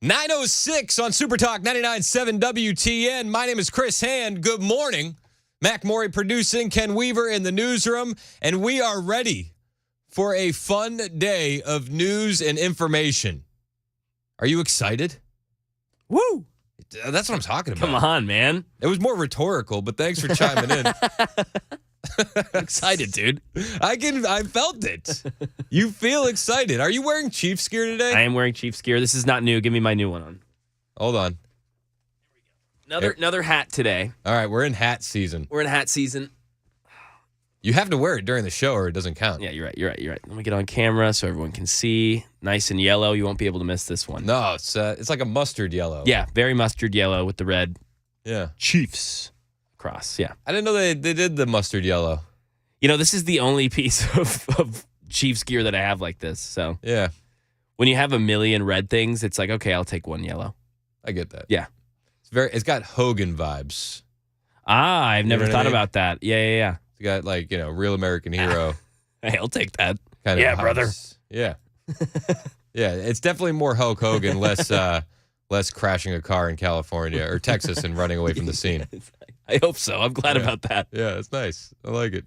9:06 on Super Talk 99.7 WTN. My name is Chris Hand. Good morning. Mac Morey producing, Ken Weaver in the newsroom, and we are ready for a fun day of news and information. Are you excited? Woo! That's what I'm talking about. Come on, man. It was more rhetorical, but thanks for chiming in. Excited, dude. I felt it. You feel excited. Are you wearing Chiefs gear today? I am wearing Chiefs gear. This is not new. Give me my new one on. Hold on. Another hat today. All right, we're in hat season. We're in hat season. You have to wear it during the show or it doesn't count. Yeah, you're right. Let me get on camera so everyone can see. Nice and yellow. You won't be able to miss this one. No, it's like a mustard yellow. Yeah, very mustard yellow with the red Yeah. Chiefs cross. Yeah. I didn't know they did the mustard yellow. You know, this is the only piece of Chiefs gear that I have like this. So Yeah, when you have a million red things, it's like, okay, I'll take one yellow. I get that. Yeah. It's got Hogan vibes. I've never know what thought I mean? about that. Yeah. It's got like, real American hero Hey, I'll take that. kind of Yeah, vibes. brother. Yeah. Yeah, it's definitely more Hulk Hogan, less crashing a car in California or Texas and running away from the scene. I hope so. I'm glad Yeah. about that. Yeah, it's nice. I like it.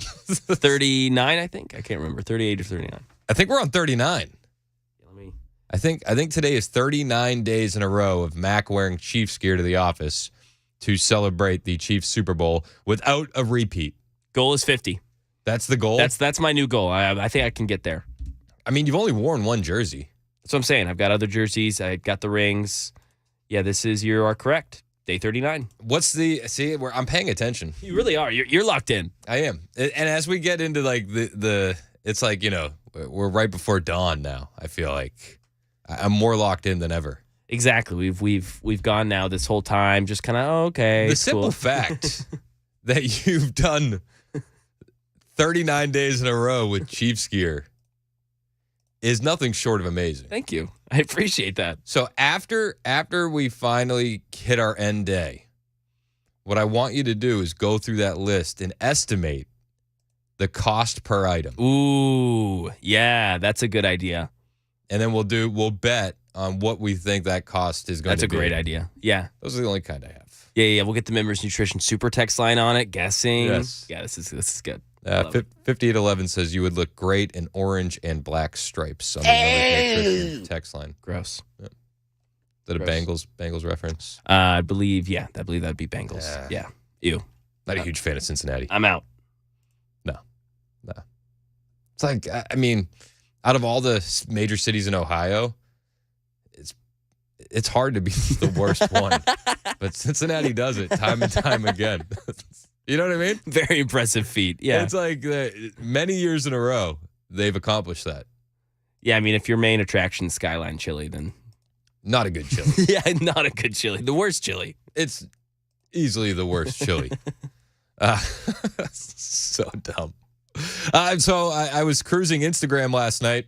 39, I think. I can't remember. 38 or 39. I think we're on 39. Let me. I think today is 39 days in a row of Mac wearing Chiefs gear to the office to celebrate the Chiefs Super Bowl without a repeat. Goal is 50. That's the goal? That's my new goal. I think I can get there. I mean, you've only worn one jersey. That's what I'm saying. I've got other jerseys. I got the rings. Yeah, you are correct. Day 39. I'm paying attention. You really are. You're locked in. I am. And as we get into like it's like, we're right before dawn now. I feel like I'm more locked in than ever. Exactly. We've gone now this whole time just kind of, okay. The simple fact that you've done 39 days in a row with Chiefs gear is nothing short of amazing. Thank you. I appreciate that. So after we finally hit our end day, what I want you to do is go through that list and estimate the cost per item. Ooh, yeah, that's a good idea. And then we'll bet on what we think that cost is going to be. That's a great idea. Yeah. Those are the only kind I have. Yeah. We'll get the Members Nutrition Super Text line on it. Guessing. Yes. Yeah, this is good. 5811 says you would look great in orange and black stripes on the Members Nutrition text line. Gross. Yeah. Is that a Bengals reference? I believe that'd be Bengals. Yeah. Ew. Not a huge fan of Cincinnati. I'm out. No. It's like, I mean, out of all the major cities in Ohio, it's hard to be the worst one. But Cincinnati does it time and time again. You know what I mean? Very impressive feat. Yeah. It's like many years in a row, they've accomplished that. Yeah, I mean, if your main attraction is Skyline Chili, then... Not a good chili. Yeah, not a good chili. The worst chili. It's easily the worst chili. So dumb. So I was cruising Instagram last night,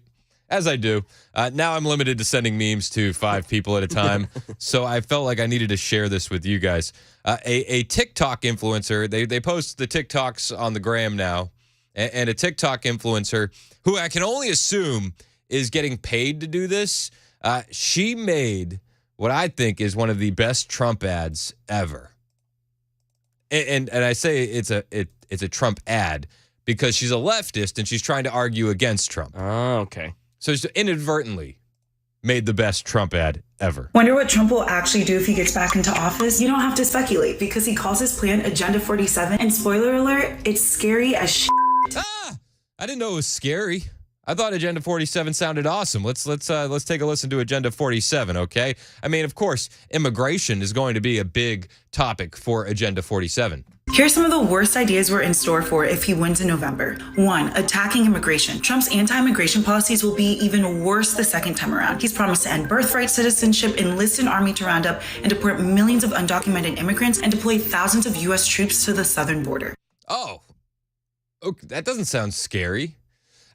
as I do. Now I'm limited to sending memes to 5 people at a time. So I felt like I needed to share this with you guys. A TikTok influencer, they post the TikToks on the gram now, and a TikTok influencer who I can only assume is getting paid to do this. She made what I think is one of the best Trump ads ever. And I say it's a Trump ad because she's a leftist and she's trying to argue against Trump. Oh, okay. So she inadvertently made the best Trump ad ever. Wonder what Trump will actually do if he gets back into office? You don't have to speculate because he calls his plan Agenda 47. And spoiler alert, it's scary as shit. I didn't know it was scary. I thought Agenda 47 sounded awesome. Let's take a listen to Agenda 47, okay? I mean, of course, immigration is going to be a big topic for Agenda 47. Here's some of the worst ideas we're in store for if he wins in November. 1, attacking immigration. Trump's anti-immigration policies will be even worse the second time around. He's promised to end birthright citizenship, enlist an army to round up and deport millions of undocumented immigrants, and deploy thousands of U.S. troops to the southern border. Oh, okay, that doesn't sound scary.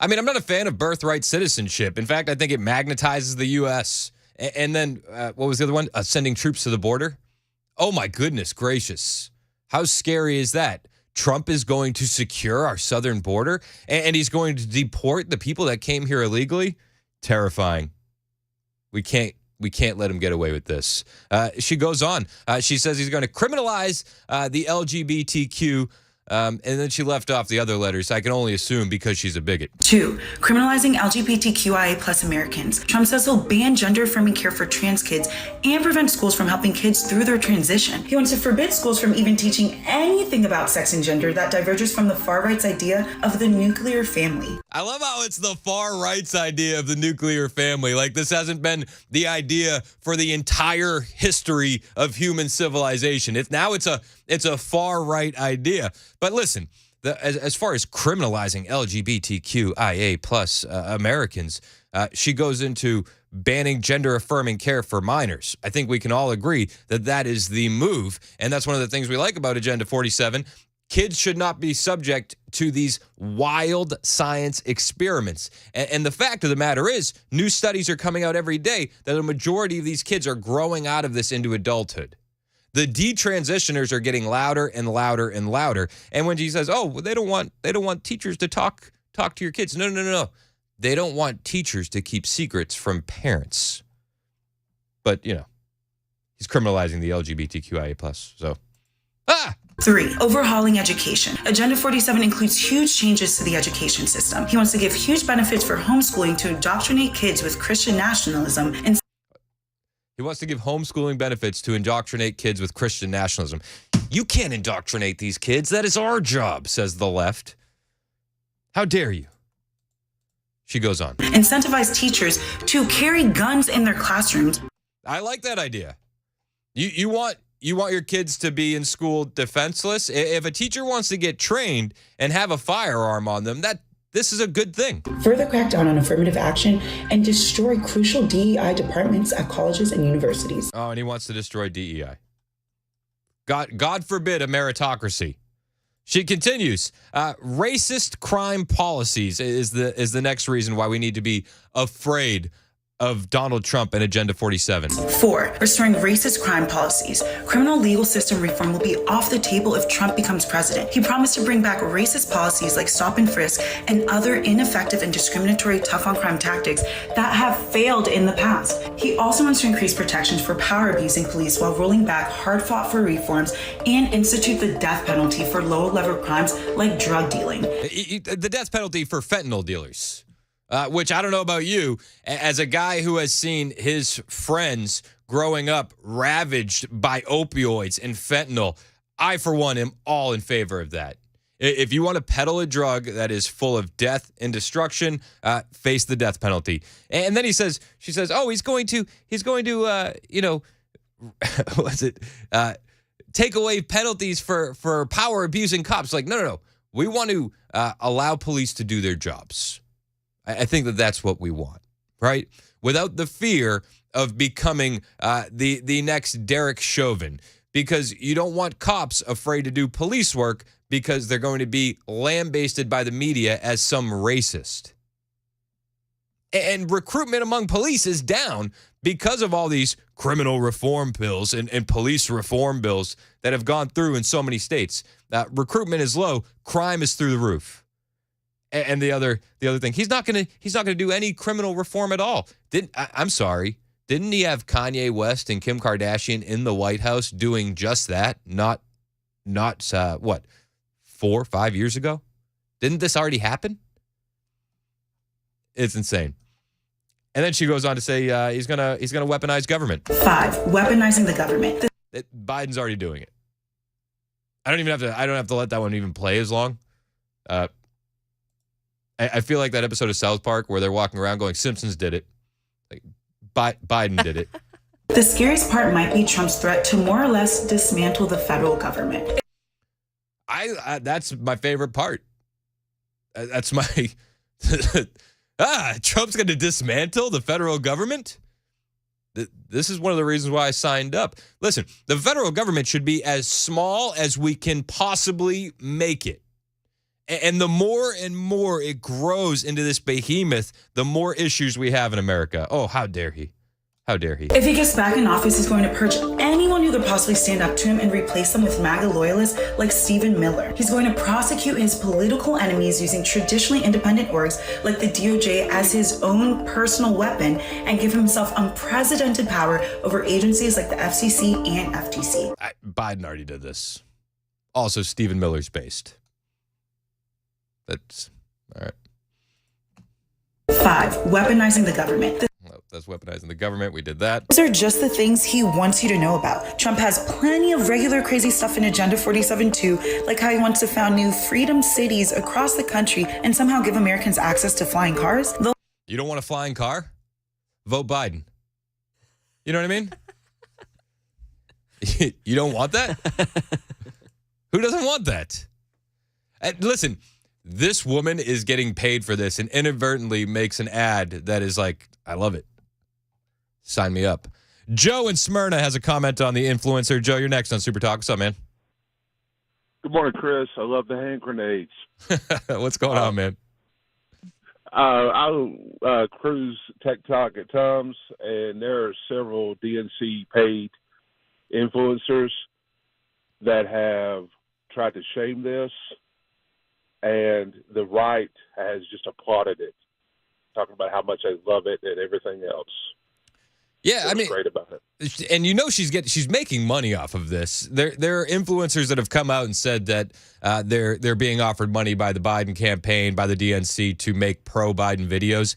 I mean, I'm not a fan of birthright citizenship. In fact, I think it magnetizes the U.S. And then, what was the other one? Sending troops to the border? Oh, my goodness gracious. How scary is that? Trump is going to secure our southern border, and he's going to deport the people that came here illegally? Terrifying. We can't We can't let him get away with this. She goes on. She says he's going to criminalize the LGBTQ, and then she left off the other letters. I can only assume because she's a bigot. 2. Criminalizing LGBTQIA plus Americans. Trump says he'll ban gender-affirming care for trans kids and prevent schools from helping kids through their transition. He wants to forbid schools from even teaching anything about sex and gender that diverges from the far right's idea of the nuclear family. I love how it's the far right's idea of the nuclear family. Like, this hasn't been the idea for the entire history of human civilization. It's a far right idea. But listen, as far as criminalizing LGBTQIA plus Americans, she goes into banning gender-affirming care for minors. I think we can all agree that that is the move, and that's one of the things we like about Agenda 47. Kids should not be subject to these wild science experiments. And the fact of the matter is, new studies are coming out every day that a majority of these kids are growing out of this into adulthood. The detransitioners are getting louder and louder and louder. And when she says, "Oh, well, they don't want teachers to talk to your kids," no. They don't want teachers to keep secrets from parents. But he's criminalizing the LGBTQIA plus. So, 3. Overhauling education. Agenda 47 includes huge changes to the education system. He wants to give huge benefits for homeschooling to indoctrinate kids with Christian nationalism and he wants to give homeschooling benefits to indoctrinate kids with Christian nationalism. You can't indoctrinate these kids. That is our job, says the left. How dare you? She goes on. Incentivize teachers to carry guns in their classrooms. I like that idea. You want your kids to be in school defenseless? If a teacher wants to get trained and have a firearm on them, this is a good thing. Further crack down on affirmative action and destroy crucial DEI departments at colleges and universities. Oh, and he wants to destroy DEI. God forbid a meritocracy. She continues. Racist crime policies is the next reason why we need to be afraid of Donald Trump and Agenda 47. 4. Restoring racist crime policies. Criminal legal system reform will be off the table if Trump becomes president. He promised to bring back racist policies like stop and frisk and other ineffective and discriminatory tough-on-crime tactics that have failed in the past. He also wants to increase protections for power-abusing police while rolling back hard-fought-for reforms and institute the death penalty for low-level crimes like drug dealing. The death penalty for fentanyl dealers. Which I don't know about you, as a guy who has seen his friends growing up ravaged by opioids and fentanyl, I, for one, am all in favor of that. If you want to peddle a drug that is full of death and destruction, face the death penalty. And then she says, oh, he's going to, take away penalties for power abusing cops. Like, no. We want to allow police to do their jobs. I think that's what we want, right? Without the fear of becoming the next Derek Chauvin, because you don't want cops afraid to do police work because they're going to be lambasted by the media as some racist. And recruitment among police is down because of all these criminal reform bills and police reform bills that have gone through in so many states. Recruitment is low, crime is through the roof. And the other thing, he's not gonna do any criminal reform at all. I'm sorry, didn't he have Kanye West and Kim Kardashian in the White House doing just that? Not 4 or 5 years ago? Didn't this already happen? It's insane. And then she goes on to say he's gonna weaponize government. 5. Weaponizing the government. Biden's already doing it. I don't have to let that one even play as long. I feel like that episode of South Park where they're walking around going, Simpsons did it. Like, Biden did it. The scariest part might be Trump's threat to more or less dismantle the federal government. That's my favorite part. That's my... Trump's going to dismantle the federal government? This is one of the reasons why I signed up. Listen, the federal government should be as small as we can possibly make it. And the more and more it grows into this behemoth, the more issues we have in America. Oh, how dare he? How dare he? If he gets back in office, he's going to purge anyone who could possibly stand up to him and replace them with MAGA loyalists like Stephen Miller. He's going to prosecute his political enemies using traditionally independent orgs like the DOJ as his own personal weapon and give himself unprecedented power over agencies like the FCC and FTC. Biden already did this. Also, Stephen Miller's based. That's all right. 5. Weaponizing the government. That's weaponizing the government. We did that. These are just the things he wants you to know about. Trump has plenty of regular crazy stuff in Agenda 47 too, like how he wants to found new freedom cities across the country and somehow give Americans access to flying cars. You don't want a flying car? Vote Biden. You know what I mean? You don't want that? Who doesn't want that? And listen, this woman is getting paid for this and inadvertently makes an ad that is like, I love it. Sign me up. Joe in Smyrna has a comment on the influencer. Joe, you're next on Super Talk. What's up, man? Good morning, Chris. I love the hand grenades. What's going on, man? I cruise TikTok at times, and there are several DNC paid influencers that have tried to shame this, and the right has just applauded it, talking about how much they love it and everything else. Yeah, I mean, great about it. And you know she's making money off of this. There are influencers that have come out and said that they're being offered money by the Biden campaign, by the DNC to make pro-Biden videos.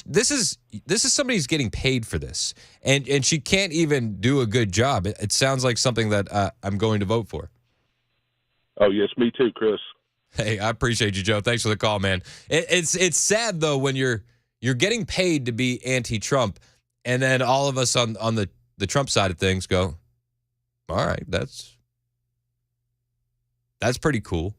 This is somebody who's getting paid for this, and she can't even do a good job. It sounds like something that I'm going to vote for. Oh yes, me too, Chris. Hey, I appreciate you, Joe. Thanks for the call, man. It's sad though when you're getting paid to be anti-Trump. And then all of us on the Trump side of things go, all right, that's pretty cool.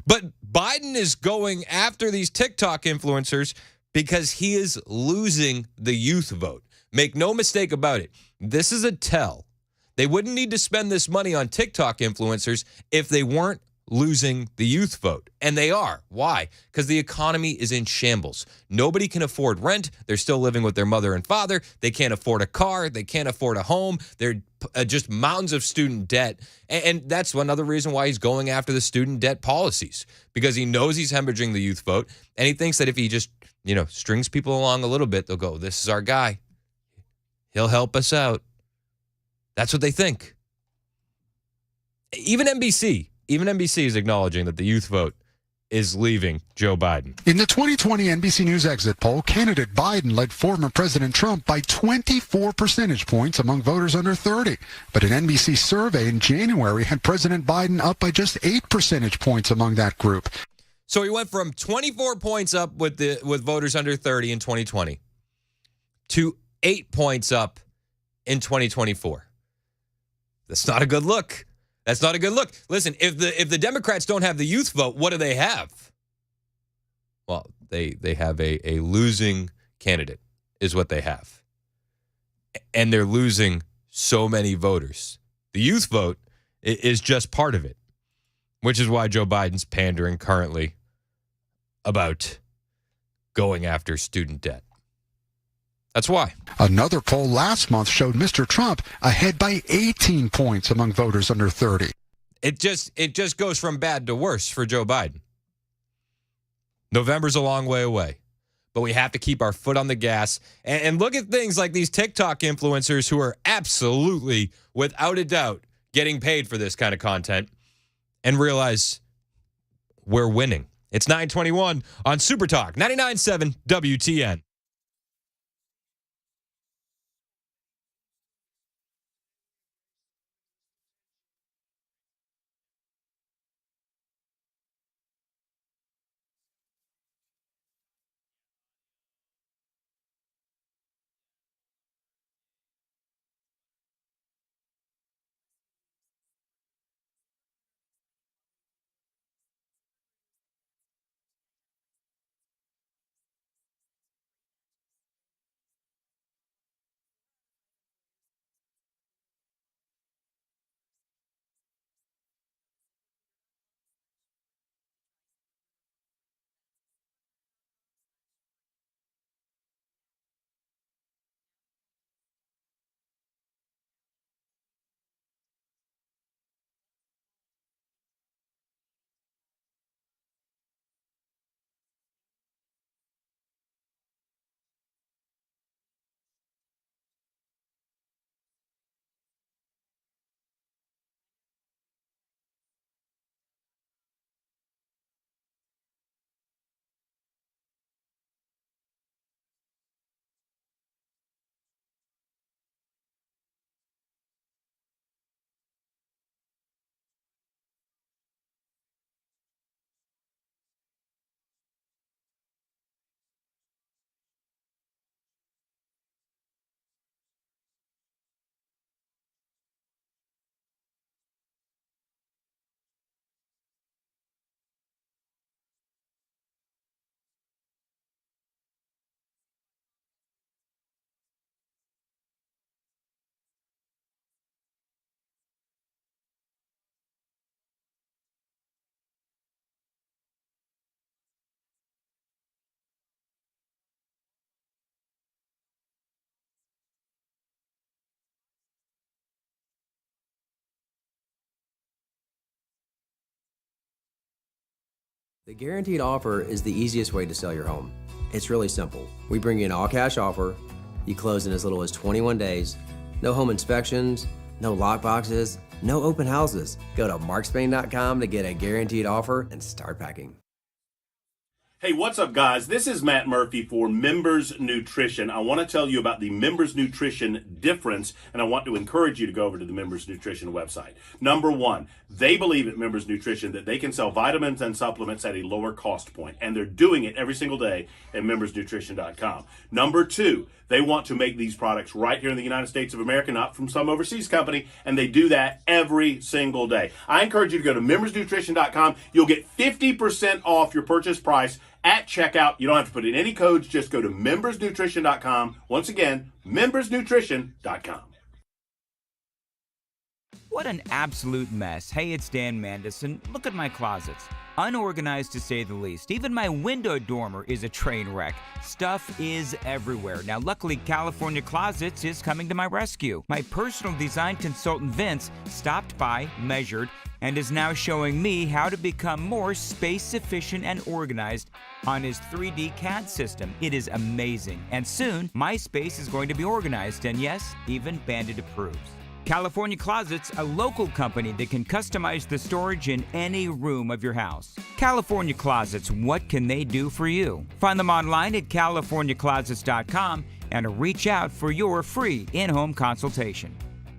But Biden is going after these TikTok influencers because he is losing the youth vote. Make no mistake about it. This is a tell. They wouldn't need to spend this money on TikTok influencers if they weren't losing the youth vote. And they are. Why? Because the economy is in shambles. Nobody can afford rent. They're still living with their mother and father. They can't afford a car. They can't afford a home. They're just mountains of student debt. And that's another reason why he's going after the student debt policies, because he knows he's hemorrhaging the youth vote. And he thinks that if he just, strings people along a little bit, they'll go, this is our guy. He'll help us out. That's what they think. Even NBC is acknowledging that the youth vote is leaving Joe Biden. In the 2020 NBC News exit poll, candidate Biden led former President Trump by 24 percentage points among voters under 30. But an NBC survey in January had President Biden up by just 8 percentage points among that group. So he went from 24 points up with voters under 30 in 2020 to 8 points up in 2024. That's not a good look. That's not a good look. Listen, if the Democrats don't have the youth vote, what do they have? Well, they have a losing candidate is what they have. And they're losing so many voters. The youth vote is just part of it, which is why Joe Biden's pandering currently about going after student debt. That's why. Another poll last month showed Mr. Trump ahead by 18 points among voters under 30. It just goes from bad to worse for Joe Biden. November's a long way away, but we have to keep our foot on the gas and look at things like these TikTok influencers who are absolutely, without a doubt, getting paid for this kind of content and realize we're winning. It's 9:21 on Super Talk 99.7 WTN. The guaranteed offer is the easiest way to sell your home. It's really simple. We bring you an all-cash offer. You close in as little as 21 days. No home inspections, no lock boxes, no open houses. Go to markspain.com to get a guaranteed offer and start packing. Hey, what's up, guys? This is Matt Murphy for Members Nutrition. I want to tell you about the Members Nutrition difference, and I want to encourage you to go over to the Members Nutrition website. Number one, they believe at Members Nutrition that they can sell vitamins and supplements at a lower cost point, and they're doing it every single day at membersnutrition.com. Number two, they want to make these products right here in the United States of America, not from some overseas company, and they do that every single day. I encourage you to go to membersnutrition.com. You'll get 50% off your purchase price at checkout. You don't have to put in any codes. Just go to membersnutrition.com. Once again, membersnutrition.com. What an absolute mess. Hey, it's Dan Mandison. Look at my closets. Unorganized to say the least. Even my window dormer is a train wreck. Stuff is everywhere. Now, luckily, California Closets is coming to my rescue. My personal design consultant, Vince, stopped by, measured, and is now showing me how to become more space efficient and organized on his 3D CAD system. It is amazing. And soon, my space is going to be organized, and yes, even Bandit approves. California Closets, a local company that can customize the storage in any room of your house. California Closets, what can they do for you? Find them online at californiaclosets.com and reach out for your free in-home consultation.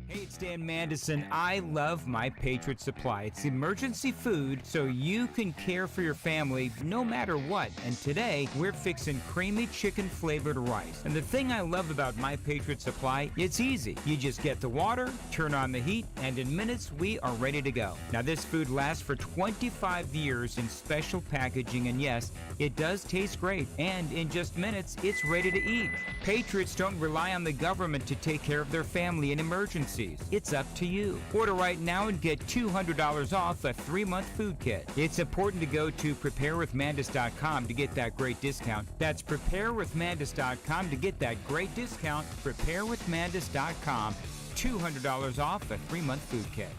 Hey, it's Dan Mandison. I love my Patriot Supply. It's emergency food so you can care for your family no matter what. And today, we're fixing creamy chicken flavored rice. And the thing I love about my Patriot Supply, it's easy. You just get the water, turn on the heat, and in minutes, we are ready to go. Now, this food lasts for 25 years in special packaging, and yes, it does taste great. And in just minutes, it's ready to eat. Patriots don't rely on the government to take care of their family in emergencies. It's up to you. Order right now and get $200 off a 3-month food kit. It's important to go to preparewithmandis.com to get that great discount. That's preparewithmandis.com to get that great discount. Preparewithmandis.com. $200 off a 3-month food kit.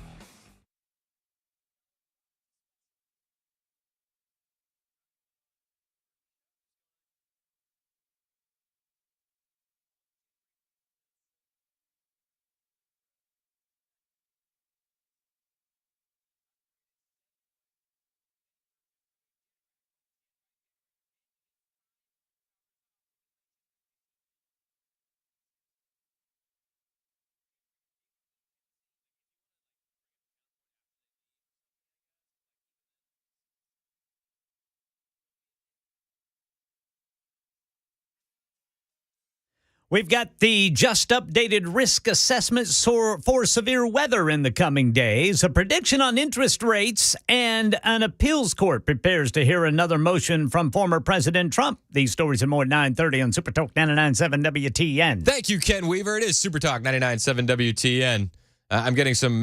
We've got the just updated risk assessments for severe weather in the coming days, a prediction on interest rates, and an appeals court prepares to hear another motion from former President Trump. These stories and more at 9:30 on Super Talk 99.7 WTN. Thank you, Ken Weaver. It is Super Talk 99.7 WTN. I'm getting some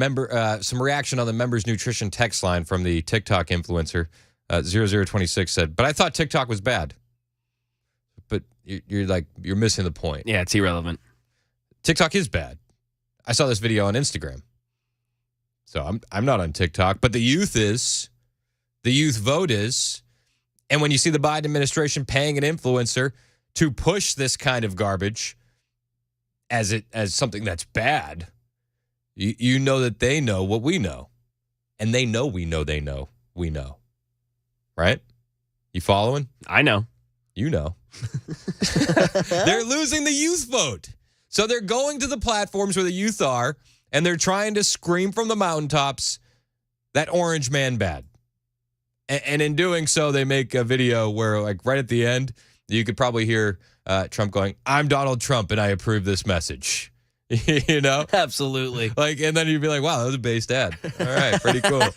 reaction on the Members Nutrition text line from the TikTok influencer. 0026 said, but I thought TikTok was bad. But you're missing the point. Yeah, it's irrelevant. TikTok is bad. I saw this video on Instagram. So I'm not on TikTok, but the youth is. The youth vote is. And when you see the Biden administration paying an influencer to push this kind of garbage as something that's bad, you know that they know what we know. And they know we know they know we know. Right? You following? I know. You know. They're losing the youth vote. So they're going to the platforms where the youth are, and they're trying to scream from the mountaintops that orange man bad. And in doing so, they make a video where, like, right at the end, you could probably hear Trump going, I'm Donald Trump, and I approve this message. You know? Absolutely. Like, and then you'd be like, wow, that was a based ad. All right, pretty cool.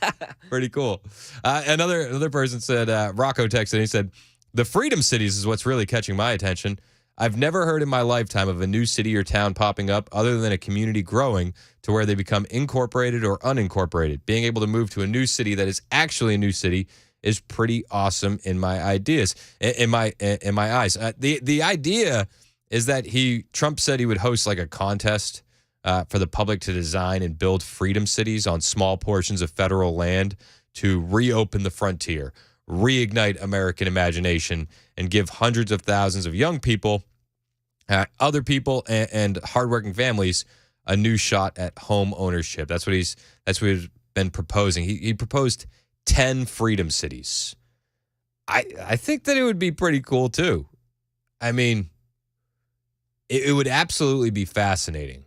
Pretty cool. Another person said, Rocco texted, and he said, the freedom cities is what's really catching my attention. I've never heard in my lifetime of a new city or town popping up other than a community growing to where they become incorporated or unincorporated. Being able to move to a new city that is actually a new city is pretty awesome in my ideas, in my eyes. The idea is that Trump said he would host like a contest for the public to design and build freedom cities on small portions of federal land to reopen the frontier, reignite American imagination and give hundreds of thousands of young people, other people, and hardworking families a new shot at home ownership. That's what he's been proposing. He proposed 10 freedom cities. I think that it would be pretty cool too. I mean, it would absolutely be fascinating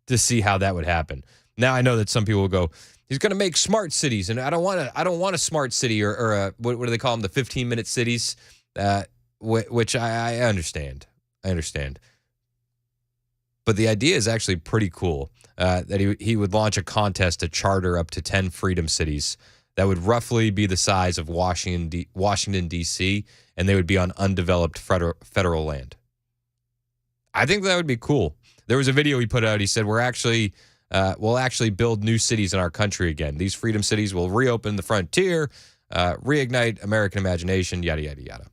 to see how that would happen. Now I know that some people will go, he's going to make smart cities, and I don't want a smart city or a, what do they call them, the 15-minute cities, which I understand. I understand. But the idea is actually pretty cool, that he would launch a contest to charter up to 10 freedom cities that would roughly be the size of Washington, D.C., and they would be on undeveloped federal land. I think that would be cool. There was a video he put out. He said, we'll actually build new cities in our country again. These freedom cities will reopen the frontier, reignite American imagination, yada, yada, yada.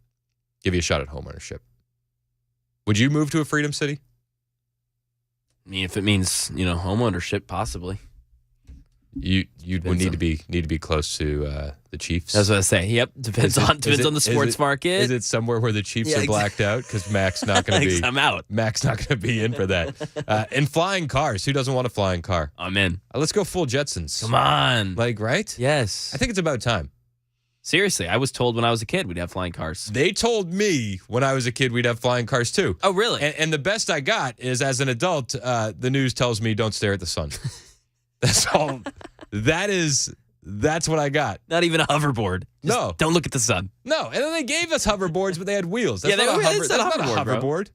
Give you a shot at homeownership. Would you move to a freedom city? I mean, if it means, homeownership, possibly. You would need to be close to the Chiefs. That's what I say. Yep, depends on the sports market. Is it somewhere where the Chiefs are blacked out? Because Mac's not going to be. I'm out. Mac's not going to be in for that. And flying cars. Who doesn't want a flying car? I'm in. Let's go full Jetsons. Come on. Right? Yes. I think it's about time. Seriously, I was told when I was a kid we'd have flying cars. They told me when I was a kid we'd have flying cars too. Oh, really? And the best I got is, as an adult, the news tells me don't stare at the sun. That's all. That's what I got. Not even a hoverboard. No. Don't look at the sun. No. And then they gave us hoverboards, but they had wheels. That's not a hoverboard.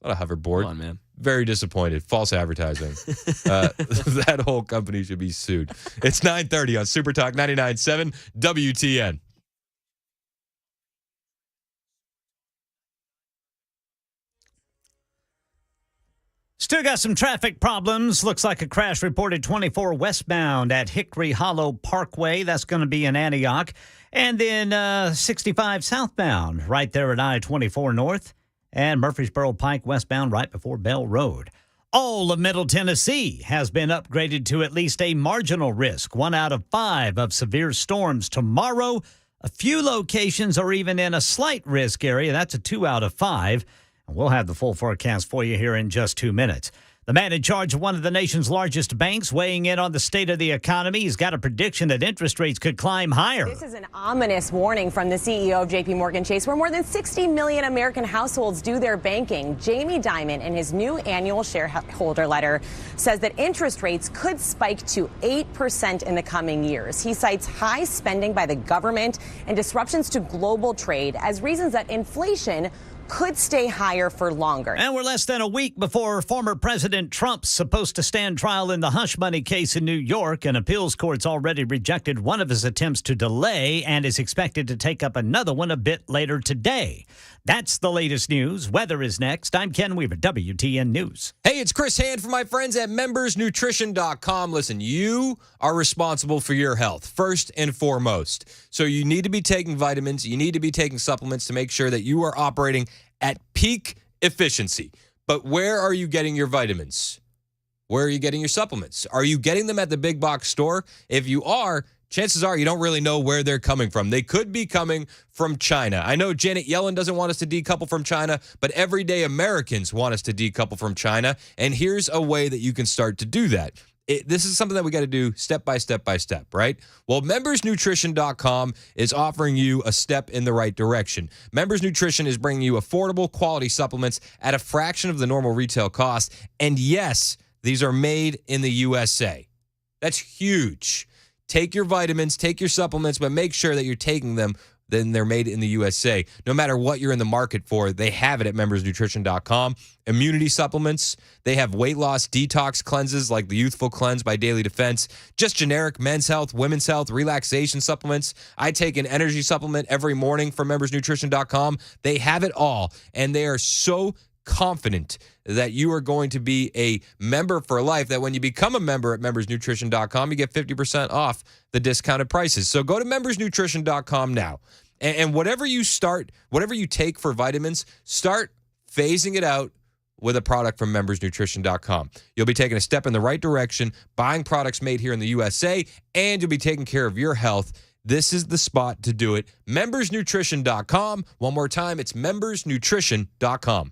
Not a hoverboard. Come on, man. Very disappointed. False advertising. That whole company should be sued. It's 9:30 on Super Talk 99.7 WTN. Still got some traffic problems. Looks like a crash reported 24 westbound at Hickory Hollow Parkway. That's going to be in Antioch. And then 65 southbound right there at I-24 North. And Murfreesboro Pike westbound right before Bell Road. All of Middle Tennessee has been upgraded to at least a marginal risk. 1 out of 5 of severe storms tomorrow. A few locations are even in a slight risk area. That's a 2 out of 5. We'll have the full forecast for you here in just 2 minutes. The man in charge of one of the nation's largest banks weighing in on the state of the economy. He's got a prediction that interest rates could climb higher. This is an ominous warning from the CEO of J.P. Morgan Chase, where more than 60 million American households do their banking. Jamie Dimon, in his new annual shareholder letter, says that interest rates could spike to 8% in the coming years. He cites high spending by the government and disruptions to global trade as reasons that inflation could stay higher for longer. And we're less than a week before former President Trump's supposed to stand trial in the hush money case in New York. An appeals court's already rejected one of his attempts to delay and is expected to take up another one a bit later today. That's the latest news. Weather is next. I'm Ken Weaver, WTN News. Hey, it's Chris Hand from my friends at membersnutrition.com. Listen, you are responsible for your health, first and foremost. So you need to be taking vitamins. You need to be taking supplements to make sure that you are operating at peak efficiency. But where are you getting your vitamins? Where are you getting your supplements? Are you getting them at the big box store? If you are, chances are you don't really know where they're coming from. They could be coming from China. I know Janet Yellen doesn't want us to decouple from China, but everyday Americans want us to decouple from China. And here's a way that you can start to do that. This is something that we got to do step by step by step, right? Well, membersnutrition.com is offering you a step in the right direction. Members Nutrition is bringing you affordable quality supplements at a fraction of the normal retail cost. And yes, these are made in the USA. That's huge. Take your vitamins, take your supplements, but make sure that you're taking them, then they're made in the USA. No matter what you're in the market for, they have it at membersnutrition.com. Immunity supplements. They have weight loss detox cleanses like the Youthful Cleanse by Daily Defense. Just generic men's health, women's health, relaxation supplements. I take an energy supplement every morning from membersnutrition.com. They have it all, and they are so confident that you are going to be a member for life, that when you become a member at membersnutrition.com, you get 50% off the discounted prices. So go to membersnutrition.com now. And whatever you take for vitamins, start phasing it out with a product from membersnutrition.com. You'll be taking a step in the right direction, buying products made here in the USA, and you'll be taking care of your health this is the spot to do it. Membersnutrition.com. One more time, it's membersnutrition.com.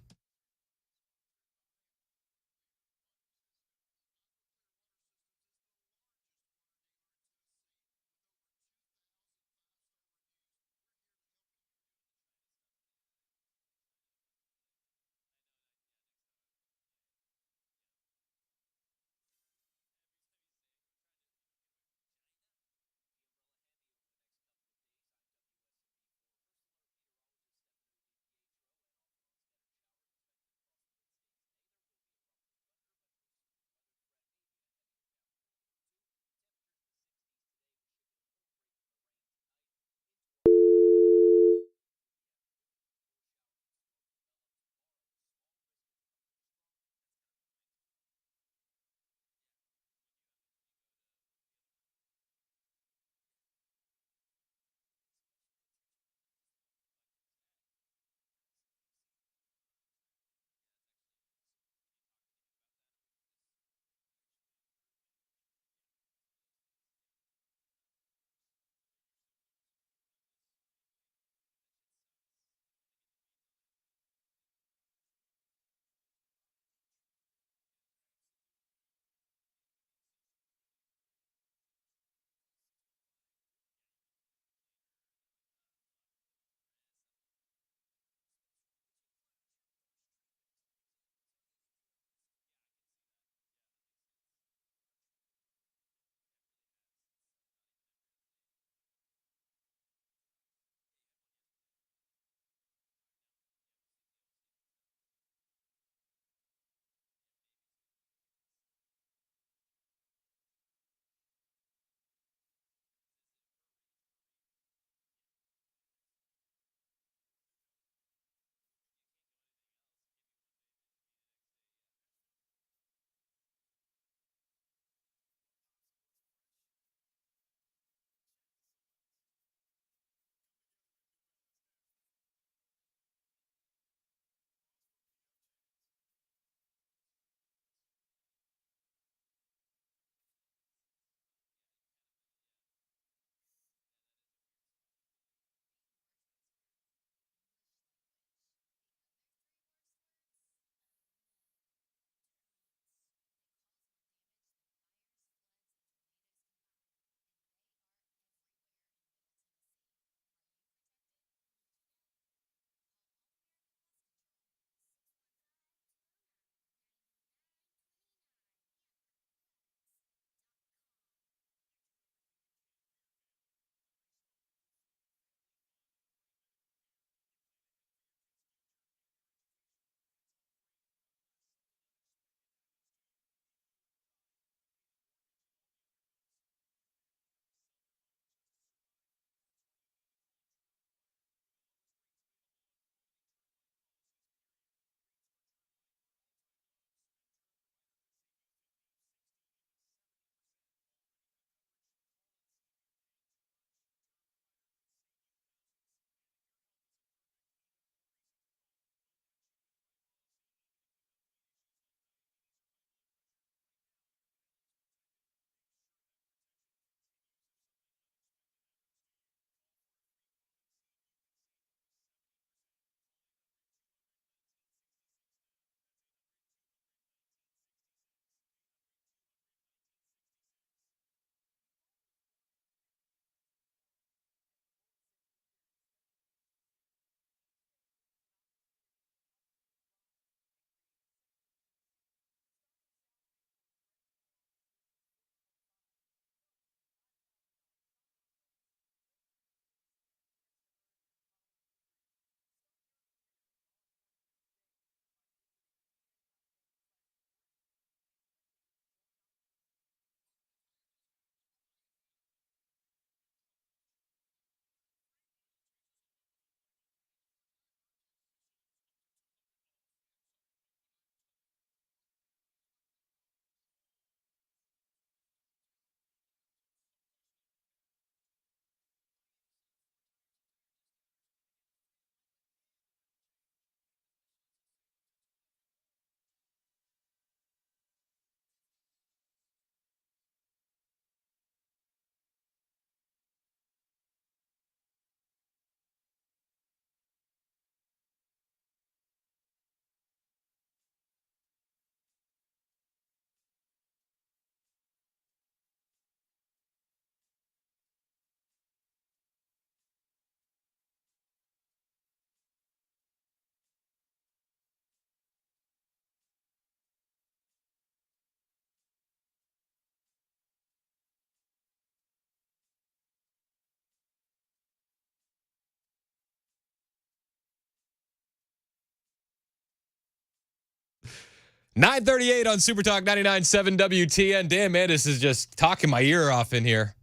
9:38 on Super Talk 99.7 WTN. Dan Mandis is just talking my ear off in here.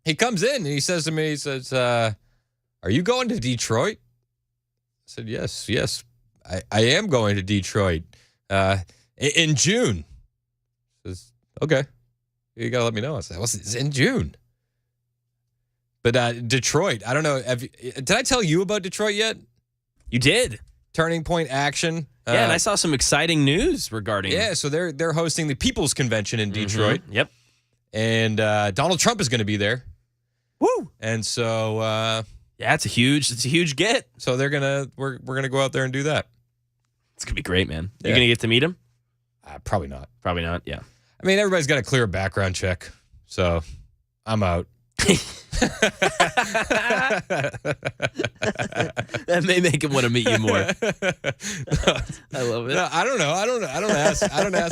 He comes in and he says to me, are you going to Detroit? I said, yes, I am going to Detroit in June. He says, okay, you got to let me know. I said, it's in June. But Detroit, I don't know. Did I tell you about Detroit yet? You did. Turning Point Action. Yeah, and I saw some exciting news regarding. Yeah, so they're hosting the People's Convention in Detroit. Mm-hmm. Yep. And Donald Trump is going to be there. Woo! And so yeah, it's a huge get. So we're gonna go out there and do that. It's gonna be great, man. Yeah. You gonna get to meet him? Probably not. Probably not. Yeah. I mean, everybody's got to clear a background check, so I'm out. That may make him want to meet you more. I love it. No, I don't know. I don't ask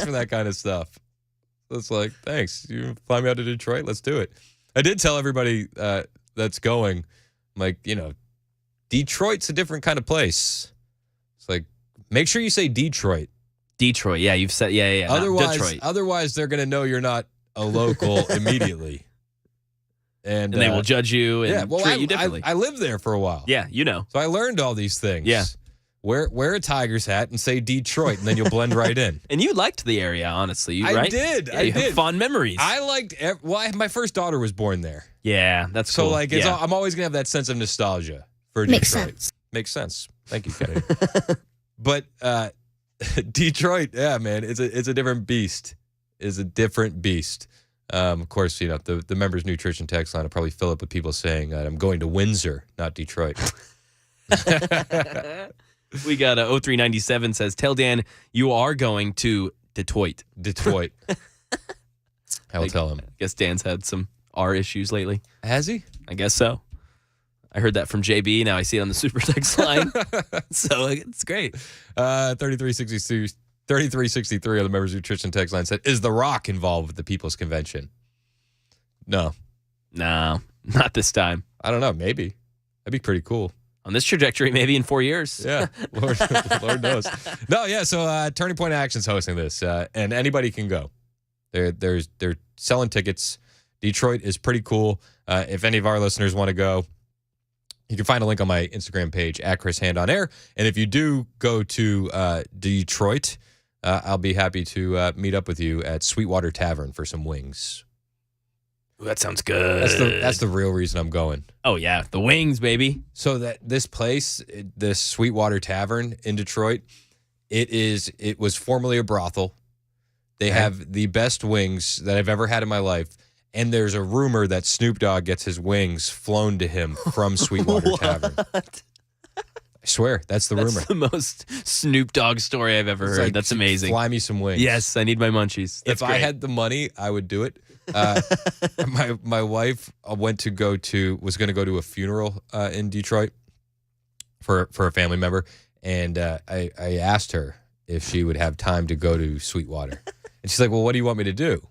for that kind of stuff. It's like, thanks. You fly me out to Detroit. Let's do it. I did tell everybody that's going, like, Detroit's a different kind of place. It's like, make sure you say Detroit. Detroit. Yeah, you've said yeah. Otherwise, they're gonna know you're not a local immediately. And they will judge you and treat you differently. I lived there for a while. Yeah, So I learned all these things. Yeah. Wear a Tigers hat and say Detroit, and then you'll blend right in. And you liked the area, honestly, right? I did. Yeah, you have fond memories. I liked. My first daughter was born there. Yeah, that's so cool. like I'm always gonna have that sense of nostalgia for Detroit. Makes sense. Thank you, Kennedy. But Detroit, yeah, man, it's a different beast. Is a different beast. Of course, the members' nutrition text line will probably fill up with people saying, I'm going to Windsor, not Detroit. We got 0397 says, tell Dan you are going to Detroit. I will tell him. I guess Dan's had some R issues lately. Has he? I guess so. I heard that from JB. Now I see it on the super text line. So it's great. 3363 on the members' nutrition text line said, is The Rock involved with the People's Convention? No, not this time. I don't know. Maybe. That'd be pretty cool. On this trajectory, maybe in 4 years. Yeah, Lord knows. No, yeah. So Turning Point Action's hosting this, and anybody can go. They're selling tickets. Detroit is pretty cool. If any of our listeners want to go, you can find a link on my Instagram page at Chris Hand on Air. And if you do go to Detroit, I'll be happy to meet up with you at Sweetwater Tavern for some wings. Ooh, that sounds good. That's the real reason I'm going. Oh, yeah. The wings, baby. So that this place, this Sweetwater Tavern in Detroit, it was formerly a brothel. They have the best wings that I've ever had in my life. And there's a rumor that Snoop Dogg gets his wings flown to him from Sweetwater Tavern. I swear, that's the rumor. That's the most Snoop Dogg story I've ever heard. Like, that's amazing. Fly me some wings. Yes, I need my munchies. That's if great. I had the money, I would do it. My wife was going to go to a funeral in Detroit for a family member, and I asked her if she would have time to go to Sweetwater, and she's like, "Well, what do you want me to do?"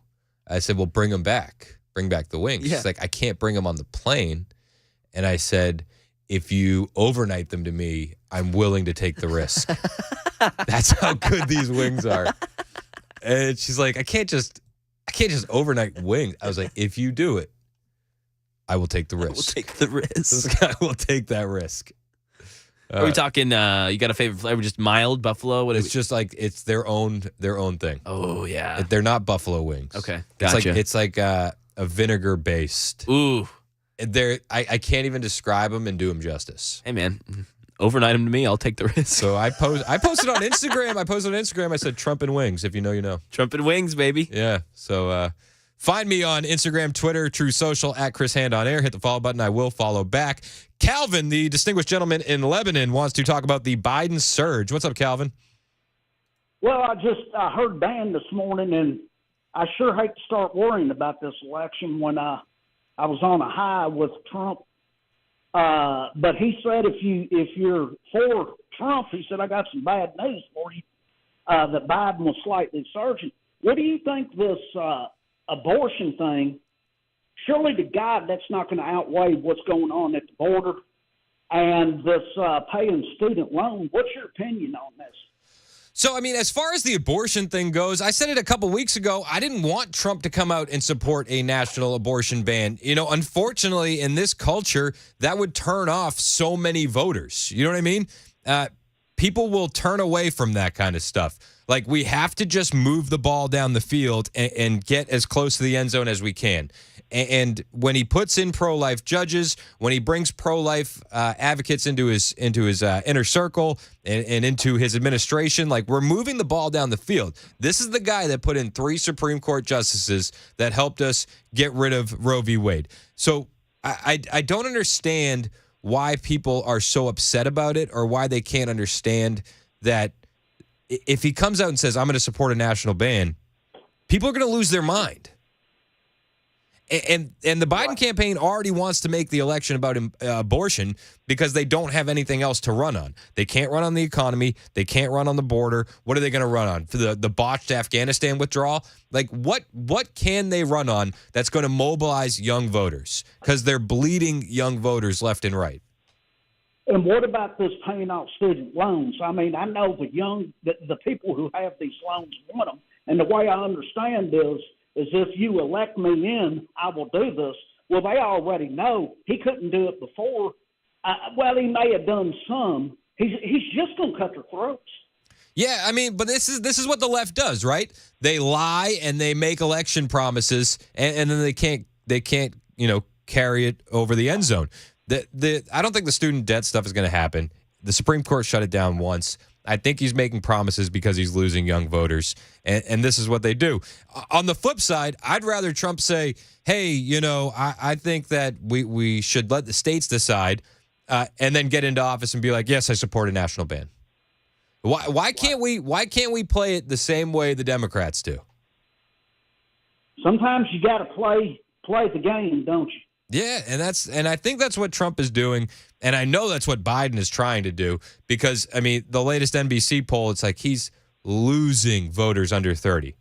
I said, "Well, bring them back. Bring back the wings." Yeah. She's like, "I can't bring them on the plane," and I said, "If you overnight them to me, I'm willing to take the risk." That's how good these wings are. And she's like, I can't just overnight wings. I was like, if you do it, I will take the risk. I will take the risk. This guy will take that risk. Are we talking, you got a favorite flavor, just mild buffalo? It's just like, it's their own thing. Oh, yeah. They're not buffalo wings. Okay, gotcha. It's like a vinegar based. Ooh. I can't even describe them and do them justice. Hey, man. Overnight them to me, I'll take the risk. So I posted on Instagram. I said Trump and wings, if you know, you know. Trump and wings, baby. Yeah. So find me on Instagram, Twitter, True Social, at Chris Hand on Air. Hit the follow button. I will follow back. Calvin, the distinguished gentleman in Lebanon, wants to talk about the Biden surge. What's up, Calvin? Well, I heard Dan this morning, and I sure hate to start worrying about this election when I was on a high with Trump. But he said if you're for Trump, he said, I got some bad news for you, that Biden was slightly surging. What do you think this abortion thing, surely to God that's not going to outweigh what's going on at the border and this paying student loan? What's your opinion on this? So, I mean, as far as the abortion thing goes, I said it a couple weeks ago. I didn't want Trump to come out and support a national abortion ban. You know, unfortunately, in this culture, that would turn off so many voters. You know what I mean? People will turn away from that kind of stuff. Like, we have to just move the ball down the field and get as close to the end zone as we can. And when he puts in pro-life judges, when he brings pro-life advocates into his inner circle and into his administration, like, we're moving the ball down the field. This is the guy that put in 3 Supreme Court justices that helped us get rid of Roe v. Wade. So I don't understand why people are so upset about it, or why they can't understand that if he comes out and says, I'm going to support a national ban, people are going to lose their mind. And the Biden campaign already wants to make the election about abortion because they don't have anything else to run on. They can't run on the economy. They can't run on the border. What are they going to run on? For the botched Afghanistan withdrawal? Like, what can they run on that's going to mobilize young voters? Because they're bleeding young voters left and right. And what about this paying off student loans? I mean, I know the people who have these loans want them. And the way I understand is if you elect me in, I will do this. Well, they already know he couldn't do it before. Well, he may have done some. He's just going to cut their throats. Yeah, I mean, but this is what the left does, right? They lie and they make election promises, and then they can't carry it over the end zone. I don't think the student debt stuff is going to happen. The Supreme Court shut it down once. I think he's making promises because he's losing young voters, and this is what they do. On the flip side, I'd rather Trump say, hey, I think that we should let the states decide, and then get into office and be like, yes, I support a national ban. Why can't we play it the same way the Democrats do? Sometimes you got to play the game, don't you? Yeah, and I think that's what Trump is doing, and I know that's what Biden is trying to do, because, I mean, the latest NBC poll, it's like he's losing voters under 30.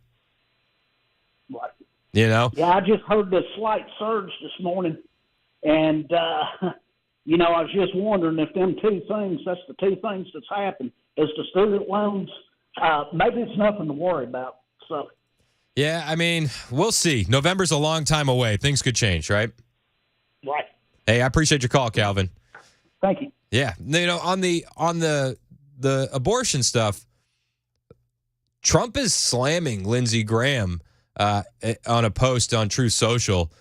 Right. Yeah, I just heard the slight surge this morning, and, I was just wondering if them two things, that's the two things that's happened, is the student loans. Maybe it's nothing to worry about, so. Yeah, I mean, we'll see. November's a long time away. Things could change, right? Right. Hey, I appreciate your call, Calvin. Thank you. Yeah, on the abortion stuff, Trump is slamming Lindsey Graham on a post on Truth Social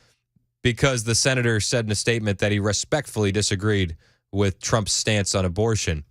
because the senator said in a statement that he respectfully disagreed with Trump's stance on abortion.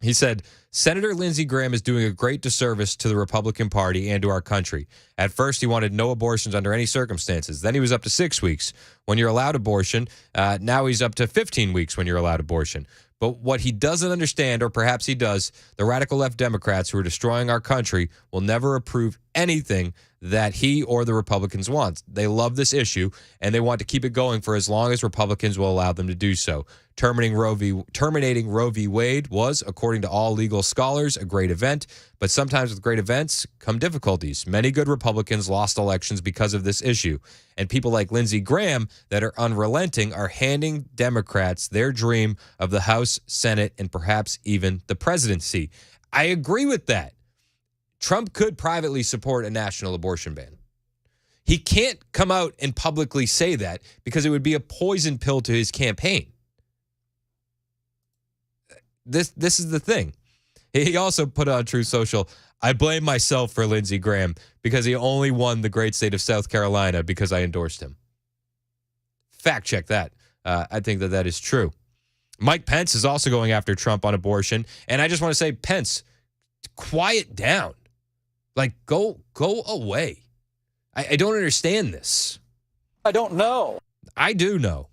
He said, Senator Lindsey Graham is doing a great disservice to the Republican Party and to our country. At first, he wanted no abortions under any circumstances. Then he was up to 6 weeks when you're allowed abortion. Now he's up to 15 weeks when you're allowed abortion. But what he doesn't understand, or perhaps he does, the radical left Democrats who are destroying our country will never approve anything that he or the Republicans want. They love this issue, and they want to keep it going for as long as Republicans will allow them to do so. Terminating Roe v. Wade was, according to all legal scholars, a great event, but sometimes with great events come difficulties. Many good Republicans lost elections because of this issue, and people like Lindsey Graham that are unrelenting are handing Democrats their dream of the House, Senate, and perhaps even the presidency. I agree with that. Trump could privately support a national abortion ban. He can't come out and publicly say that because it would be a poison pill to his campaign. This is the thing. He also put on Truth Social, I blame myself for Lindsey Graham because he only won the great state of South Carolina because I endorsed him. Fact check that. I think that is true. Mike Pence is also going after Trump on abortion. And I just want to say, Pence, quiet down. Like, go away. I don't understand this. I don't know. I do know.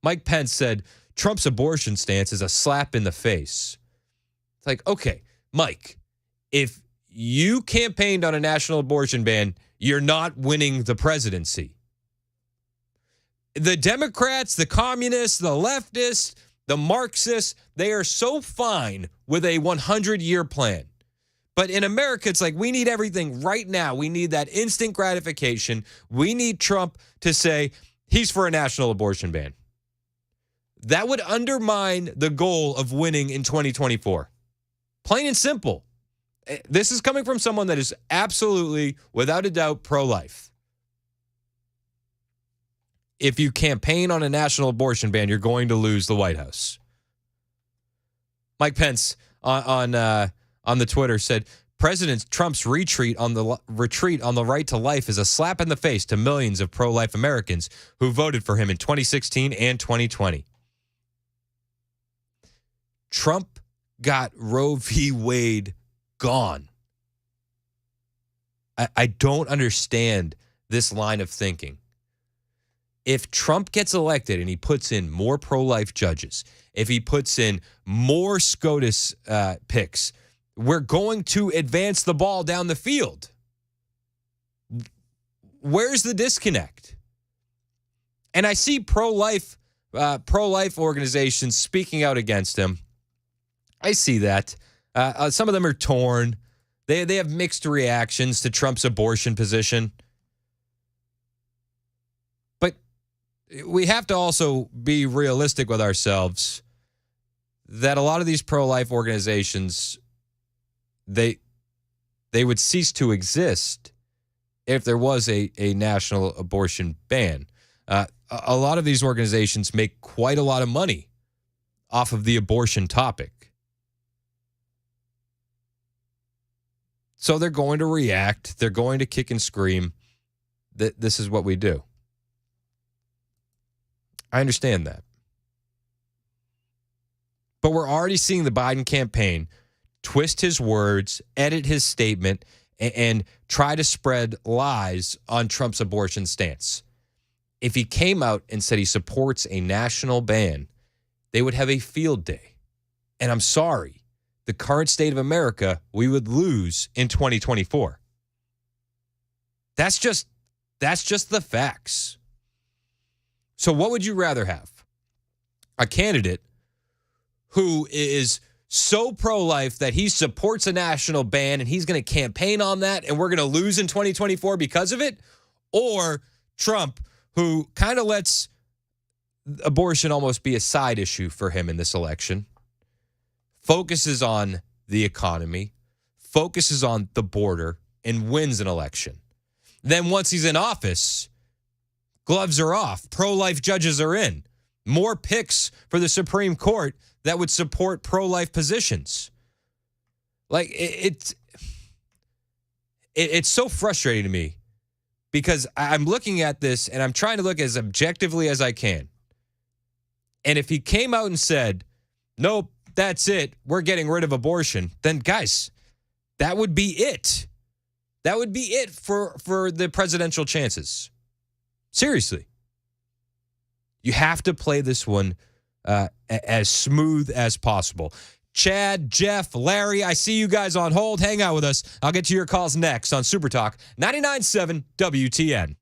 Mike Pence said, Trump's abortion stance is a slap in the face. It's like, okay, Mike, if you campaigned on a national abortion ban, you're not winning the presidency. The Democrats, the communists, the leftists, the Marxists, they are so fine with a 100-year plan. But in America, it's like we need everything right now. We need that instant gratification. We need Trump to say he's for a national abortion ban. That would undermine the goal of winning in 2024. Plain and simple. This is coming from someone that is absolutely, without a doubt, pro-life. If you campaign on a national abortion ban, you're going to lose the White House. Mike Pence on the Twitter said, President Trump's retreat on the right to life is a slap in the face to millions of pro-life Americans who voted for him in 2016 and 2020. Trump got Roe v. Wade gone. I don't understand this line of thinking. If Trump gets elected and he puts in more pro-life judges, if he puts in more SCOTUS picks, we're going to advance the ball down the field. Where's the disconnect? And I see pro-life organizations speaking out against him. I see that. Some of them are torn. They have mixed reactions to Trump's abortion position. But we have to also be realistic with ourselves that a lot of these pro-life organizations, they would cease to exist if there was a national abortion ban. A lot of these organizations make quite a lot of money off of the abortion topic. So they're going to react. They're going to kick and scream. This is what we do. I understand that. But we're already seeing the Biden campaign twist his words, edit his statement, and try to spread lies on Trump's abortion stance. If he came out and said he supports a national ban, they would have a field day. And I'm sorry, the current state of America, we would lose in 2024. That's just the facts. So what would you rather have? A candidate who is so pro-life that he supports a national ban and he's going to campaign on that and we're going to lose in 2024 because of it? Or Trump, who kind of lets abortion almost be a side issue for him in this election, focuses on the economy, focuses on the border, and wins an election. Then once he's in office, gloves are off. Pro-life judges are in. More picks for the Supreme Court that would support pro-life positions. Like, it's so frustrating to me because I'm looking at this and I'm trying to look as objectively as I can. And if he came out and said, nope, that's it, we're getting rid of abortion, then guys, that would be it. That would be it for the presidential chances. Seriously. You have to play this one as smooth as possible. Chad, Jeff, Larry, I see you guys on hold. Hang out with us. I'll get to your calls next on Super Talk 99.7 WTN.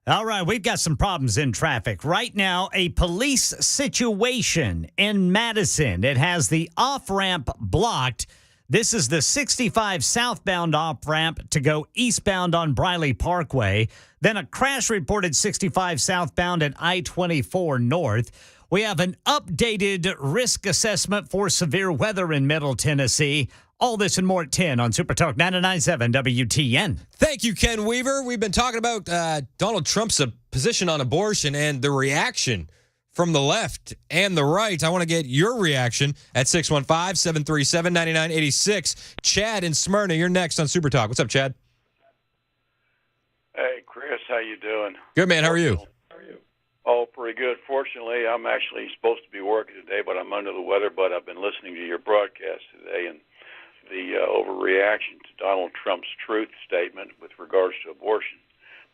All right, we've got some problems in traffic. Right now, a police situation in Madison. It has the off-ramp blocked. This is the 65 southbound off-ramp to go eastbound on Briley Parkway. Then a crash reported 65 southbound at I-24 north. We have an updated risk assessment for severe weather in Middle Tennessee. All this and more at 10 on Super Talk 99.7 WTN. Thank you, Ken Weaver. We've been talking about Donald Trump's position on abortion and the reaction from the left and the right. I want to get your reaction at 615-737-9986. Chad in Smyrna, you're next on Super Talk. What's up, Chad? Hey, Chris, how you doing? Good, man. How are you? Oh, pretty good. Fortunately, I'm actually supposed to be working today, but I'm under the weather. But I've been listening to your broadcast today, and the overreaction to Donald Trump's truth statement with regards to abortion.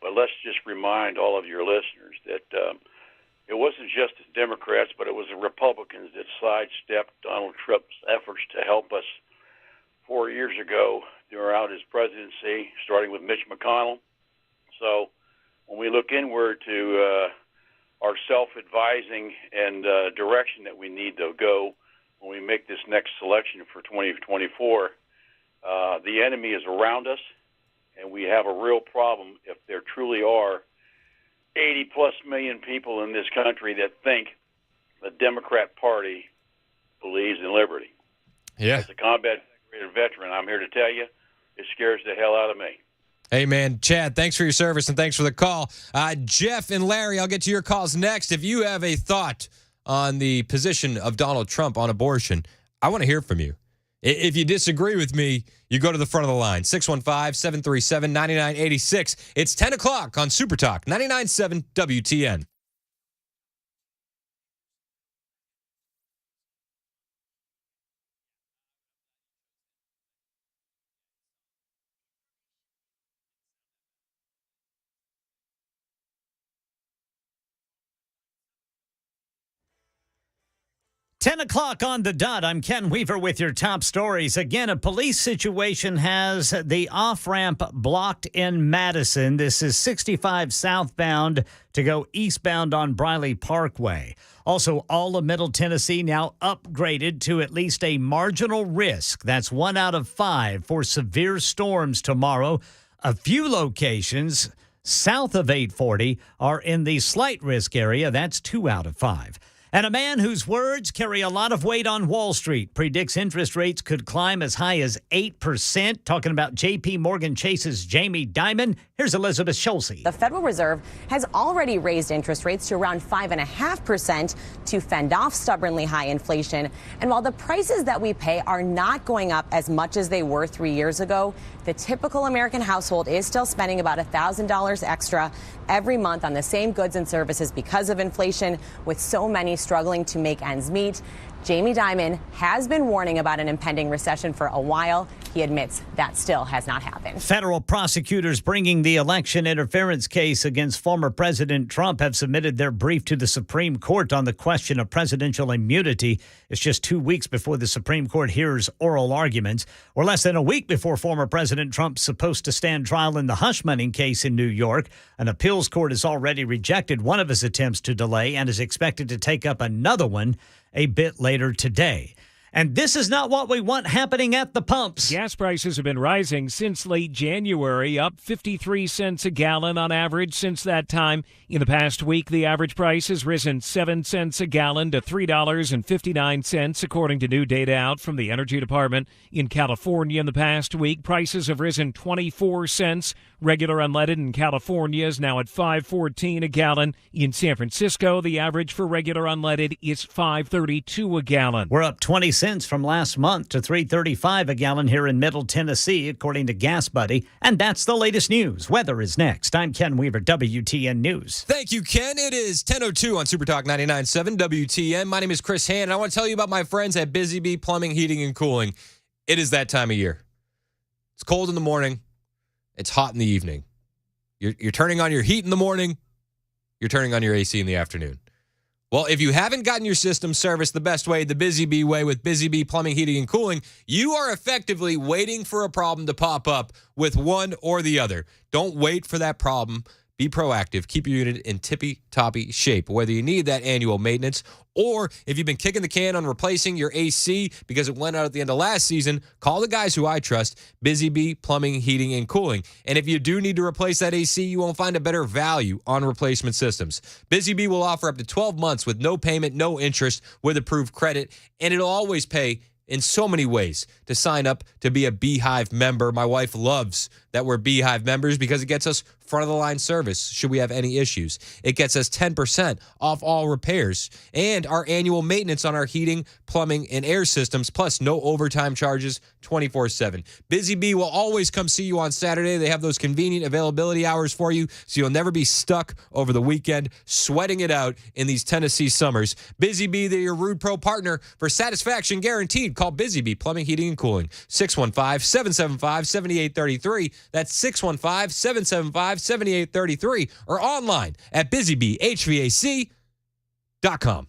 But let's just remind all of your listeners that it wasn't just the Democrats, but it was the Republicans that sidestepped Donald Trump's efforts to help us 4 years ago throughout his presidency, starting with Mitch McConnell. So when we look inward to our self-advising and direction that we need to go when we make this next selection for 2024, the enemy is around us, and we have a real problem if there truly are 80-plus million people in this country that think the Democrat Party believes in liberty. Yeah. As a combat veteran, I'm here to tell you, it scares the hell out of me. Hey, man. Chad, thanks for your service and thanks for the call. Jeff and Larry, I'll get to your calls next. If you have a thought on the position of Donald Trump on abortion, I want to hear from you. If you disagree with me, you go to the front of the line, 615-737-9986. It's 10 o'clock on Super Talk, 99.7 WTN. Ten o'clock on the dot. I'm Ken Weaver with your top stories. Again, a police situation has the off-ramp blocked in Madison. This is 65 southbound to go eastbound on Briley Parkway. Also, all of Middle Tennessee now upgraded to at least a marginal risk. That's 1 out of 5 for severe storms tomorrow. A few locations south of 840 are in the slight risk area. That's 2 out of 5. And a man whose words carry a lot of weight on Wall Street predicts interest rates could climb as high as 8%. Talking about J.P. Morgan Chase's Jamie Dimon. Here's Elizabeth Schulze. The Federal Reserve has already raised interest rates to around 5.5% to fend off stubbornly high inflation. And while the prices that we pay are not going up as much as they were 3 years ago, the typical American household is still spending about $1,000 extra every month on the same goods and services because of inflation, with so many struggling to make ends meet. Jamie Dimon has been warning about an impending recession for a while. He admits that still has not happened. Federal prosecutors bringing the election interference case against former President Trump have submitted their brief to the Supreme Court on the question of presidential immunity. It's just 2 weeks before the Supreme Court hears oral arguments, or less than a week before former President Trump's supposed to stand trial in the hush money case in New York. An appeals court has already rejected one of his attempts to delay and is expected to take up another one a bit later today. And this is not what we want happening at the pumps. Gas prices have been rising since late January, up 53 cents a gallon on average since that time. In the past week, the average price has risen 7 cents a gallon to $3.59, according to new data out from the Energy Department. In California in the past week, prices have risen 24 cents. Regular unleaded in California is now at $5.14 a gallon. In San Francisco, the average for regular unleaded is $5.32 a gallon. We're up 20 cents from last month to $3.35 a gallon here in Middle Tennessee, according to Gas Buddy. And that's the latest news. Weather is next. I'm Ken Weaver, WTN News. Thank you, Ken. It is 10:02 on Super Talk 99.7 WTN. My name is Chris Hand, and I want to tell you about my friends at Busy Bee Plumbing, Heating, and Cooling. It is that time of year. It's cold in the morning. It's hot in the evening. You're turning on your heat in the morning. You're turning on your AC in the afternoon. Well, if you haven't gotten your system serviced the best way, the Busy Bee way with Busy Bee Plumbing, Heating, and Cooling, you are effectively waiting for a problem to pop up with one or the other. Don't wait for that problem. Be proactive. Keep your unit in tippy-toppy shape. Whether you need that annual maintenance or if you've been kicking the can on replacing your AC because it went out at the end of last season, call the guys who I trust, Busy Bee Plumbing, Heating, and Cooling. And if you do need to replace that AC, you won't find a better value on replacement systems. Busy Bee will offer up to 12 months with no payment, no interest, with approved credit, and it'll always pay in so many ways to sign up to be a Beehive member. My wife loves that we're Beehive members because it gets us front-of-the-line service should we have any issues. It gets us 10% off all repairs and our annual maintenance on our heating, plumbing, and air systems, plus no overtime charges 24/7. Busy Bee will always come see you on Saturday. They have those convenient availability hours for you, so you'll never be stuck over the weekend sweating it out in these Tennessee summers. Busy Bee, they're your Rude Pro partner for satisfaction guaranteed. Call Busy Bee Plumbing, Heating, and Cooling, 615-775-7833. That's 615-775-7833, or online at busybeehvac.com.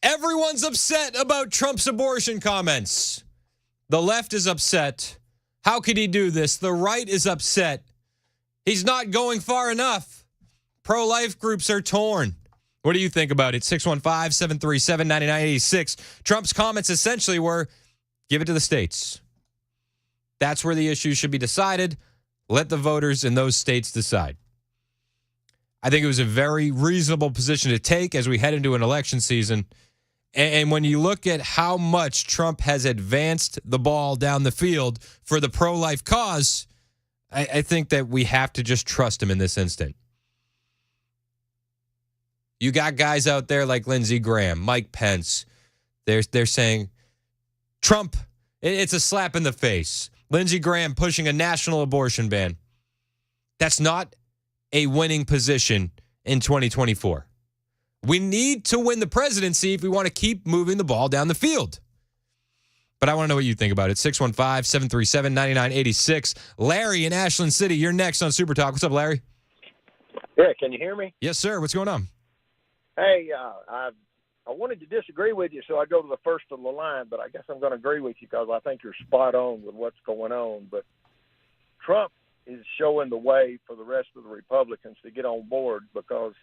Everyone's upset about Trump's abortion comments. The left is upset. How could he do this? The right is upset. He's not going far enough. Pro-life groups are torn. What do you think about it? 615-737-9986. Trump's comments essentially were, give it to the states. That's where the issue should be decided. Let the voters in those states decide. I think it was a very reasonable position to take as we head into an election season. And when you look at how much Trump has advanced the ball down the field for the pro-life cause, I think that we have to just trust him in this instant. You got guys out there like Lindsey Graham, Mike Pence. They're saying, Trump, it's a slap in the face. Lindsey Graham pushing a national abortion ban. That's not a winning position in 2024. We need to win the presidency if we want to keep moving the ball down the field. But I want to know what you think about it. 615-737-9986. Larry in Ashland City, you're next on Super Talk. What's up, Larry? Yeah, can you hear me? Yes, sir. What's going on? Hey, I wanted to disagree with you, so I go to the first of the line, but I guess I'm going to agree with you because I think you're spot on with what's going on. But Trump is showing the way for the rest of the Republicans to get on board because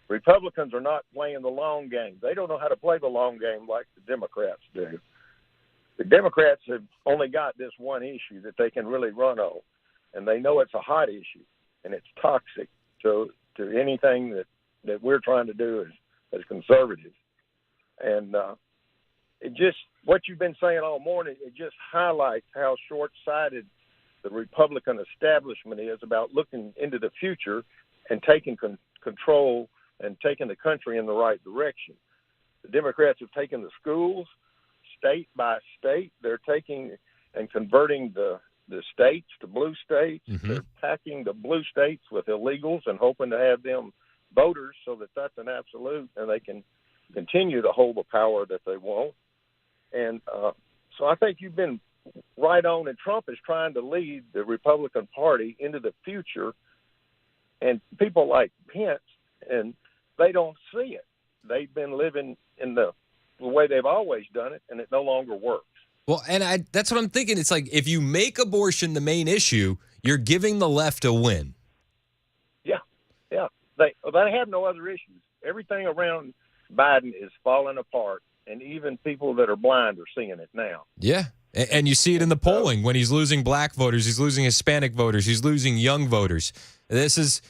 Republicans are not playing the long game. They don't know how to play the long game like the Democrats do. The Democrats have only got this one issue that they can really run on, and they know it's a hot issue, and it's toxic to anything that we're trying to do as conservatives. And it just, what you've been saying all morning, it just highlights how short-sighted the Republican establishment is about looking into the future and taking control and taking the country in the right direction. The Democrats have taken the schools state by state. They're taking and converting the states to blue states. Mm-hmm. They're packing the blue states with illegals and hoping to have them voters so that that's an absolute, and they can continue to hold the power that they want. And so I think you've been right on, and Trump is trying to lead the Republican Party into the future, and people like Pence, and they don't see it. They've been living in the way they've always done it, and it no longer works. Well, and that's what I'm thinking. It's like if you make abortion the main issue, you're giving the left a win. Yeah. They have no other issues. Everything around Biden is falling apart, and even people that are blind are seeing it now. Yeah. And you see it in the polling when he's losing black voters, he's losing Hispanic voters, he's losing young voters. This is,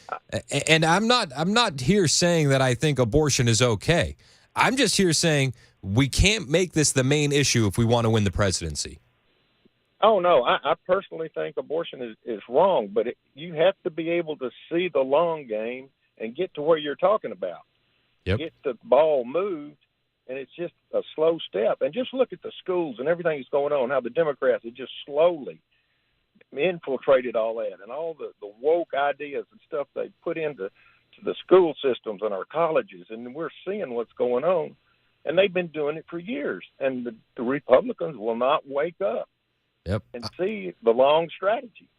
and I'm not here saying that I think abortion is okay. I'm just here saying we can't make this the main issue if we want to win the presidency. Oh, no, I personally think abortion is wrong, but you have to be able to see the long game and get to where you're talking about. Yep. Get the ball moved, and it's just a slow step. And just look at the schools and everything that's going on, how the Democrats have just slowly infiltrated all that, and all the woke ideas and stuff they put into the school systems and our colleges, and we're seeing what's going on. And they've been doing it for years, and the Republicans will not wake up and see the long strategy.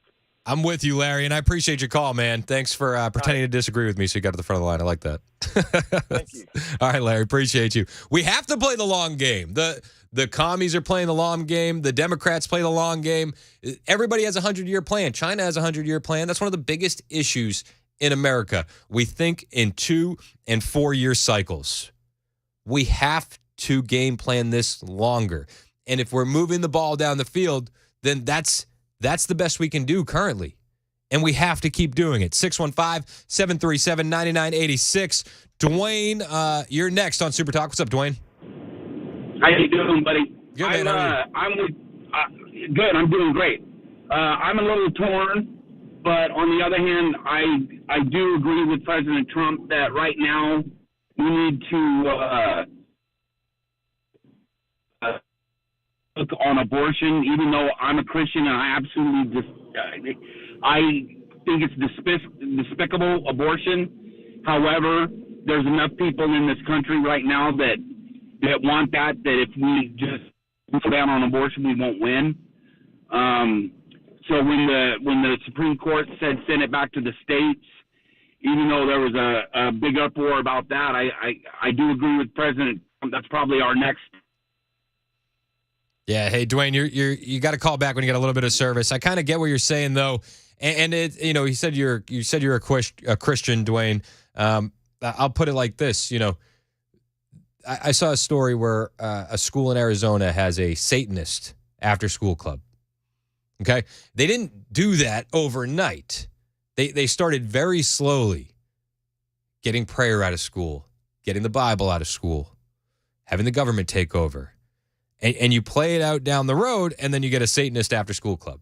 I'm with you, Larry, and I appreciate your call, man. Thanks for pretending to disagree with me so you got to the front of the line. I like that. Thank you. All right, Larry, appreciate you. We have to play the long game. The commies are playing the long game. The Democrats play the long game. Everybody has a 100-year plan. China has a 100-year plan. That's one of the biggest issues in America. We think in 2 and 4 year cycles. We have to game plan this longer. And if we're moving the ball down the field, then that's the best we can do currently. And we have to keep doing it. 615-737-9986. Dwayne, you're next on Super Talk. What's up, Dwayne? How you doing, buddy? Good, man. Good. I'm doing great. I'm a little torn, but on the other hand, I do agree with President Trump that right now we need to look on abortion. Even though I'm a Christian, and I absolutely I think it's despicable abortion. However, there's enough people in this country right now that want that if we just go down on abortion, we won't win. So when the Supreme Court said send it back to the states, even though there was a big uproar about that, I do agree with President Trump. That's probably our next. Yeah, hey Dwayne, you got to call back when you got a little bit of service. I kind of get what you're saying though, and it you said you're a Christian, Dwayne. I'll put it like this, I saw a story where a school in Arizona has a Satanist after-school club. Okay? They didn't do that overnight. They started very slowly getting prayer out of school, getting the Bible out of school, having the government take over. And you play it out down the road, and then you get a Satanist after-school club.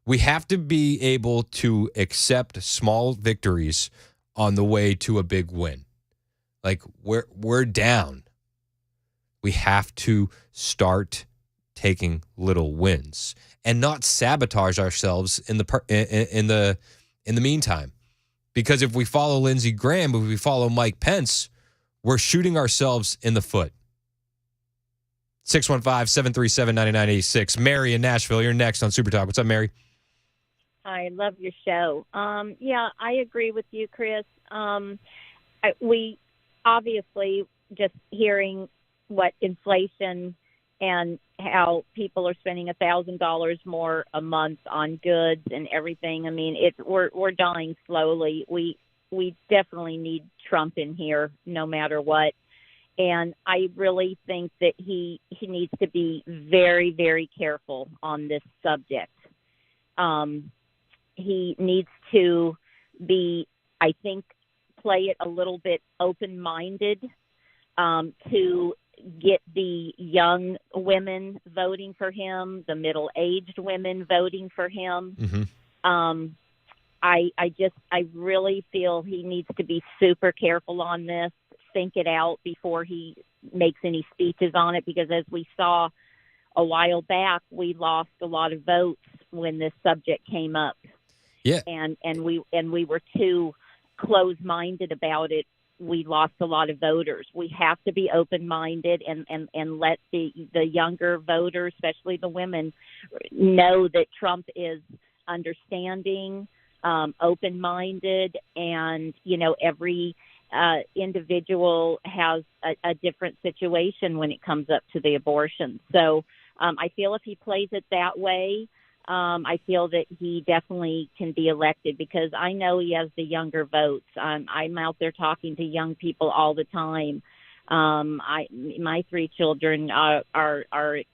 We have to be able to accept small victories on the way to a big win. Like, we're down. We have to start taking little wins and not sabotage ourselves in the meantime. Because if we follow Lindsey Graham, if we follow Mike Pence, we're shooting ourselves in the foot. 615-737-9986. Mary in Nashville, you're next on Super Talk. What's up, Mary? I love your show. Yeah, I agree with you, Chris. We obviously just hearing what inflation and how people are spending $1,000 more a month on goods and everything. I mean, we're dying slowly. We definitely need Trump in here, no matter what. And I really think that he needs to be very, very careful on this subject. He needs to be, I think, play it a little bit open-minded to get the young women voting for him, the middle-aged women voting for him. Mm-hmm. I really feel he needs to be super careful on this, think it out before he makes any speeches on it, because as we saw a while back, we lost a lot of votes when this subject came up. Yeah. And we were too closed-minded about it, we lost a lot of voters. We have to be open-minded and let the younger voters, especially the women, know that Trump is understanding, open-minded, and, every individual has a different situation when it comes up to the abortion. So I feel if he plays it that way, I feel that he definitely can be elected because I know he has the younger votes. I'm out there talking to young people all the time. My 3 children are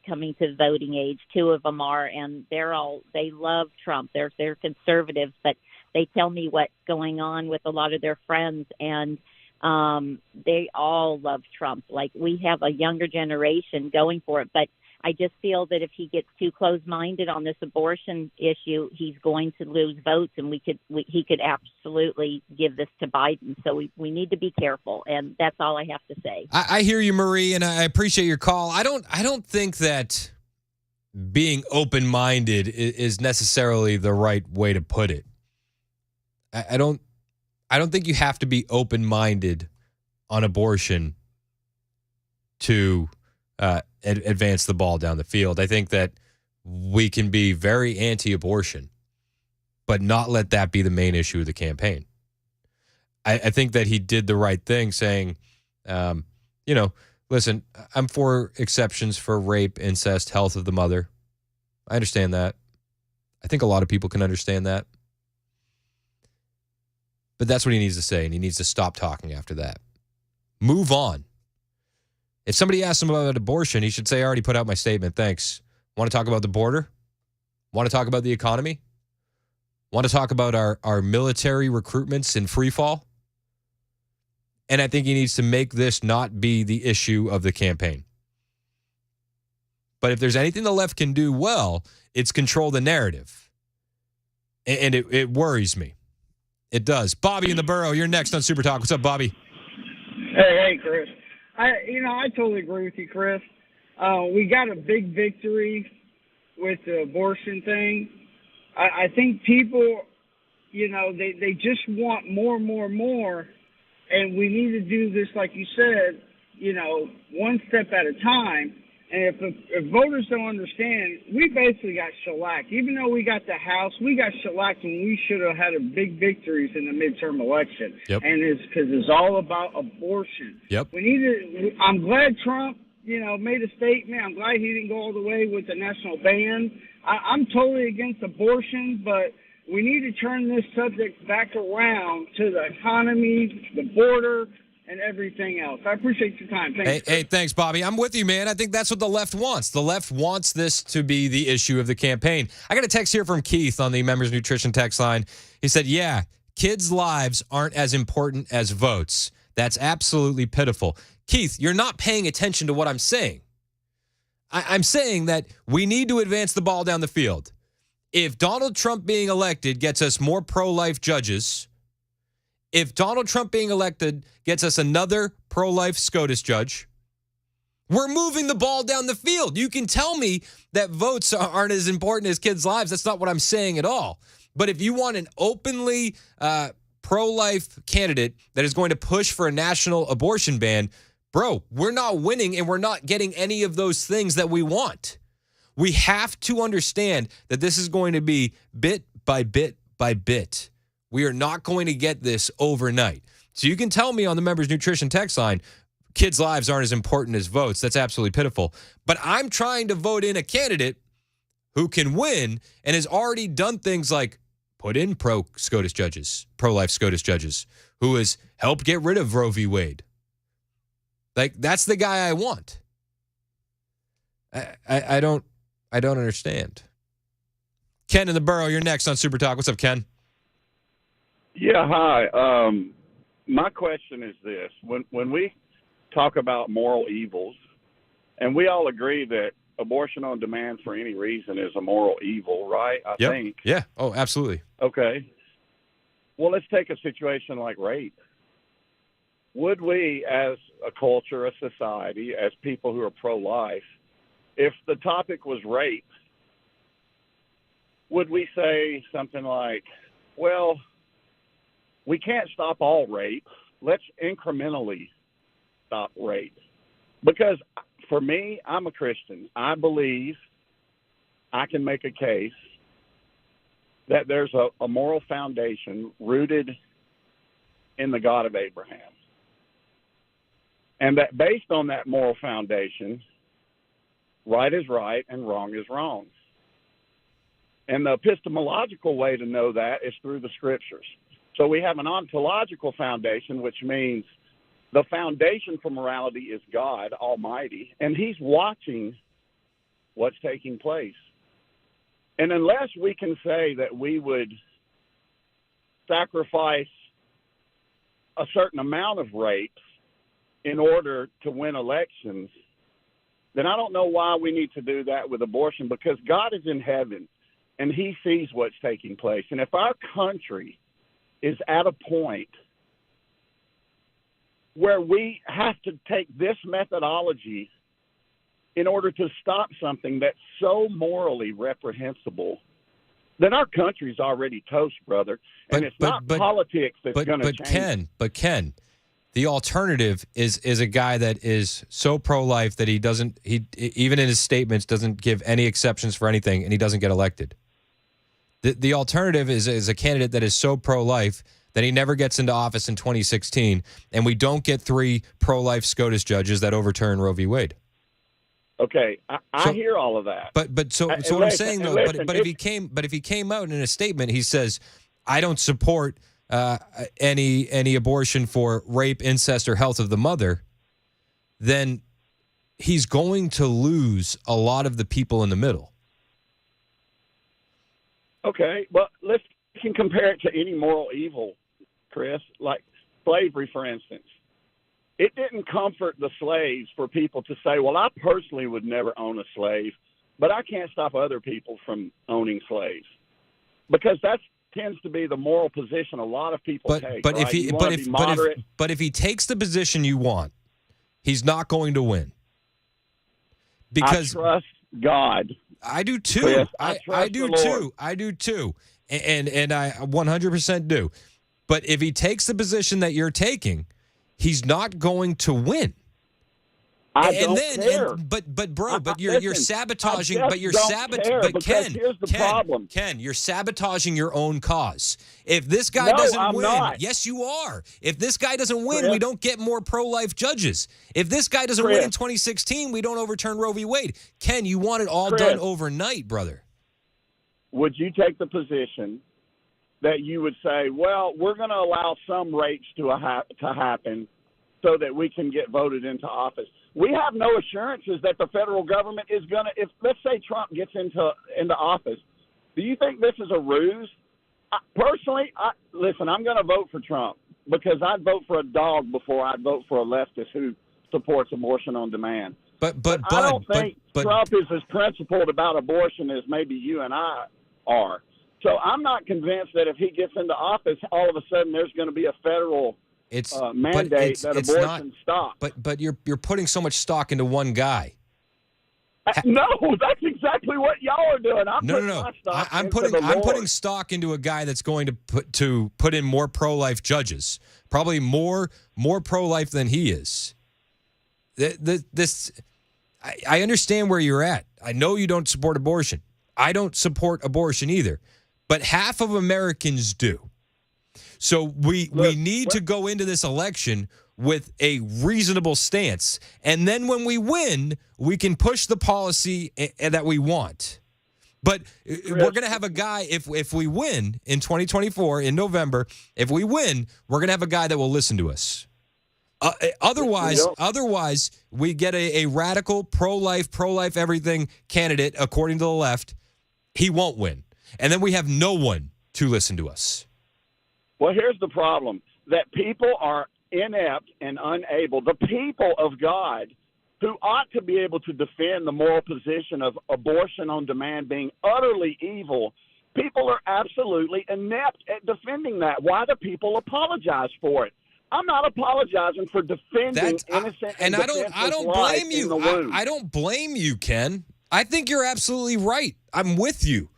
coming to voting age. 2 of them are, and they love Trump. They're conservatives, but they tell me what's going on with a lot of their friends, and they all love Trump. Like, we have a younger generation going for it, but I just feel that if he gets too close-minded on this abortion issue, he's going to lose votes, and he could absolutely give this to Biden. So we need to be careful, and that's all I have to say. I hear you, Marie, and I appreciate your call. I don't think that being open-minded is necessarily the right way to put it. I don't think you have to be open-minded on abortion to advance the ball down the field. I think that we can be very anti-abortion, but not let that be the main issue of the campaign. I think that he did the right thing saying, listen, I'm for exceptions for rape, incest, health of the mother. I understand that. I think a lot of people can understand that. But that's what he needs to say, and he needs to stop talking after that. Move on. If somebody asks him about abortion, he should say, I already put out my statement. Thanks. Want to talk about the border? Want to talk about the economy? Want to talk about our military recruitments in free fall? And I think he needs to make this not be the issue of the campaign. But if there's anything the left can do well, it's control the narrative. And it worries me. It does. Bobby in the Borough, you're next on Super Talk. What's up, Bobby? Hey, Chris. I totally agree with you, Chris. We got a big victory with the abortion thing. I think people, they just want more, and we need to do this, like you said, one step at a time. And if voters don't understand, we basically got shellacked. Even though we got the House, we got shellacked when we should have had a big victories in the midterm election. Yep. And it's because it's all about abortion. Yep. I'm glad Trump, made a statement. I'm glad he didn't go all the way with the national ban. I'm totally against abortion, but we need to turn this subject back around to the economy, the border, and everything else. I appreciate your time. Thanks. Hey, thanks, Bobby. I'm with you, man. I think that's what the left wants. The left wants this to be the issue of the campaign. I got a text here from Keith on the Members Nutrition text line. He said, yeah, kids' lives aren't as important as votes. That's absolutely pitiful. Keith, you're not paying attention to what I'm saying. I'm saying that we need to advance the ball down the field. If Donald Trump being elected gets us more pro-life judges, if Donald Trump being elected gets us another pro-life SCOTUS judge, we're moving the ball down the field. You can tell me that votes aren't as important as kids' lives. That's not what I'm saying at all. But if you want an openly pro-life candidate that is going to push for a national abortion ban, bro, we're not winning and we're not getting any of those things that we want. We have to understand that this is going to be bit by bit by bit. We are not going to get this overnight. So you can tell me on the Members Nutrition text line, kids' lives aren't as important as votes. That's absolutely pitiful. But I'm trying to vote in a candidate who can win and has already done things like put in pro-SCOTUS judges, pro-life SCOTUS judges, who has helped get rid of Roe v. Wade. Like, that's the guy I want. I don't understand. Ken in the Borough, you're next on Super Talk. What's up, Ken? Yeah, hi. My question is this. When we talk about moral evils, and we all agree that abortion on demand for any reason is a moral evil, right? I think. Yeah. Oh, absolutely. Okay. Well, let's take a situation like rape. Would we, as a culture, a society, as people who are pro-life, if the topic was rape, would we say something like, well, We can't stop all rape. Let's incrementally stop rape. Because for me, I'm a Christian. I believe I can make a case that there's a moral foundation rooted in the God of Abraham. And that based on that moral foundation, right is right and wrong is wrong. And the epistemological way to know that is through the scriptures. So we have an ontological foundation, which means the foundation for morality is God Almighty, and he's watching what's taking place. And unless we can say that we would sacrifice a certain amount of rapes in order to win elections, then I don't know why we need to do that with abortion, because God is in heaven and he sees what's taking place. And if our country is at a point where we have to take this methodology in order to stop something that's so morally reprehensible, then our country's already toast, brother. And it's not politics that's going to change. But Ken, the alternative is a guy that is so pro-life that he even in his statements doesn't give any exceptions for anything, and he doesn't get elected. The alternative is a candidate that is so pro-life that he never gets into office in 2016, and we don't get 3 pro-life SCOTUS judges that overturn Roe v. Wade. Okay, I hear all of that. But what I'm saying though, but if he came out in a statement, he says, I don't support any abortion for rape, incest, or health of the mother, then he's going to lose a lot of the people in the middle. Okay, well, we can compare it to any moral evil, Chris, like slavery, for instance. It didn't comfort the slaves for people to say, well, I personally would never own a slave, but I can't stop other people from owning slaves. Because that tends to be the moral position a lot of people take. But right? if he takes the position you want, he's not going to win. Because I trust God. I do too. Chris, I do too. I do too. And I 100% do. But if he takes the position that you're taking, he's not going to win. You're sabotaging. Ken, here's the problem. Ken, you're sabotaging your own cause. If this guy doesn't win, yes, you are. If this guy doesn't win, we don't get more pro-life judges. If this guy doesn't win in 2016, we don't overturn Roe v. Wade. Ken, you want it all done overnight, brother. Would you take the position that you would say, well, we're going to allow some rapes to happen so that we can get voted into office? We have no assurances that the federal government is going to, if let's say Trump gets into office, do you think this is a ruse? Personally, listen, I'm going to vote for Trump because I'd vote for a dog before I'd vote for a leftist who supports abortion on demand. But I don't think Trump is as principled about abortion as maybe you and I are. So I'm not convinced that if he gets into office, all of a sudden there's going to be a federal mandate that abortion stop. But you're putting so much stock into one guy. No, that's exactly what y'all are doing. I'm putting stock into a guy that's going to put in more pro-life judges, probably more pro-life than he is. I understand where you're at. I know you don't support abortion. I don't support abortion either, but half of Americans do. So we need to go into this election with a reasonable stance. And then when we win, we can push the policy that we want. But we're going to have a guy, if we win in 2024, in November, if we win, we're going to have a guy that will listen to us. Otherwise, we get a radical, pro-life everything candidate, according to the left. He won't win. And then we have no one to listen to us. Well, here's the problem, that people are inept and unable. The people of God who ought to be able to defend the moral position of abortion on demand being utterly evil, people are absolutely inept at defending that. Why do people apologize for it? I'm not apologizing for defending innocent and I don't blame you. I don't blame you, Ken. I think you're absolutely right. I'm with you.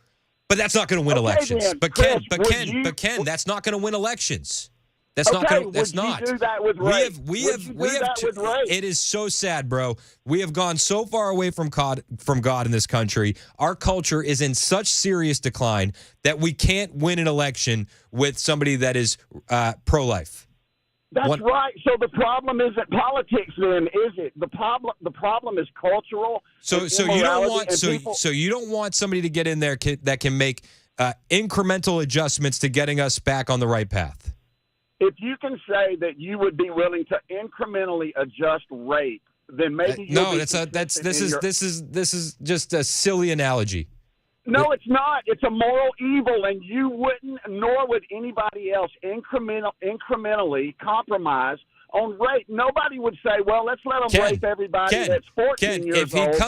But that's not going to win elections. Then, Ken, that's not going to win elections. That's not Okay, going. That's would not. you do that with rape? Would you do that with rape? It is so sad, bro. We have gone so far away from God in this country. Our culture is in such serious decline that we can't win an election with somebody that is pro-life. That's right. So the problem isn't politics, then, is it? The problem is cultural. So you don't want so you don't want somebody to get in there that can make incremental adjustments to getting us back on the right path. If you can say that you would be willing to incrementally adjust rape, then maybe this is just a silly analogy. No, it's not. It's a moral evil, and you wouldn't, nor would anybody else, incrementally compromise on rape. Nobody would say, "Well, let's let them rape everybody that's 14 years old." If he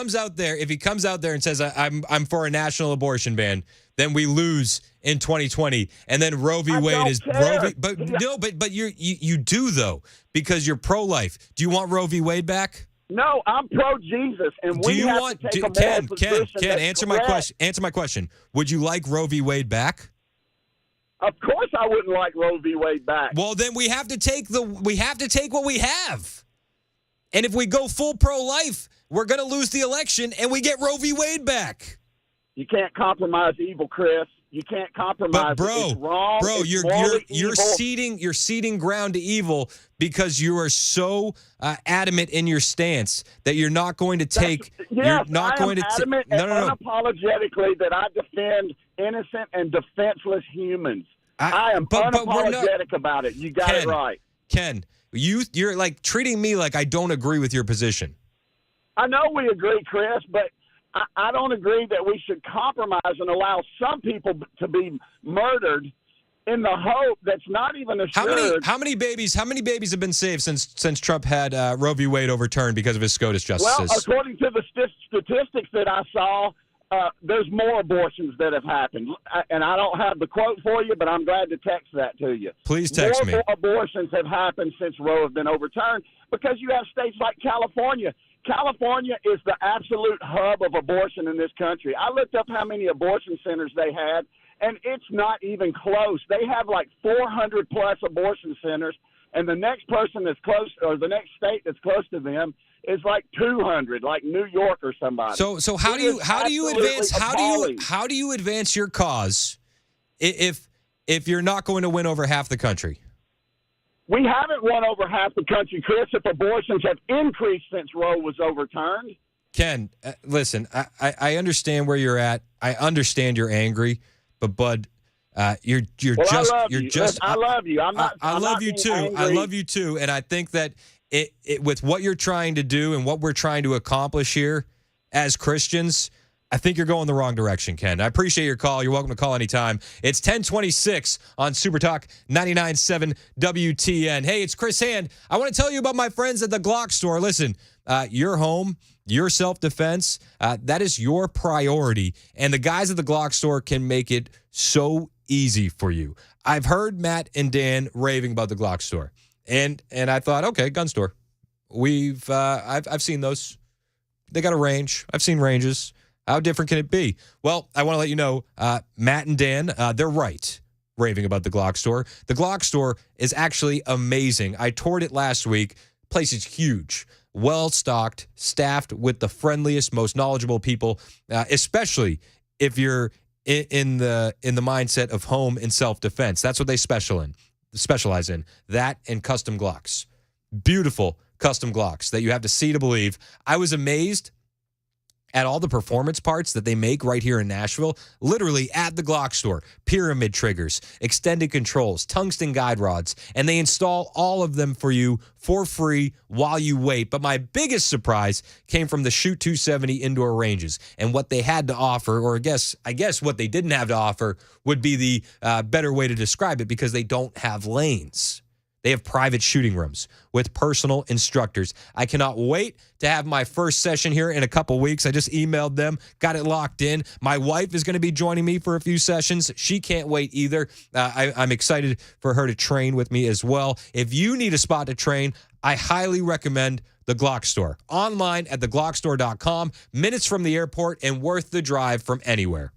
comes out there and says, "I'm for a national abortion ban," then we lose in 2020, and then Roe v. Wade is Roe v. But you do though, because you're pro-life. Do you want Roe v. Wade back? No, I'm pro-Jesus, and we have to take a moral position. Ken, answer my question. Answer my question. Would you like Roe v. Wade back? Of course, I wouldn't like Roe v. Wade back. Well, then we have to take what we have, and if we go full pro-life, we're going to lose the election, and we get Roe v. Wade back. You can't compromise evil, Chris. You can't compromise. But bro, it's wrong. Bro, it's you're ceding ground to evil because you are so adamant in your stance that you're not going to take. Yes, I am adamant and unapologetically that I defend innocent and defenseless humans. I am unapologetic about it. You got it right, Ken. You're like treating me like I don't agree with your position. I know we agree, Chris, but I don't agree that we should compromise and allow some people to be murdered in the hope that's not even assured. How many babies have been saved since Trump had Roe v. Wade overturned because of his SCOTUS justices? Well, according to the statistics that I saw, there's more abortions that have happened. And I don't have the quote for you, but I'm glad to text that to you. Please text me. More abortions have happened since Roe have been overturned because you have states like California. California is the absolute hub of abortion in this country. I looked up how many abortion centers they had, and it's not even close. They have like 400 plus abortion centers, and the next person that's close, or the next state that's close to them, is like 200, like New York or somebody. So how do you advance your cause if you're not going to win over half the country? We haven't won over half the country, Chris, if abortions have increased since Roe was overturned. Ken, listen, I understand where you're at. I understand you're angry, but Bud, I love you. I love you too. Angry. I love you too, and I think that it with what you're trying to do and what we're trying to accomplish here as Christians, I think you're going the wrong direction, Ken. I appreciate your call. You're welcome to call anytime. It's 1026 on Super Talk 99.7 WTN. Hey, it's Chris Hand. I want to tell you about my friends at the Glock store. Listen, your home, your self-defense, that is your priority. And the guys at the Glock store can make it so easy for you. I've heard Matt and Dan raving about the Glock store. And I thought, okay, gun store. I've seen those. They got a range. I've seen ranges. How different can it be? Well, I want to let you know, Matt and Dan, they're right, raving about the Glock store. The Glock store is actually amazing. I toured it last week. Place is huge, well-stocked, staffed with the friendliest, most knowledgeable people, especially if you're in the mindset of home and self-defense. That's what they specialize in, that and custom Glocks. Beautiful custom Glocks that you have to see to believe. I was amazed at all the performance parts that they make right here in Nashville, literally at the Glock store. Pyramid triggers, extended controls, tungsten guide rods, and they install all of them for you for free while you wait. But my biggest surprise came from the Shoot 270 indoor ranges and what they had to offer, or I guess what they didn't have to offer would be the better way to describe it, because they don't have lanes. They have private shooting rooms with personal instructors. I cannot wait to have my first session here in a couple weeks. I just emailed them, got it locked in. My wife is going to be joining me for a few sessions. She can't wait either. I'm excited for her to train with me as well. If you need a spot to train, I highly recommend the Glock store. Online at theglockstore.com, minutes from the airport and worth the drive from anywhere.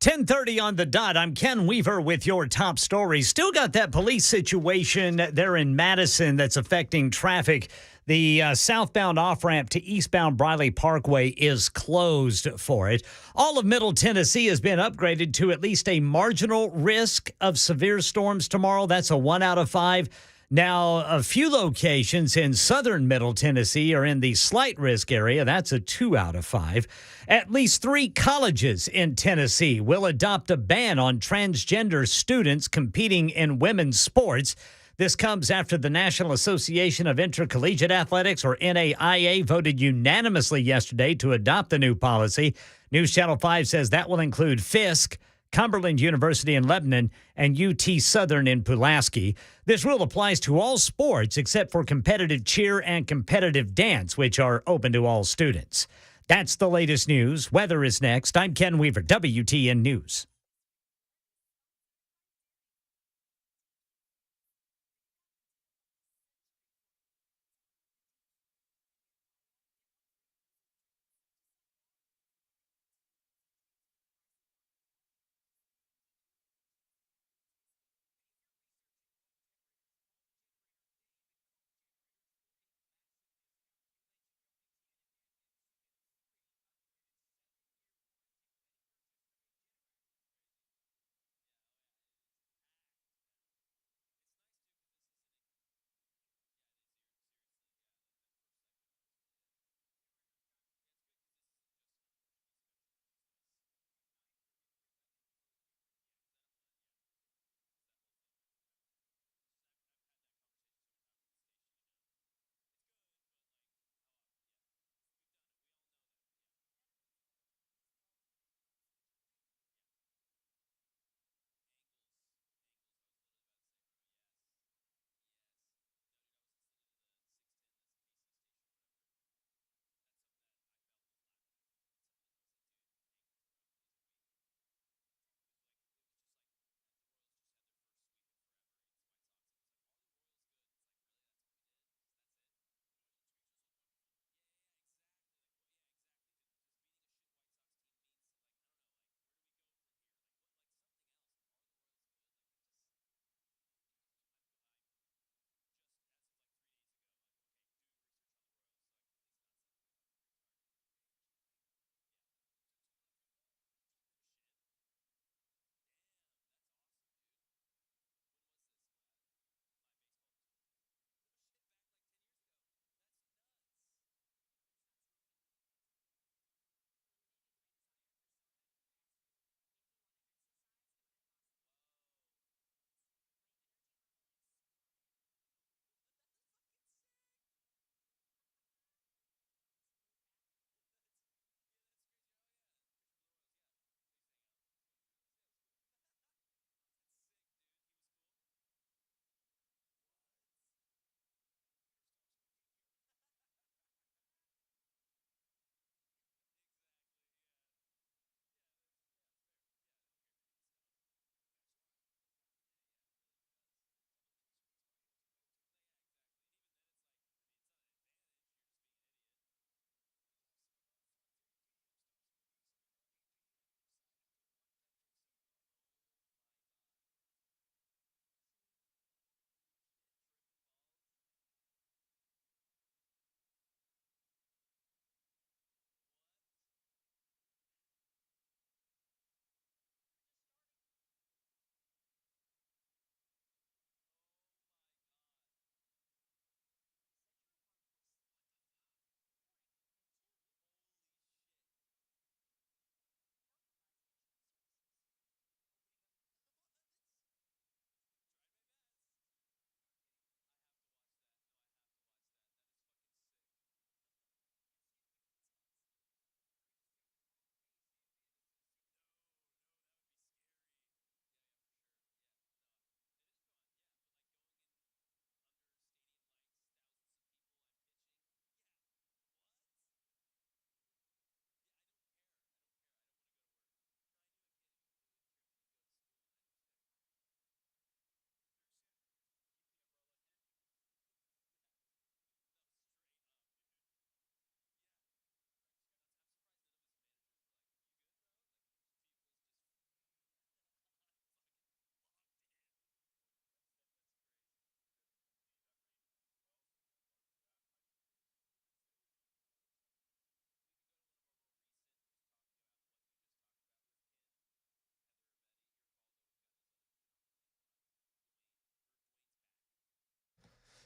10:30 on the dot. I'm Ken Weaver with your top stories. Still got that police situation there in Madison that's affecting traffic. The southbound off-ramp to eastbound Briley Parkway is closed for it. All of Middle Tennessee has been upgraded to at least a marginal risk of severe storms tomorrow. That's a 1 out of 5. Now, a few locations in southern Middle Tennessee are in the slight risk area. That's a 2 out of 5. At least 3 colleges in Tennessee will adopt a ban on transgender students competing in women's sports. This comes after the National Association of Intercollegiate Athletics, or NAIA, voted unanimously yesterday to adopt the new policy. News Channel 5 says that will include Fisk, Cumberland University in Lebanon, and UT Southern in Pulaski. This rule applies to all sports except for competitive cheer and competitive dance, which are open to all students. That's the latest news. Weather is next. I'm Ken Weaver, WTN News.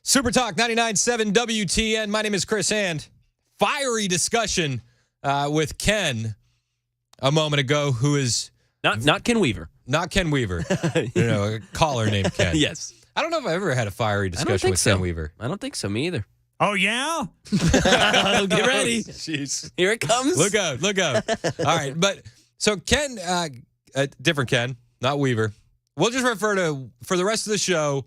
Super Talk 99.7 WTN. My name is Chris Hand. Fiery discussion with Ken a moment ago, who is not Ken Weaver. Not Ken Weaver. A caller named Ken. Yes. I don't know if I ever had a fiery discussion with Ken Weaver. I don't think so. Me either. Oh, yeah? Get ready. Jeez. Here it comes. Look out. All right. But so Ken, different Ken, not Weaver. We'll just refer to, for the rest of the show,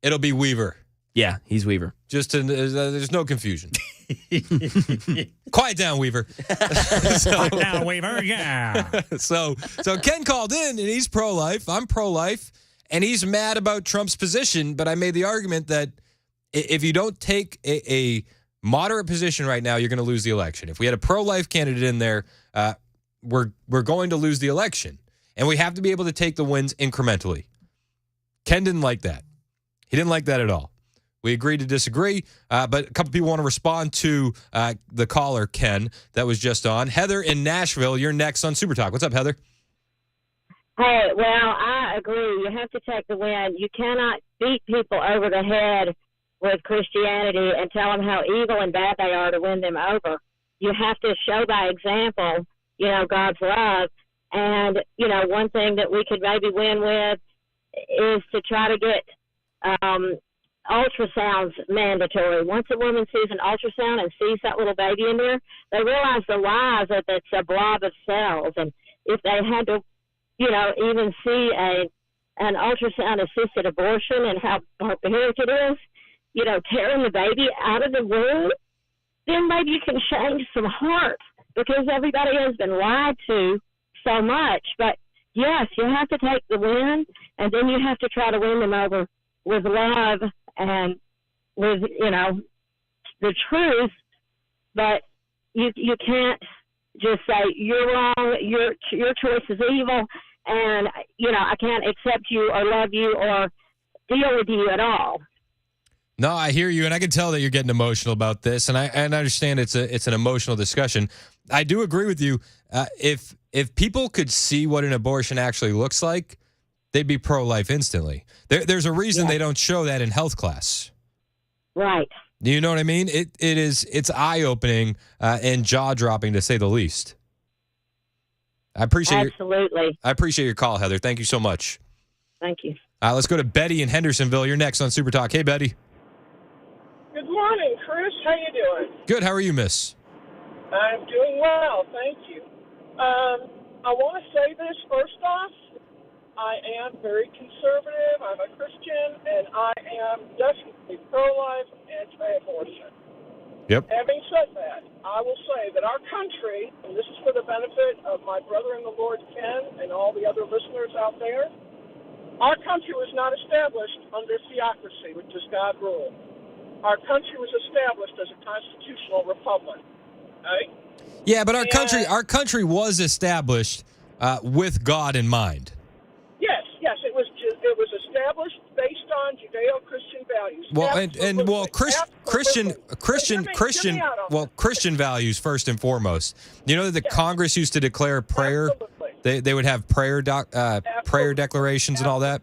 it'll be Weaver. Yeah, he's Weaver. Just there's no confusion. Quiet down, Weaver. Quiet down, Weaver. Yeah. So Ken called in, and he's pro-life. I'm pro-life, and he's mad about Trump's position. But I made the argument that if you don't take a moderate position right now, you're going to lose the election. If we had a pro-life candidate in there, we're going to lose the election, and we have to be able to take the wins incrementally. Ken didn't like that. He didn't like that at all. We agreed to disagree, but a couple people want to respond to the caller, Ken, that was just on. Heather in Nashville, you're next on Super Talk. What's up, Heather? Hey, well, I agree. You have to take the win. You cannot beat people over the head with Christianity and tell them how evil and bad they are to win them over. You have to show by example, God's love. And, one thing that we could maybe win with is to try to get ultrasounds mandatory. Once a woman sees an ultrasound and sees that little baby in there, they realize the lies that it's a blob of cells. And if they had to, even see an ultrasound-assisted abortion and how barbaric it is, tearing the baby out of the womb, then maybe you can change some heart, because everybody has been lied to so much. But, yes, you have to take the win, and then you have to try to win them over with love and with, the truth. But you can't just say, you're wrong, your choice is evil, and, I can't accept you or love you or deal with you at all. No, I hear you, and I can tell that you're getting emotional about this, and I understand it's an emotional discussion. I do agree with you. If people could see what an abortion actually looks like, they'd be pro-life instantly. There's a reason they don't show that in health class. Right. You know what I mean? It's eye-opening and jaw-dropping, to say the least. I appreciate your call, Heather. Thank you so much. Thank you. Let's go to Betty in Hendersonville. You're next on Super Talk. Hey, Betty. Good morning, Chris. How you doing? Good. How are you, miss? I'm doing well, thank you. I want to say this first off. I am very conservative. I'm a Christian, and I am definitely pro-life and anti-abortion. Yep. Having said that, I will say that our country, and this is for the benefit of my brother in the Lord, Ken, and all the other listeners out there, our country was not established under theocracy, which is God rule. Our country was established as a constitutional republic. Okay? Yeah, but our country was established with God in mind. Yes, it was established based on Judeo-Christian values. Christian values first and foremost. You know that the Congress used to declare prayer. They would have prayer declarations and all that.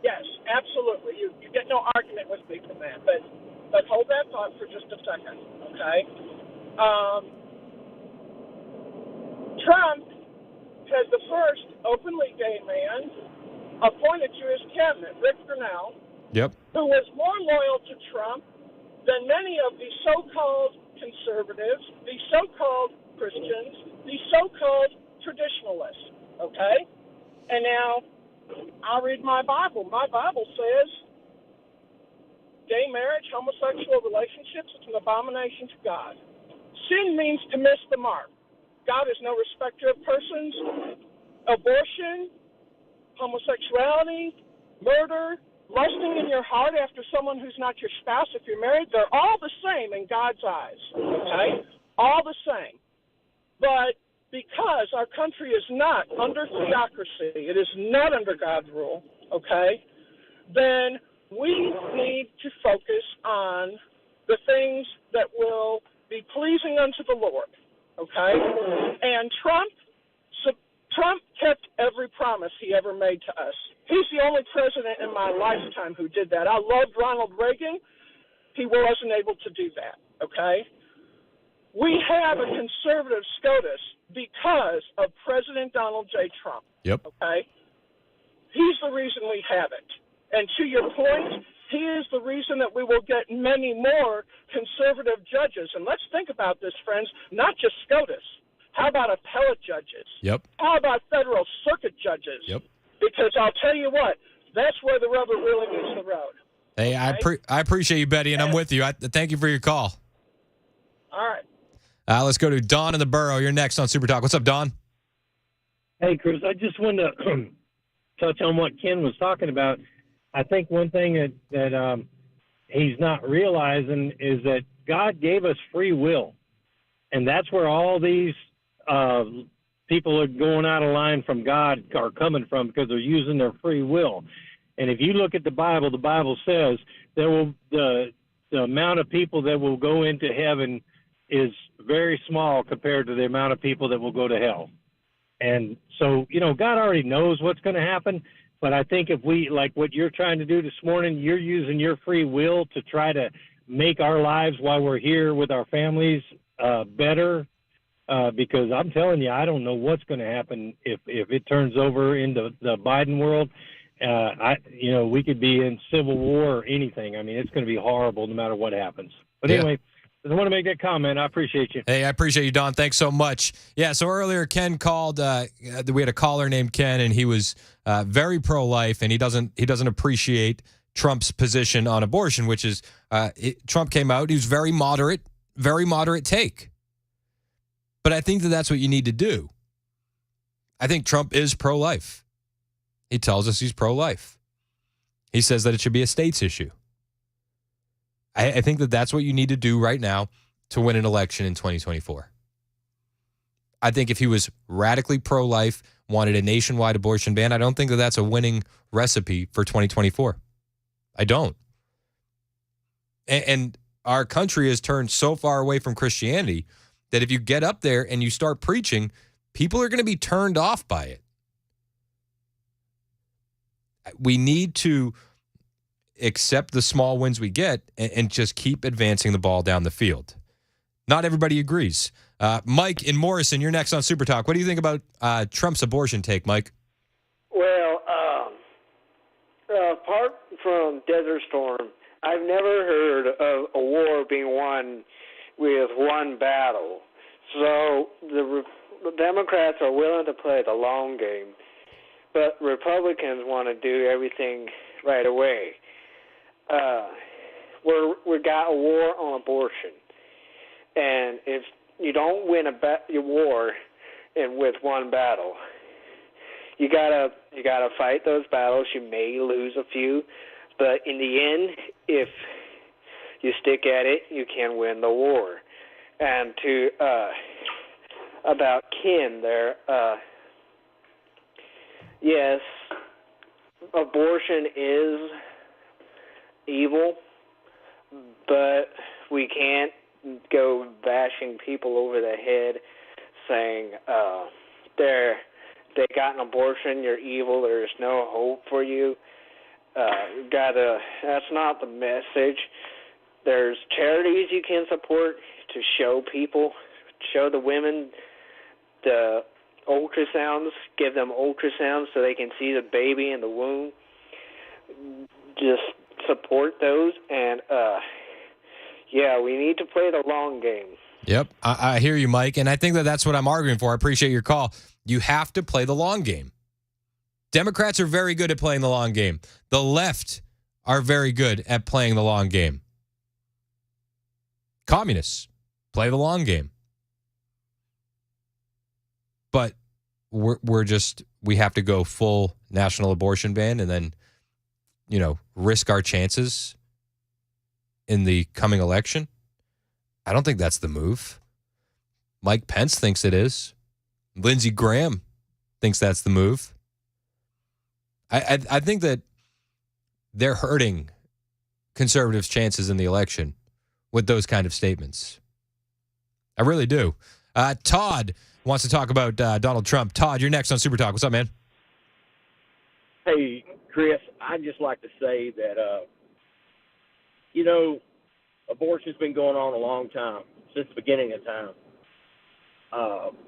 Yes, absolutely. You get no argument with me from that. But hold that thought for just a second, okay? Trump has the first openly gay man appointed to his cabinet, Rick Grinnell, Yep. who was more loyal to Trump than many of the so-called conservatives, the so-called Christians, the so-called traditionalists, okay? And now, I'll read my Bible. My Bible says gay marriage, homosexual relationships, it's an abomination to God. Sin means to miss the mark. God is no respecter of persons. Abortion, homosexuality, murder, lusting in your heart after someone who's not your spouse if you're married, they're all the same in God's eyes, okay? All the same. But because our country is not under theocracy, it is not under God's rule, okay, then we need to focus on the things that will be pleasing unto the Lord, okay? And Trump Trump kept every promise he ever made to us. He's the only president in my lifetime who did that. I loved Ronald Reagan. He wasn't able to do that, okay? We have a conservative SCOTUS because of President Donald J. Trump, Yep. okay? He's the reason we have it. And to your point, he is the reason that we will get many more conservative judges. And let's think about this, friends, not just SCOTUS. How about appellate judges? Yep. How about federal circuit judges? Yep. Because I'll tell you what, that's where the rubber really meets the road. Hey, I appreciate you, Betty, and I'm with you. Thank you for your call. All right. Let's go to Don in the Borough. You're next on Super Talk. What's up, Don? Hey, Chris, I just wanted to touch on what Ken was talking about. I think one thing that he's not realizing is that God gave us free will, and that's where all these people are going out of line from God are coming from, because they're using their free will. And if you look at the Bible says the amount of people that will go into heaven is very small compared to the amount of people that will go to hell. And so, God already knows what's going to happen. But I think if we, like what you're trying to do this morning, you're using your free will to try to make our lives while we're here with our families better. Because I'm telling you, I don't know what's going to happen if it turns over into the Biden world. We could be in civil war or anything. I mean, it's going to be horrible no matter what happens. But anyway, I want to make that comment. I appreciate you. Hey, I appreciate you, Don. Thanks so much. Yeah, so earlier Ken called. We had a caller named Ken, and he was very pro-life, and he doesn't appreciate Trump's position on abortion, which is Trump came out. He was very moderate take. But I think that's what you need to do. I think Trump is pro-life. He tells us he's pro-life. He says that it should be a states issue. I think that's what you need to do right now to win an election in 2024. I think if he was radically pro-life, wanted a nationwide abortion ban, I don't think that's a winning recipe for 2024. I don't. And our country has turned so far away from Christianity that if you get up there and you start preaching, people are going to be turned off by it. We need to accept the small wins we get and just keep advancing the ball down the field. Not everybody agrees. Mike in Morrison, you're next on Super Talk. What do you think about Trump's abortion take, Mike? Well, apart from Desert Storm, I've never heard of a war being won with one battle. So the Democrats are willing to play the long game, but Republicans want to do everything right away. We got a war on abortion, and if you don't win a war with one battle, you gotta fight those battles. You may lose a few, but in the end, if you stick at it, you can win the war. And to about Ken there, yes, abortion is evil, but we can't go bashing people over the head saying they got an abortion, you're evil, there's no hope for you. That's not the message. There's charities you can support to show the women the ultrasounds, give them ultrasounds so they can see the baby in the womb. Just support those, and we need to play the long game. Yep, I hear you, Mike, and I think that's what I'm arguing for. I appreciate your call. You have to play the long game. Democrats are very good at playing the long game. The left are very good at playing the long game. Communists play the long game. But we have to go full national abortion ban and then, risk our chances in the coming election. I don't think that's the move. Mike Pence thinks it is. Lindsey Graham thinks that's the move. I think that they're hurting conservatives' chances in the election with those kind of statements. I really do. Todd, wants to talk about Donald Trump. Todd, you're next on Super Talk. What's up, man? Hey, Chris, I'd just like to say that, abortion's been going on a long time, since the beginning of time.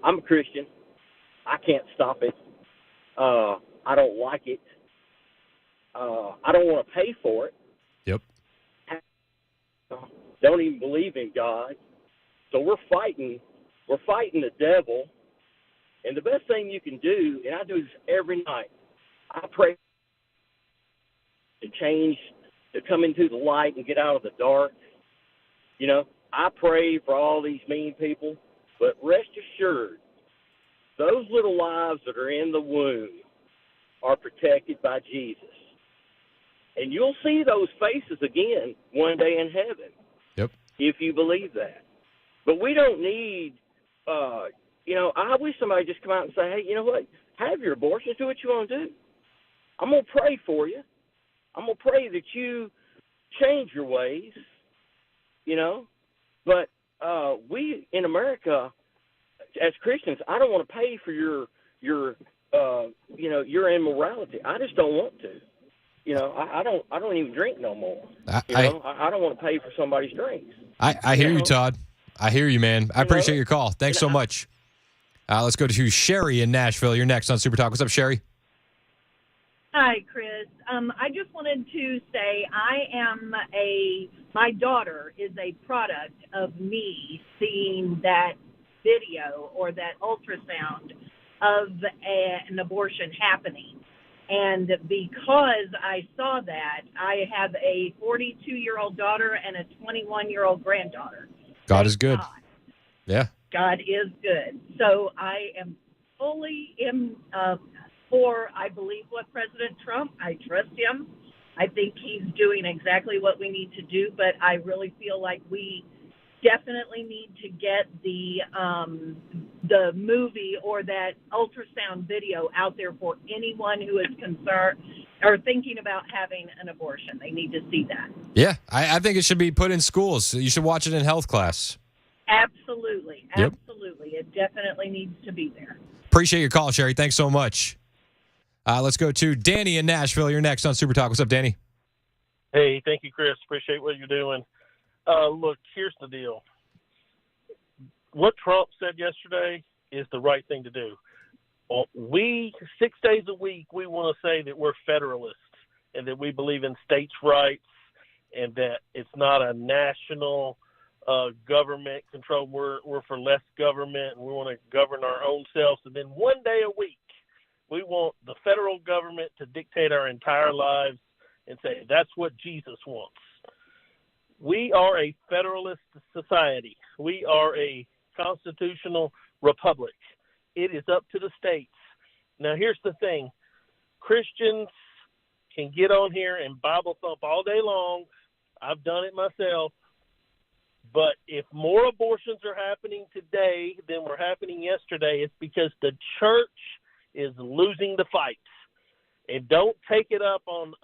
I'm a Christian. I can't stop it. I don't like it. I don't want to pay for it. Yep. Don't even believe in God. So we're fighting the devil. And the best thing you can do, and I do this every night, I pray to change, to come into the light and get out of the dark. I pray for all these mean people, but rest assured, those little lives that are in the womb are protected by Jesus. And you'll see those faces again one day in heaven. Yep. If you believe that. But we don't need, I wish somebody just come out and say, hey, you know what? Have your abortions. Do what you want to do. I'm going to pray for you. I'm going to pray that you change your ways, But we in America, as Christians, I don't want to pay for your immorality. I just don't want to. I don't even drink no more. I don't want to pay for somebody's drinks. I hear you, Todd. I hear you, man. I appreciate your call. Thanks so much. Let's go to Sherry in Nashville. You're next on Super Talk. What's up, Sherry? Hi, Chris. I just wanted to say my daughter is a product of me seeing that video or that ultrasound of an abortion happening. And because I saw that, I have a 42-year-old daughter and a 21-year-old granddaughter. God is good. Yeah. God is good. So I am fully for, I believe, what President Trump, I trust him. I think he's doing exactly what we need to do, but I really feel like we definitely need to get the movie or that ultrasound video out there for anyone who is concerned or thinking about having an abortion. They need to see that. Yeah, I think it should be put in schools. You should watch it in health class. Absolutely. Yep. Absolutely. It definitely needs to be there. Appreciate your call, Sherry. Thanks so much. Let's go to Danny in Nashville. You're next on Super Talk. What's up, Danny? Hey, thank you, Chris. Appreciate what you're doing. Look, here's the deal. What Trump said yesterday is the right thing to do. Well, 6 days a week, we want to say that we're federalists and that we believe in states' rights and that it's not a national government control. We're for less government and we want to govern our own selves. And then one day a week, we want the federal government to dictate our entire lives and say that's what Jesus wants. We are a federalist society. We are a constitutional republic. It is up to the states. Now, here's the thing. Christians can get on here and Bible thump all day long. I've done it myself. But if more abortions are happening today than were happening yesterday, it's because the church is losing the fight. And don't take it up on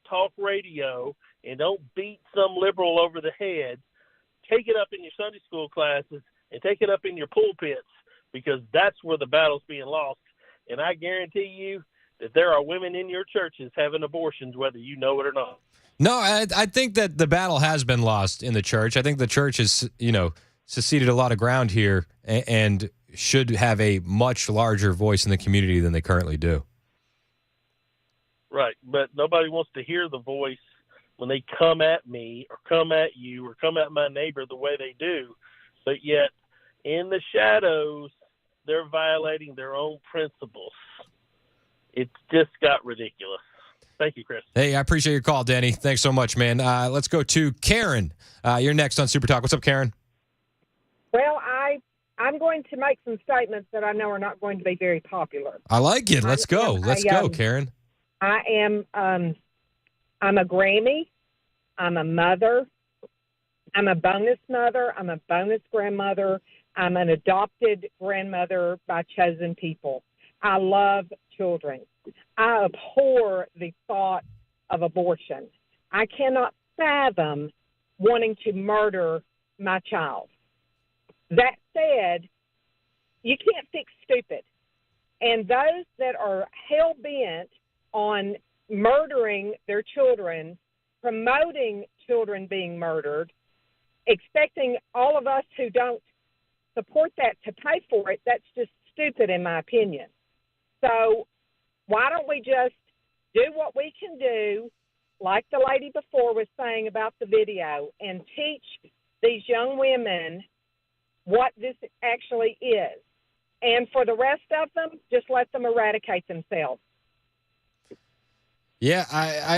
talk radio and don't beat some liberal over the head. Take it up in your Sunday school classes and take it up in your pulpits because that's where the battle's being lost. And I guarantee you that there are women in your churches having abortions, whether you know it or not. No, I think that the battle has been lost in the church. I think the church has, seceded a lot of ground here and should have a much larger voice in the community than they currently do. Right, but nobody wants to hear the voice when they come at me or come at you or come at my neighbor the way they do. But yet, in the shadows, they're violating their own principles. It's just got ridiculous. Thank you, Chris. Hey, I appreciate your call, Danny. Thanks so much, man. Let's go to Karen. You're next on Super Talk. What's up, Karen? Well, I'm going to make some statements that I know are not going to be very popular. I like it. Let's go. Let's go, Karen. I am, I'm a Grammy. I'm a mother. I'm a bonus mother. I'm a bonus grandmother. I'm an adopted grandmother by chosen people. I love children. I abhor the thought of abortion. I cannot fathom wanting to murder my child. That said, you can't fix stupid. And those that are hell bent on murdering their children, promoting children being murdered, expecting all of us who don't support that to pay for it, that's just stupid in my opinion. So why don't we just do what we can do, like the lady before was saying about the video, and teach these young women what this actually is. And for the rest of them, just let them eradicate themselves. Yeah,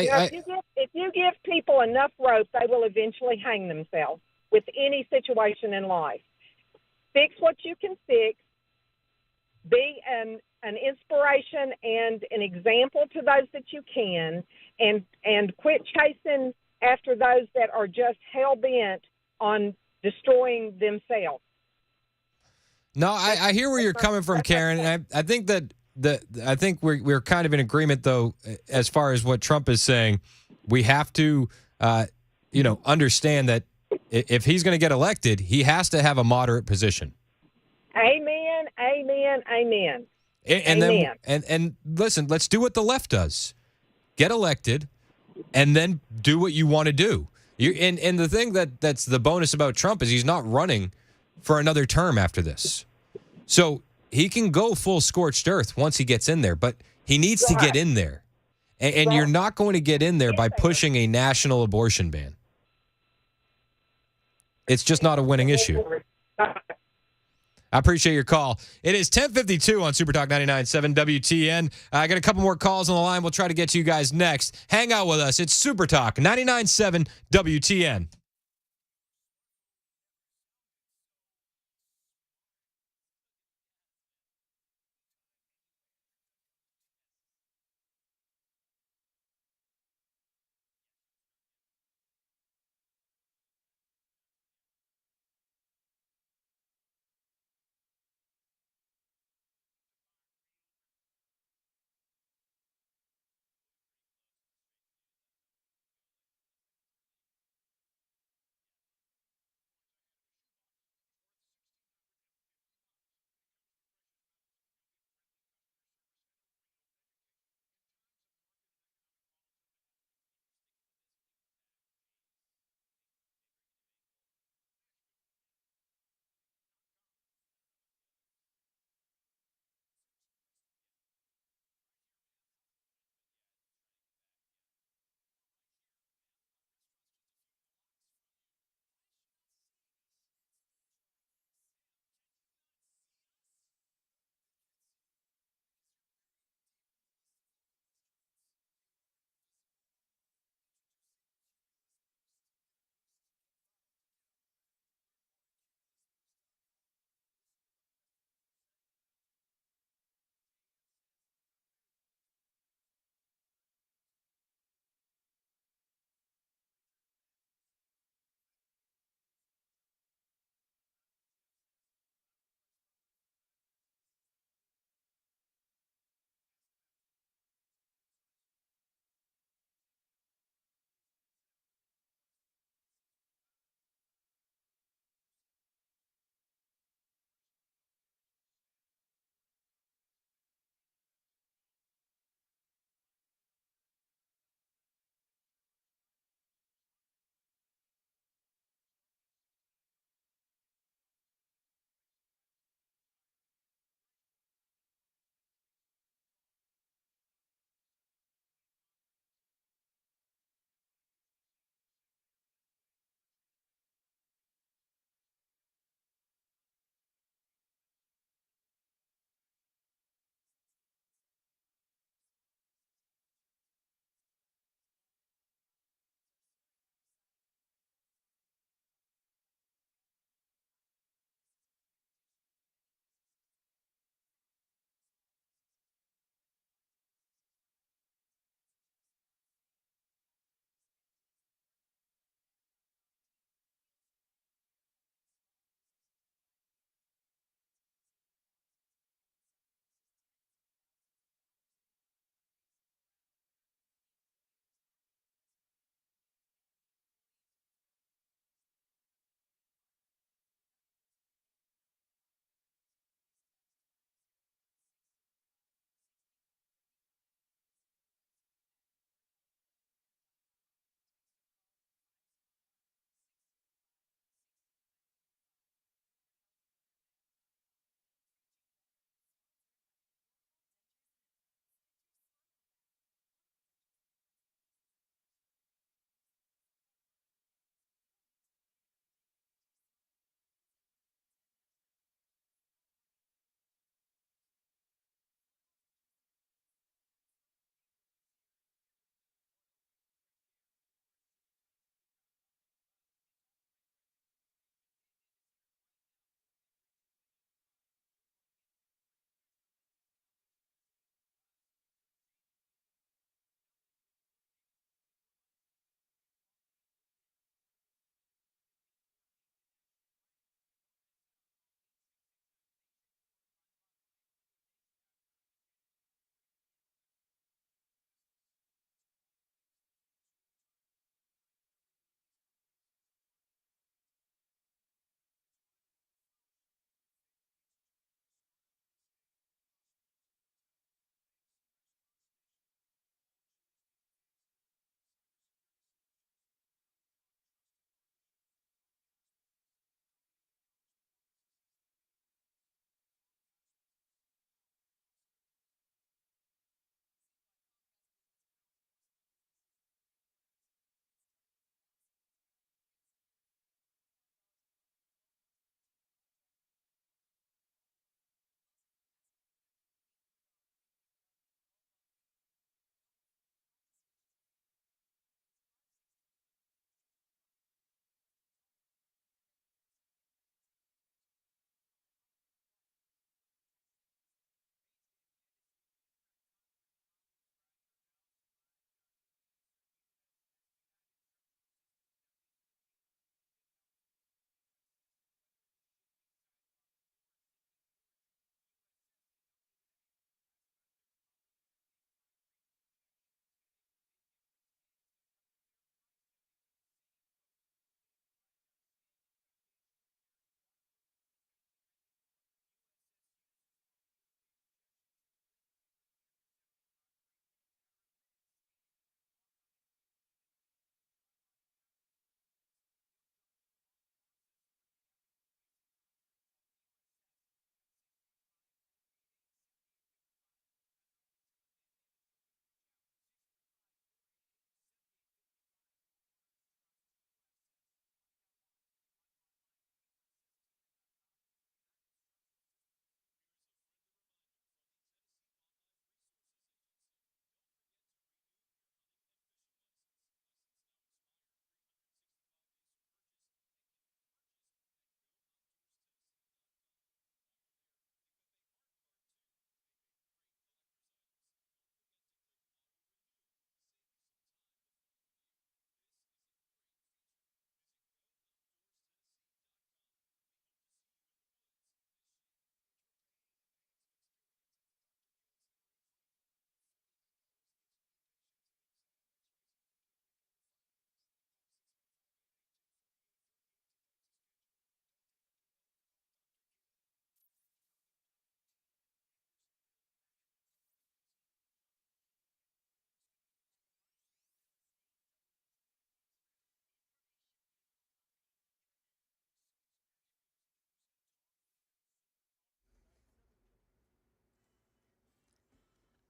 if you give people enough rope, they will eventually hang themselves with any situation in life. Fix what you can fix. Be an inspiration and an example to those that you can, and quit chasing after those that are just hell bent on destroying themselves. No, I hear where you're coming from, Karen, and I think that I think we're kind of in agreement though, as far as what Trump is saying. We have to, understand that if he's going to get elected, he has to have a moderate position. Amen. Amen. Amen. And Amen. then and listen, let's do what the left does: get elected, and then do what you want to do. And the thing that's the bonus about Trump is he's not running for another term after this. So he can go full scorched earth once he gets in there, but he needs to get in there. And you're not going to get in there by pushing a national abortion ban. It's just not a winning issue. I appreciate your call. It is 10:52 on Super Talk 99.7 WTN. I got a couple more calls on the line. We'll try to get to you guys next. Hang out with us. It's Super Talk 99.7 WTN.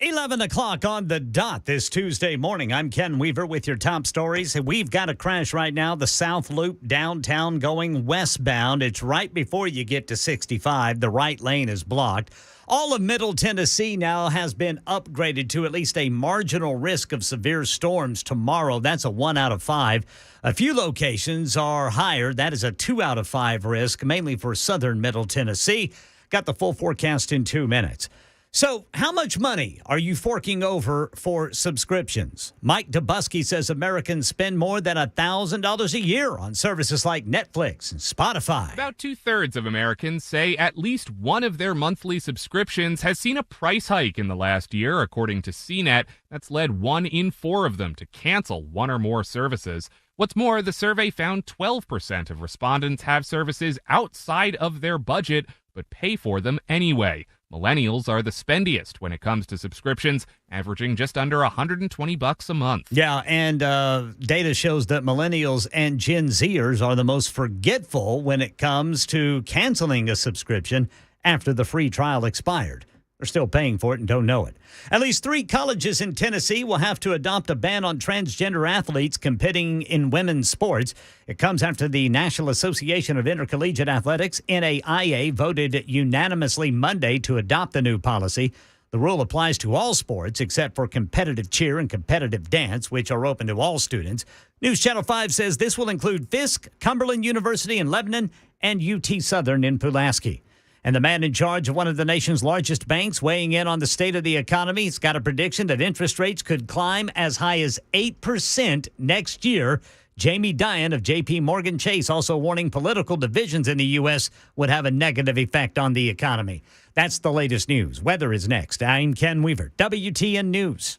11 o'clock on the dot this Tuesday morning. I'm Ken Weaver with your top stories. We've got a crash right now, the South Loop downtown going westbound. It's right before you get to 65. The right lane is blocked. All of Middle Tennessee now has been upgraded to at least a marginal risk of severe storms tomorrow. That's a 1 out of 5. A few locations are higher. That is a 2 out of 5 risk, mainly for southern Middle Tennessee. Got the full forecast in 2 minutes. So how much money are you forking over for subscriptions? Mike Dubusky says Americans spend more than $1,000 a year on services like Netflix and Spotify. About 2/3 of Americans say at least one of their monthly subscriptions has seen a price hike in the last year, according to CNET. That's led 1 in 4 of them to cancel one or more services. What's more, the survey found 12% of respondents have services outside of their budget, but pay for them anyway. Millennials are the spendiest when it comes to subscriptions, averaging just under $120 a month. Yeah, and data shows that millennials and Gen Zers are the most forgetful when it comes to canceling a subscription after the free trial expired. They're still paying for it and don't know it. At least 3 colleges in Tennessee will have to adopt a ban on transgender athletes competing in women's sports. It comes after the National Association of Intercollegiate Athletics, NAIA, voted unanimously Monday to adopt the new policy. The rule applies to all sports except for competitive cheer and competitive dance, which are open to all students. News Channel 5 says this will include Fisk, Cumberland University in Lebanon, and UT Southern in Pulaski. And the man in charge of one of the nation's largest banks weighing in on the state of the economy. He's got a prediction that interest rates could climb as high as 8% next year. Jamie Dimon of JP Morgan Chase also warning political divisions in the U.S. would have a negative effect on the economy. That's the latest news. Weather is next. I'm Ken Weaver, WTN News.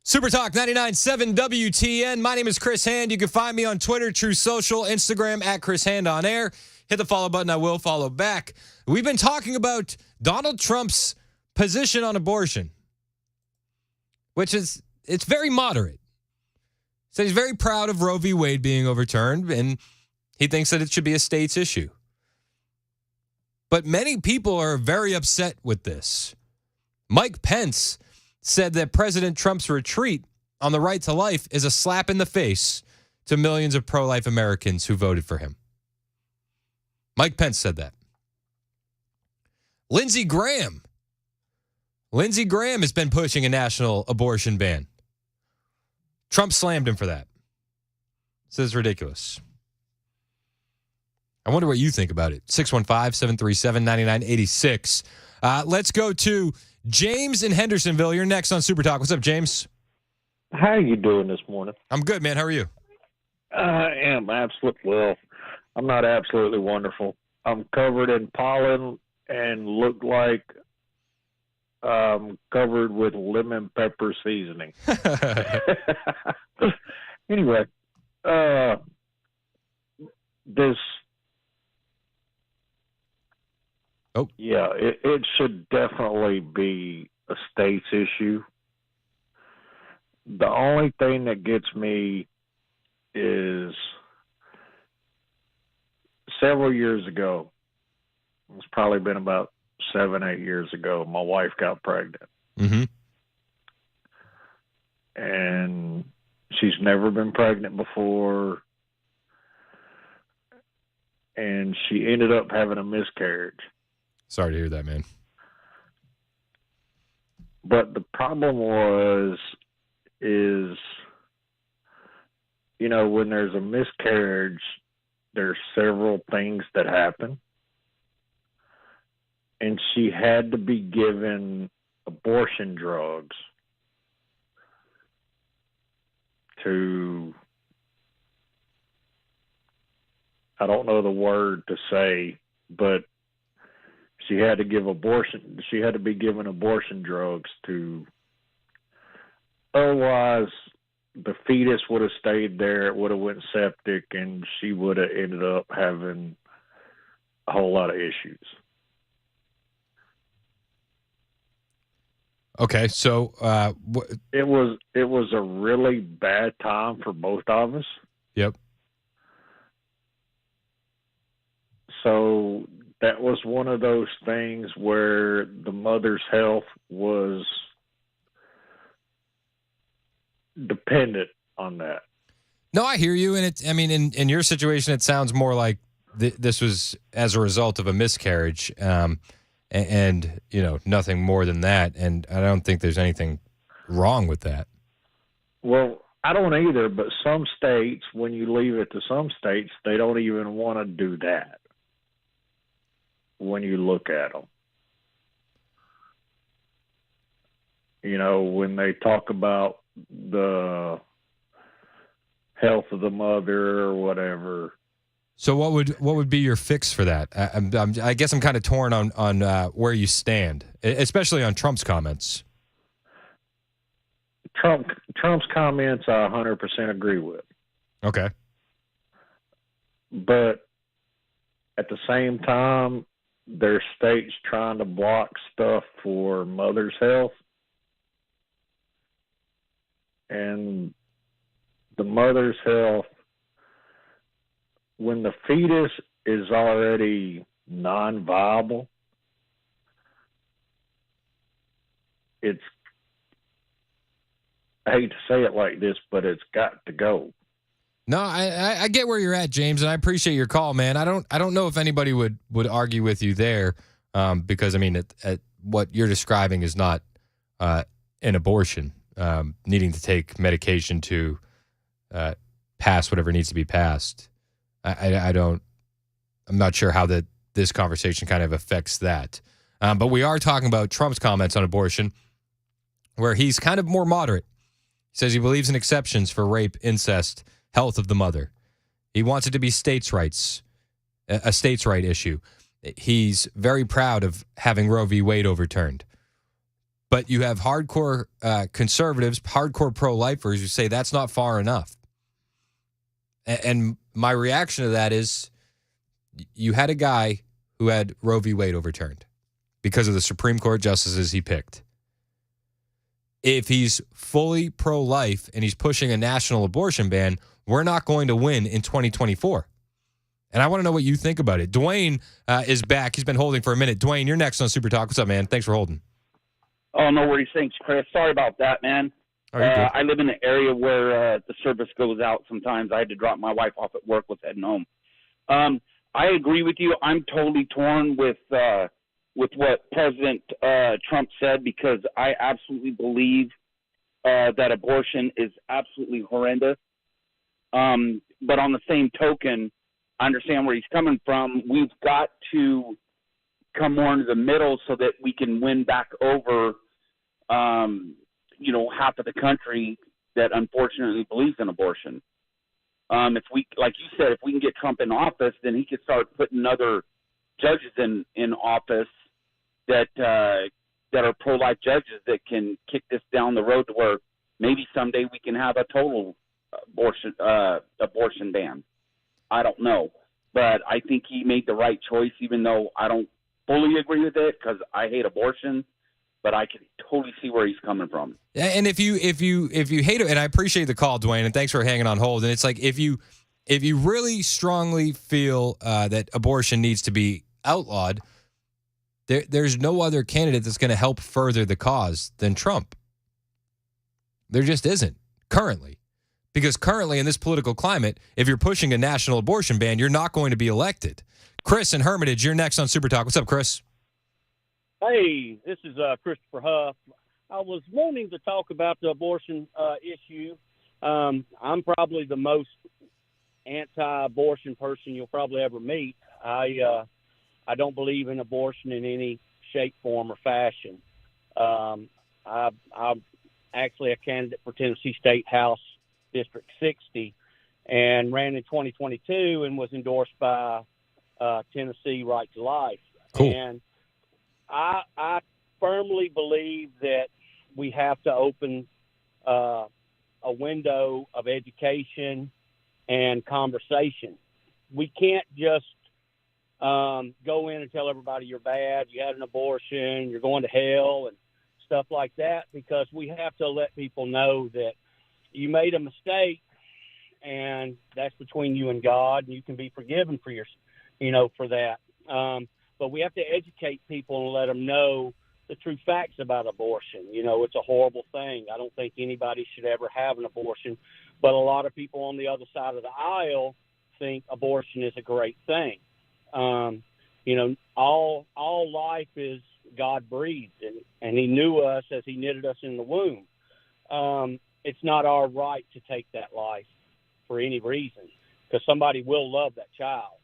Super Talk 99.7 WTN. My name is Chris Hand. You can find me on Twitter, True Social, Instagram at Chris Hand on Air. hit the follow button. I will follow back. We've been talking about Donald Trump's position on abortion, which is, it's very moderate. So he's very proud of Roe v. Wade being overturned, and he thinks that it should be a state's issue. But many people are very upset with this. Mike Pence said that President Trump's retreat on the right to life is a slap in the face to millions of pro-life Americans who voted for him. Mike Pence said that. Lindsey Graham has been pushing a national abortion ban. Trump slammed him for that. This is ridiculous. I wonder what you think about it. 615-737-9986. Let's go to James in Hendersonville. You're next on Super Talk. What's up, James? How are you doing this morning? I'm good, man. How are you? I am well. I'm not absolutely wonderful. I'm covered in pollen and look like covered with lemon pepper seasoning. Anyway, this. Oh. Yeah, it should definitely be a state's issue. The only thing that gets me is several years ago, it's probably been about 7-8 years ago, my wife got pregnant. Mm-hmm. And she's never been pregnant before. And she ended up having a miscarriage. Sorry to hear that, man. But the problem is, you know, when there's a miscarriage, there's several things that happen. And she had to be given abortion drugs to, I don't know the word to say, but she had to be given abortion drugs to, otherwise the fetus would have stayed there, it would have went septic, and she would have ended up having a whole lot of issues. Okay, so it was a really bad time for both of us. Yep. So that was one of those things where the mother's health was dependent on that. No, I hear you, and in your situation, it sounds more like this was as a result of a miscarriage, and you know, nothing more than that. And I don't think there's anything wrong with that. Well, I don't either, but some states, when you leave it to some states, they don't even want to do that. When you look at them, you know, when they talk about the health of the mother or whatever. So what would be your fix for that? I guess I'm kind of torn on where you stand, especially on Trump's comments. Trump's comments I 100% agree with. Okay. But at the same time, there's states trying to block stuff for mother's health. And the mother's health, when the fetus is already non-viable, I hate to say it like this, but it's got to go. No, I get where you're at, James, and I appreciate your call, man. I don't know if anybody would argue with you there, because I mean, what you're describing is not an abortion, needing to take medication to pass whatever needs to be passed. I'm not sure how this conversation kind of affects that, but we are talking about Trump's comments on abortion, where he's kind of more moderate. He says he believes in exceptions for rape, incest, health of the mother. He wants it to be states' rights, a states' right issue. He's very proud of having Roe v. Wade overturned. But you have hardcore conservatives, hardcore pro-lifers who say that's not far enough. And my reaction to that is You had a guy who had Roe v. Wade overturned because of the Supreme Court justices he picked. If he's fully pro-life and he's pushing a national abortion ban, we're not going to win in 2024. And I want to know what you think about it. Dwayne is back. He's been holding for a minute. Dwayne, you're next on Super Talk. What's up, man? Thanks for holding. Oh, no worries. Thanks, Chris. Sorry about that, man. Oh, you're good. I live in an area where the service goes out sometimes. I had to drop my wife off at work, was heading home. I agree with you. I'm totally torn with what President Trump said, because I absolutely believe that abortion is absolutely horrendous. But on the same token, I understand where he's coming from. We've got to come more into the middle so that we can win back over, half of the country that unfortunately believes in abortion. If we, like you said, if we can get Trump in office, then he could start putting other judges in office that are pro-life judges that can kick this down the road to where maybe someday we can have a total abortion ban. I don't know, but I think he made the right choice, even though I don't fully agree with it because I hate abortion. But I can totally see where he's coming from. And if you hate it, and I appreciate the call, Dwayne, and thanks for hanging on hold. And it's like if you really strongly feel that abortion needs to be outlawed, there's no other candidate that's going to help further the cause than Trump. There just isn't currently. Because currently in this political climate, if you're pushing a national abortion ban, you're not going to be elected. Chris in Hermitage, you're next on Super Talk. What's up, Chris? Hey, this is Christopher Huff. I was wanting to talk about the abortion issue. I'm probably the most anti-abortion person you'll probably ever meet. I don't believe in abortion in any shape, form, or fashion. I'm actually a candidate for Tennessee State House District 60 and ran in 2022 and was endorsed by Tennessee Right to Life. Cool. And I firmly believe that we have to open a window of education and conversation. We can't just go in and tell everybody you're bad, you had an abortion, you're going to hell, and stuff like that, because we have to let people know that you made a mistake, and that's between you and God, and you can be forgiven for for that. But we have to educate people and let them know the true facts about abortion. It's a horrible thing. I don't think anybody should ever have an abortion, but a lot of people on the other side of the aisle think abortion is a great thing. All life is God breathed, and He knew us as He knitted us in the womb. It's not our right to take that life for any reason, because somebody will love that child.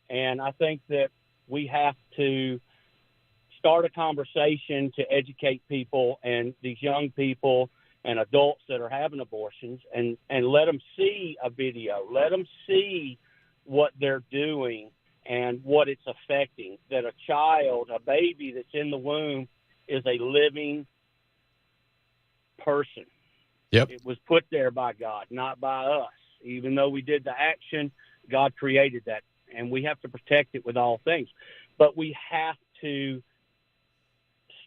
And I think that we have to start a conversation to educate people and these young people and adults that are having abortions, and let them see a video, let them see what they're doing and what it's affecting, that a child, a baby that's in the womb is a living person. Yep. It was put there by God, not by us. Even though we did the action, God created that, and we have to protect it with all things. But we have to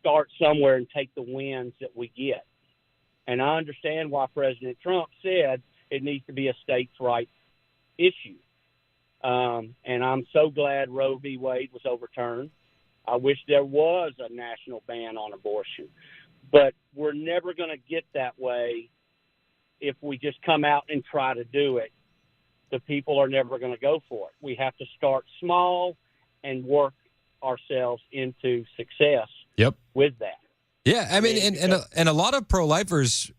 start somewhere and take the wins that we get. And I understand why President Trump said it needs to be a states' right issue. And I'm so glad Roe v. Wade was overturned. I wish there was a national ban on abortion. But we're never going to get that way if we just come out and try to do it. The people are never going to go for it. We have to start small and work ourselves into success with that. Yeah, I mean, and a lot of pro-lifers,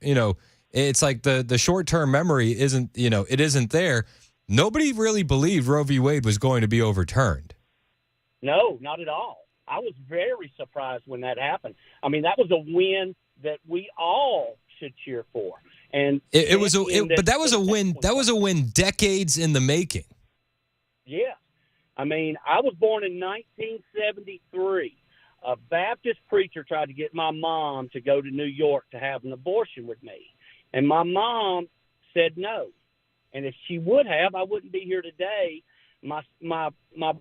it's like the short-term memory isn't, it isn't there. Nobody really believed Roe v. Wade was going to be overturned. No, not at all. I was very surprised when that happened. I mean, that was a win that we all should cheer for. And but that was a win. That was a win decades in the making. Yeah. I mean, I was born in 1973. A Baptist preacher tried to get my mom to go to New York to have an abortion with me. And my mom said no. And if she would have, I wouldn't be here today. My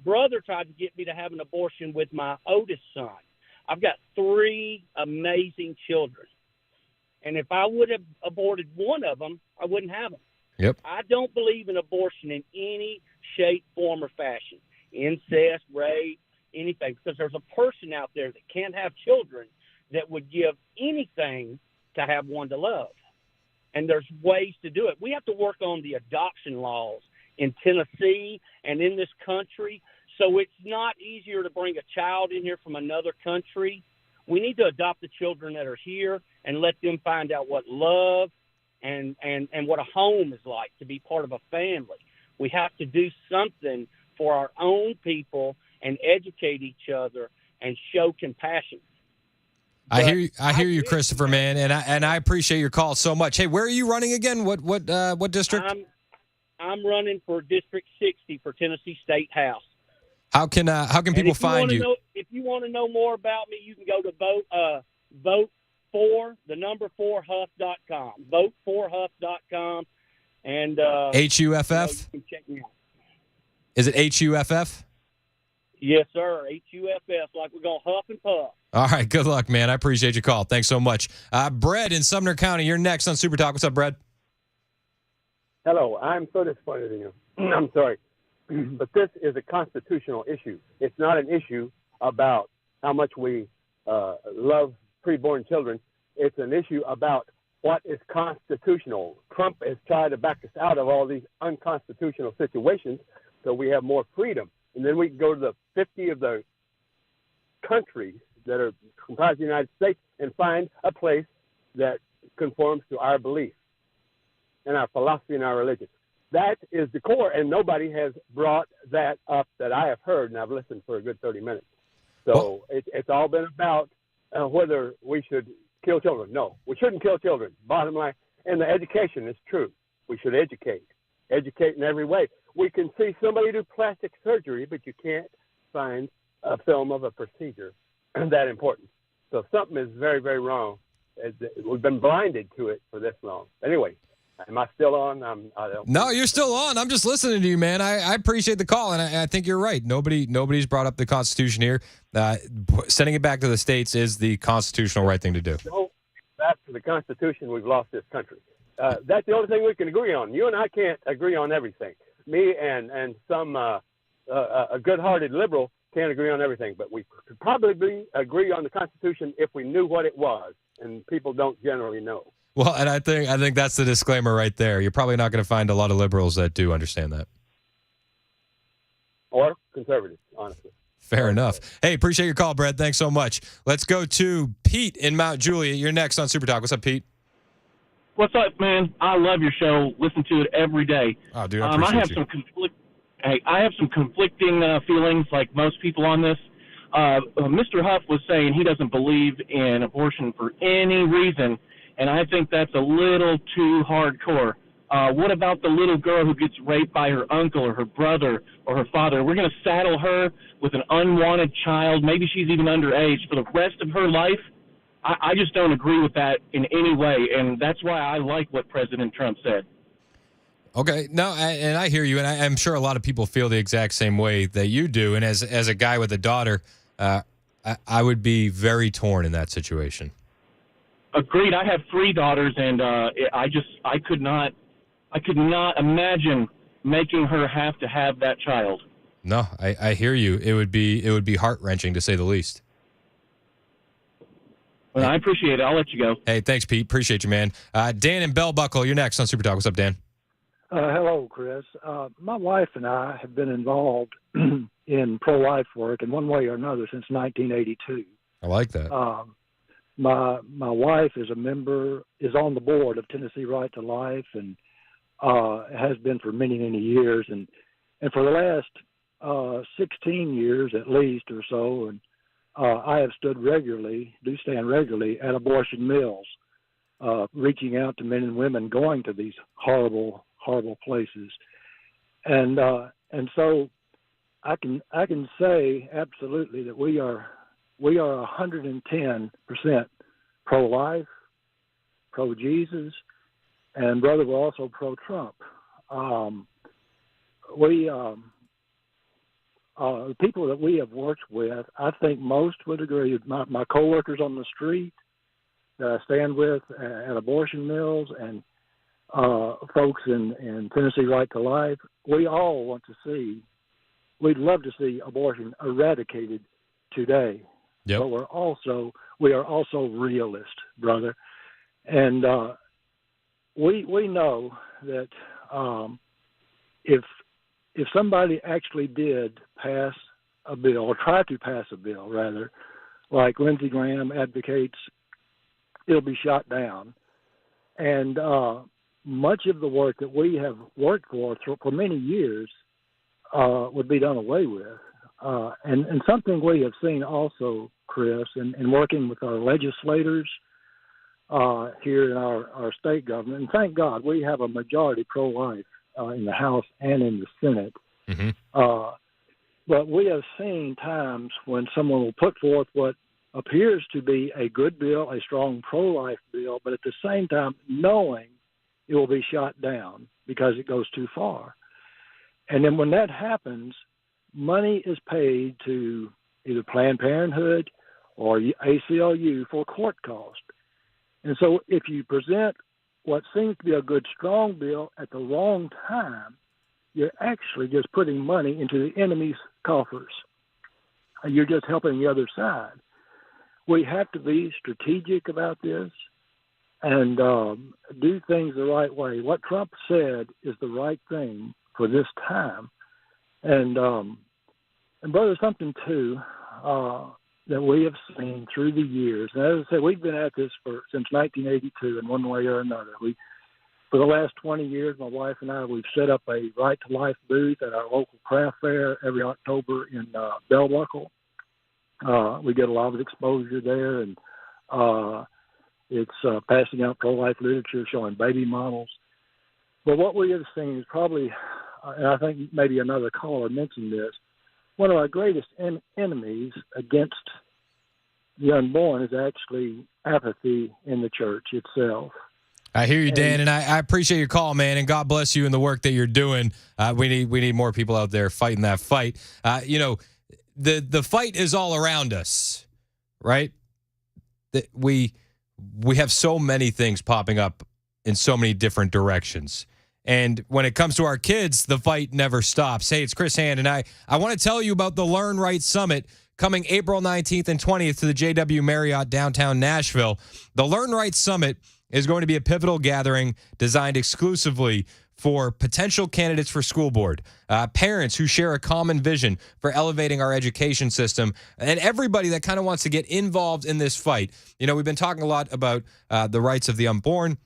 brother tried to get me to have an abortion with my oldest son. I've got 3 amazing children. And if I would have aborted one of them, I wouldn't have them. Yep. I don't believe in abortion in any shape, form, or fashion. Incest, rape, anything. Because there's a person out there that can't have children that would give anything to have one to love. And there's ways to do it. We have to work on the adoption laws in Tennessee and in this country, so it's not easier to bring a child in here from another country. We need to adopt the children that are here and let them find out what love and what a home is like, to be part of a family. We have to do something for our own people and educate each other and show compassion. I hear you, Christopher, man, and I appreciate your call so much. Hey, where are you running again? What district? I'm running for District 60 for Tennessee State House. How can people find you? If you want to know more about me, you can go to vote4huff.com. Vote4huff.com, and HUFF. you can check me out. Is it HUFF? Yes, sir. HUFF, like we're gonna huff and puff. All right, good luck, man. I appreciate your call. Thanks so much. Brett in Sumner County, you're next on Super Talk. What's up, Brett? Hello, I'm so disappointed in you. I'm sorry. But this is a constitutional issue. It's not an issue about how much we love preborn children. It's an issue about what is constitutional. Trump has tried to back us out of all these unconstitutional situations so we have more freedom. And then we can go to the 50 of the countries that are comprised of the United States and find a place that conforms to our beliefs and our philosophy and our religion. That is the core, and nobody has brought that up that I have heard, and I've listened for a good 30 minutes. So it's all been about whether we should kill children. No, we shouldn't kill children, bottom line. And the education is true. We should educate in every way. We can see somebody do plastic surgery, but you can't find a film of a procedure that important. So something is very, very wrong. We've been blinded to it for this long. Anyway, am I still on? No, you're still on. I'm just listening to you, man. I appreciate the call, and I think you're right. Nobody's brought up the Constitution here. Sending it back to the states is the constitutional right thing to do. No, back to the Constitution, we've lost this country. That's the only thing we can agree on. You and I can't agree on everything. Me and some a good-hearted liberal can't agree on everything, but we could probably agree on the Constitution if we knew what it was, and people don't generally know. Well, and I think that's the disclaimer right there. You're probably not going to find a lot of liberals that do understand that. Or conservatives, honestly. Fair enough. Hey, appreciate your call, Brett. Thanks so much. Let's go to Pete in Mount Juliet. You're next on Super Talk. What's up, Pete? What's up, man? I love your show. Listen to it every day. Oh, dude, I appreciate you. I have some conflicting feelings, like most people on this. Mr. Huff was saying he doesn't believe in abortion for any reason, and I think that's a little too hardcore. What about the little girl who gets raped by her uncle or her brother or her father? We're going to saddle her with an unwanted child. Maybe she's even underage for the rest of her life. I just don't agree with that in any way, and that's why I like what President Trump said. Okay, no, and I hear you, and I'm sure a lot of people feel the exact same way that you do. And as a guy with a daughter, I would be very torn in that situation. Agreed. I have 3 daughters, and I could not imagine making her have to have that child. No, I hear you. It would be heart-wrenching, to say the least. Well, I appreciate it. I'll let you go. Hey, thanks, Pete. Appreciate you, man. Dan in Bell Buckle, you're next on Super Talk. What's up, Dan? Hello, Chris. My wife and I have been involved in pro-life work in one way or another since 1982. I like that. My wife is on the board of Tennessee Right to Life, and has been for many, many years. And for the last 16 years at least or so, and I have stand regularly at abortion mills, reaching out to men and women going to these horrible places. And so I can say absolutely that we are 110% pro-life, pro-Jesus, and brother, we're also pro-Trump. the people that we have worked with, I think most would agree. My coworkers on the street that I stand with at abortion mills and folks in Tennessee Right to Life, we all want to see, we'd love to see abortion eradicated today. Yep. But we are also realists, brother. And we know that if somebody actually did pass a bill, or try to pass a bill, rather, like Lindsey Graham advocates, it'll be shot down. And much of the work that we have worked for many years would be done away with. And something we have seen also, Chris, in working with our legislators here in our state government, and thank God we have a majority pro-life in the House and in the Senate. Mm-hmm. But we have seen times when someone will put forth what appears to be a good bill, a strong pro-life bill, but at the same time knowing it will be shot down because it goes too far. And then when that happens, money is paid to either Planned Parenthood or ACLU for court cost. And so if you present what seems to be a good, strong bill at the wrong time, you're actually just putting money into the enemy's coffers. You're just helping the other side. We have to be strategic about this and do things the right way. What Trump said is the right thing for this time. And brother, something too that we have seen through the years. And as I said, we've been at this since 1982 in one way or another. For the last 20 years, my wife and I, we've set up a Right to Life booth at our local craft fair every October in Bell Buckle. We get a lot of exposure there, and it's passing out pro-life literature, showing baby models. But what we have seen is probably, and I think maybe another caller mentioned this, one of our greatest enemies against the unborn is actually apathy in the church itself. I hear you, Dan, and I appreciate your call, man, and God bless you and the work that you're doing. We need more people out there fighting that fight. The fight is all around us, right? We have so many things popping up in so many different directions. And when it comes to our kids, the fight never stops. Hey, it's Chris Hand, and I want to tell you about the Learn Right Summit coming April 19th and 20th to the JW Marriott downtown Nashville. The Learn Right Summit is going to be a pivotal gathering designed exclusively for potential candidates for school board, parents who share a common vision for elevating our education system, and everybody that kind of wants to get involved in this fight. You know, we've been talking a lot about the rights of the unborn,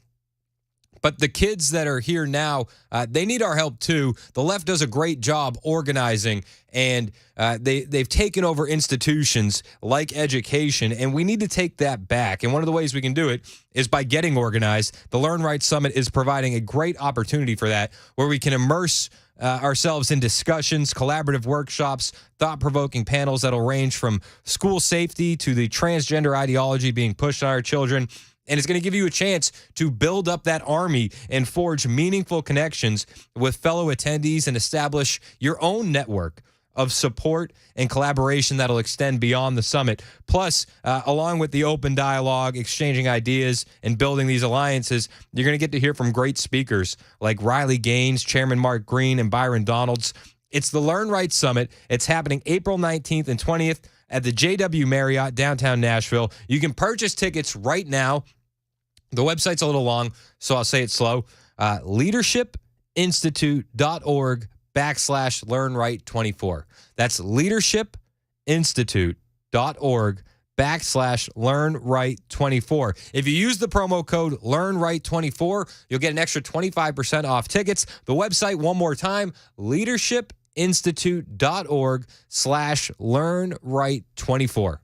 but the kids that are here now, they need our help too. The left does a great job organizing, and they've taken over institutions like education, and we need to take that back. And one of the ways we can do it is by getting organized. The Learn Right Summit is providing a great opportunity for that, where we can immerse ourselves in discussions, collaborative workshops, thought-provoking panels that'll range from school safety to the transgender ideology being pushed on our children. And it's going to give you a chance to build up that army and forge meaningful connections with fellow attendees and establish your own network of support and collaboration that'll extend beyond the summit. Plus, along with the open dialogue, exchanging ideas, and building these alliances, you're going to get to hear from great speakers like Riley Gaines, Chairman Mark Green, and Byron Donalds. It's the Learn Right Summit. It's happening April 19th and 20th at the JW Marriott downtown Nashville. You can purchase tickets right now. The website's a little long, so I'll say it slow. leadershipinstitute.org/LearnRight24. That's leadershipinstitute.org/LearnRight24. If you use the promo code LearnRight24, you'll get an extra 25% off tickets. The website, one more time, leadershipinstitute.org/LearnRight24.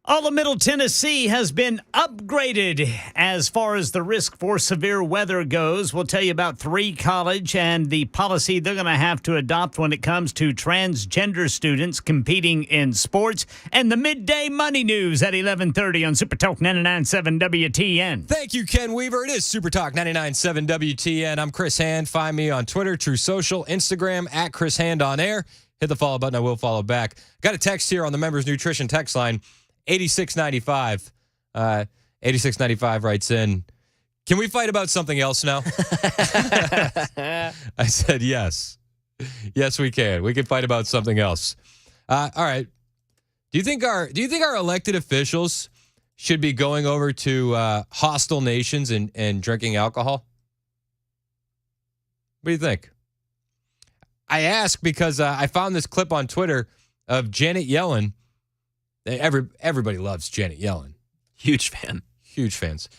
All of Middle Tennessee has been upgraded as far as the risk for severe weather goes. We'll tell you about 3 college and the policy they're going to have to adopt when it comes to transgender students competing in sports. And the midday money news at 11:30 on Super Talk 99.7 WTN. Thank you, Ken Weaver. It is Super Talk 99.7 WTN. I'm Chris Hand. Find me on Twitter, True Social, Instagram, at Chris Hand on air. Hit the follow button. I will follow back. Got a text here on the Members Nutrition text line. 8695. 8695 writes in, can we fight about something else now? I said yes. Yes, we can. We can fight about something else. All right. Do you think our elected officials should be going over to hostile nations and drinking alcohol? What do you think? I ask because I found this clip on Twitter of Janet Yellen. Everybody loves Janet Yellen. Huge fan. Huge fans.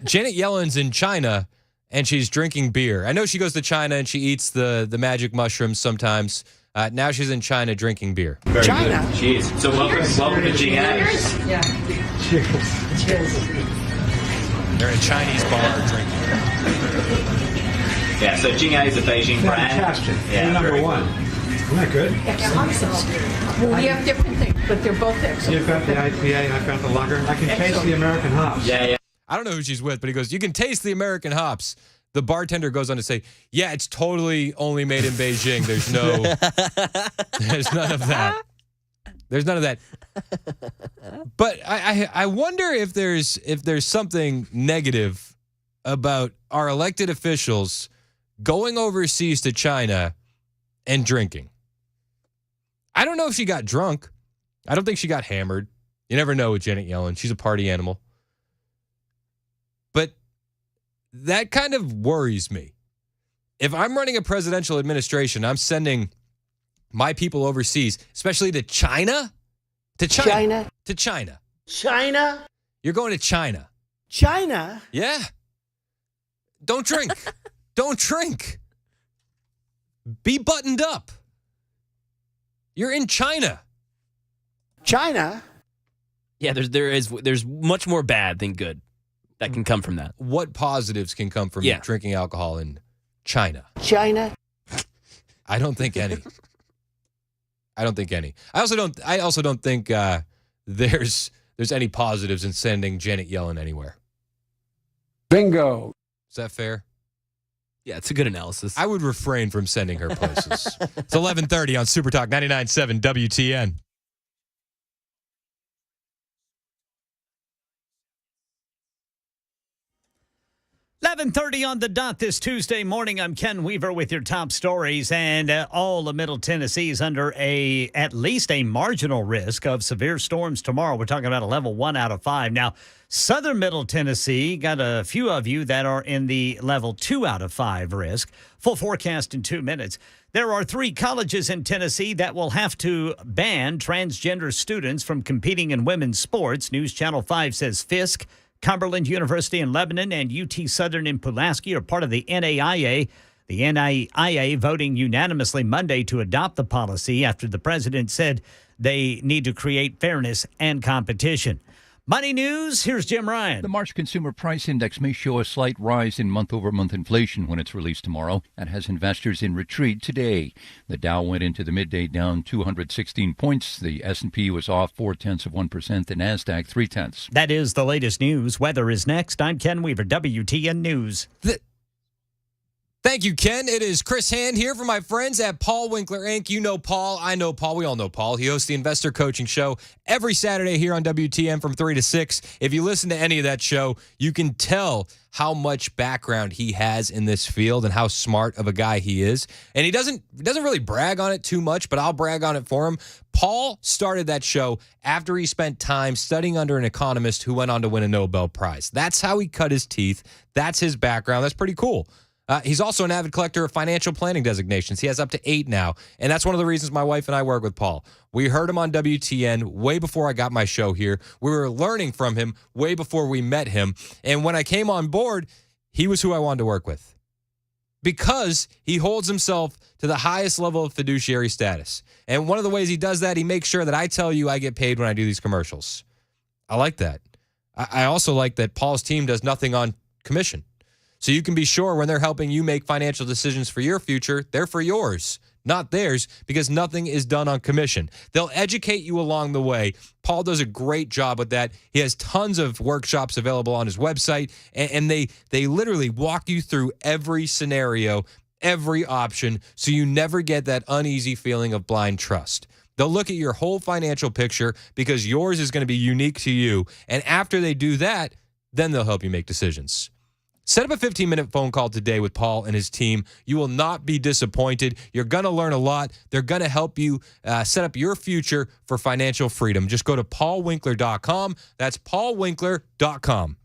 Janet Yellen's in China, and she's drinking beer. I know she goes to China, and she eats the magic mushrooms sometimes. Now she's in China drinking beer. Very China. Good. Cheers. So welcome to GA. Yeah. Cheers. They're in a Chinese bar drinking. Yeah, so GA is a Beijing brand. Fantastic. Yeah, number one. Isn't that good? Well, we have different things, but they're both excellent. You've got the IPA and I've got the lager. I can taste the American hops. Yeah. I don't know who she's with, but he goes, you can taste the American hops. The bartender goes on to say, yeah, it's totally only made in Beijing. There's none of that. There's none of that. But I wonder if there's something negative about our elected officials going overseas to China and drinking. I don't know if she got drunk. I don't think she got hammered. You never know with Janet Yellen. She's a party animal. But that kind of worries me. If I'm running a presidential administration, I'm sending my people overseas, especially to China. To China. To China. China? You're going to China. China? Yeah. Don't drink. Don't drink. Be buttoned up. You're in China. China? Yeah, there's much more bad than good that can come from that. What positives can come from drinking alcohol in China? China? I don't think any. I also don't think there's any positives in sending Janet Yellen anywhere. Bingo. Is that fair? Yeah, it's a good analysis. I would refrain from sending her places. It's 11:30 on Super Talk 99.7 WTN. $11:30 on the dot this Tuesday morning. I'm Ken Weaver with your top stories, and all of Middle Tennessee is under at least a marginal risk of severe storms tomorrow. We're talking about a level 1 out of 5. Now, southern Middle Tennessee got a few of you that are in the level 2 out of 5 risk. Full forecast in 2 minutes. There are 3 colleges in Tennessee that will have to ban transgender students from competing in women's sports. News Channel 5 says Fisk, Cumberland University in Lebanon, and UT Southern in Pulaski are part of the NAIA. The NAIA voting unanimously Monday to adopt the policy after the president said they need to create fairness and competition. Money news, here's Jim Ryan. The March Consumer Price Index may show a slight rise in month-over-month inflation when it's released tomorrow. That has investors in retreat today. The Dow went into the midday down 216 points. The S&P was off 0.4%. The NASDAQ 0.3. That is the latest news. Weather is next. I'm Ken Weaver, WTN News. Thank you, Ken. It is Chris Hand here for my friends at Paul Winkler Inc. You know Paul. I know Paul. We all know Paul. He hosts the Investor Coaching Show every Saturday here on WTN from 3 to 6. If you listen to any of that show, you can tell how much background he has in this field and how smart of a guy he is. And he doesn't really brag on it too much, but I'll brag on it for him. Paul started that show after he spent time studying under an economist who went on to win a Nobel Prize. That's how he cut his teeth. That's his background. That's pretty cool. He's also an avid collector of financial planning designations. He has up to 8 now, and that's one of the reasons my wife and I work with Paul. We heard him on WTN way before I got my show here. We were learning from him way before we met him, and when I came on board, he was who I wanted to work with because he holds himself to the highest level of fiduciary status. And one of the ways he does that, he makes sure that I tell you I get paid when I do these commercials. I like that. I also like that Paul's team does nothing on commission. So you can be sure when they're helping you make financial decisions for your future, they're for yours, not theirs, because nothing is done on commission. They'll educate you along the way. Paul does a great job with that. He has tons of workshops available on his website, and they literally walk you through every scenario, every option, so you never get that uneasy feeling of blind trust. They'll look at your whole financial picture because yours is going to be unique to you. And after they do that, then they'll help you make decisions. Set up a 15-minute phone call today with Paul and his team. You will not be disappointed. You're going to learn a lot. They're going to help you set up your future for financial freedom. Just go to paulwinkler.com. That's paulwinkler.com.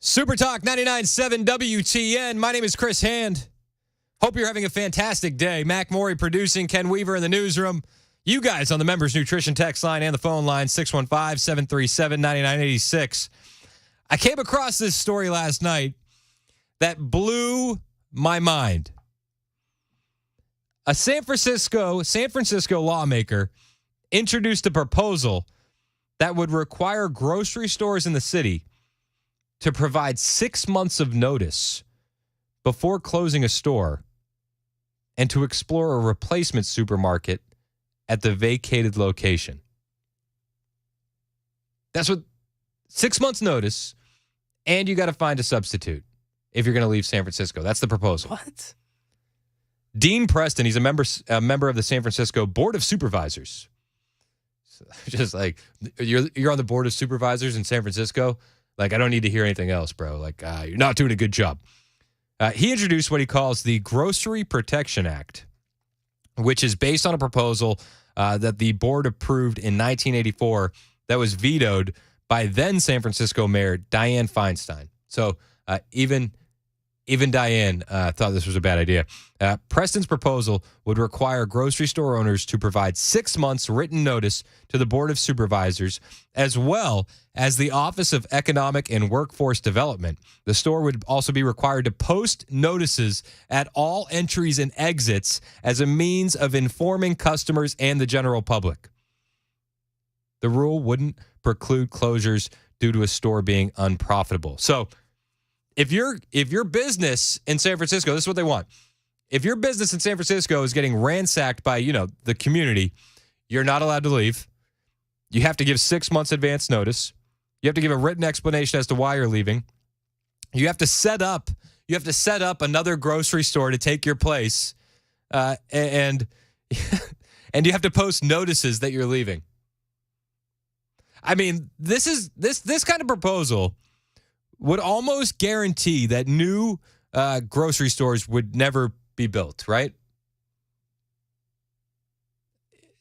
Super Talk 99.7 WTN. My name is Chris Hand. Hope you're having a fantastic day. Mac Morey producing, Ken Weaver in the newsroom. You guys on the Members Nutrition text line and the phone line, 615-737-9986. I came across this story last night that blew my mind. A San Francisco lawmaker introduced a proposal that would require grocery stores in the city to provide 6 months of notice before closing a store and to explore a replacement supermarket at the vacated location. That's what 6 months notice, and you got to find a substitute if you're going to leave San Francisco. That's the proposal. What? Dean Preston, he's a member of the San Francisco Board of Supervisors. So, just like, you're on the Board of Supervisors in San Francisco? Like, I don't need to hear anything else, bro. Like, you're not doing a good job. He introduced what he calls the Grocery Protection Act, which is based on a proposal that the board approved in 1984 that was vetoed by then San Francisco Mayor Dianne Feinstein. So even Dianne thought this was a bad idea. Preston's proposal would require grocery store owners to provide 6 months written notice to the Board of Supervisors, as well as the Office of Economic and Workforce Development. The store would also be required to post notices at all entries and exits as a means of informing customers and the general public. The rule wouldn't preclude closures due to a store being unprofitable. So, if your business in San Francisco, this is what they want. If your business in San Francisco is getting ransacked by, the community, you're not allowed to leave. You have to give 6 months advance notice. You have to give a written explanation as to why you're leaving. You have to set up another grocery store to take your place. And you have to post notices that you're leaving. I mean, this kind of proposal would almost guarantee that new grocery stores would never be built, right?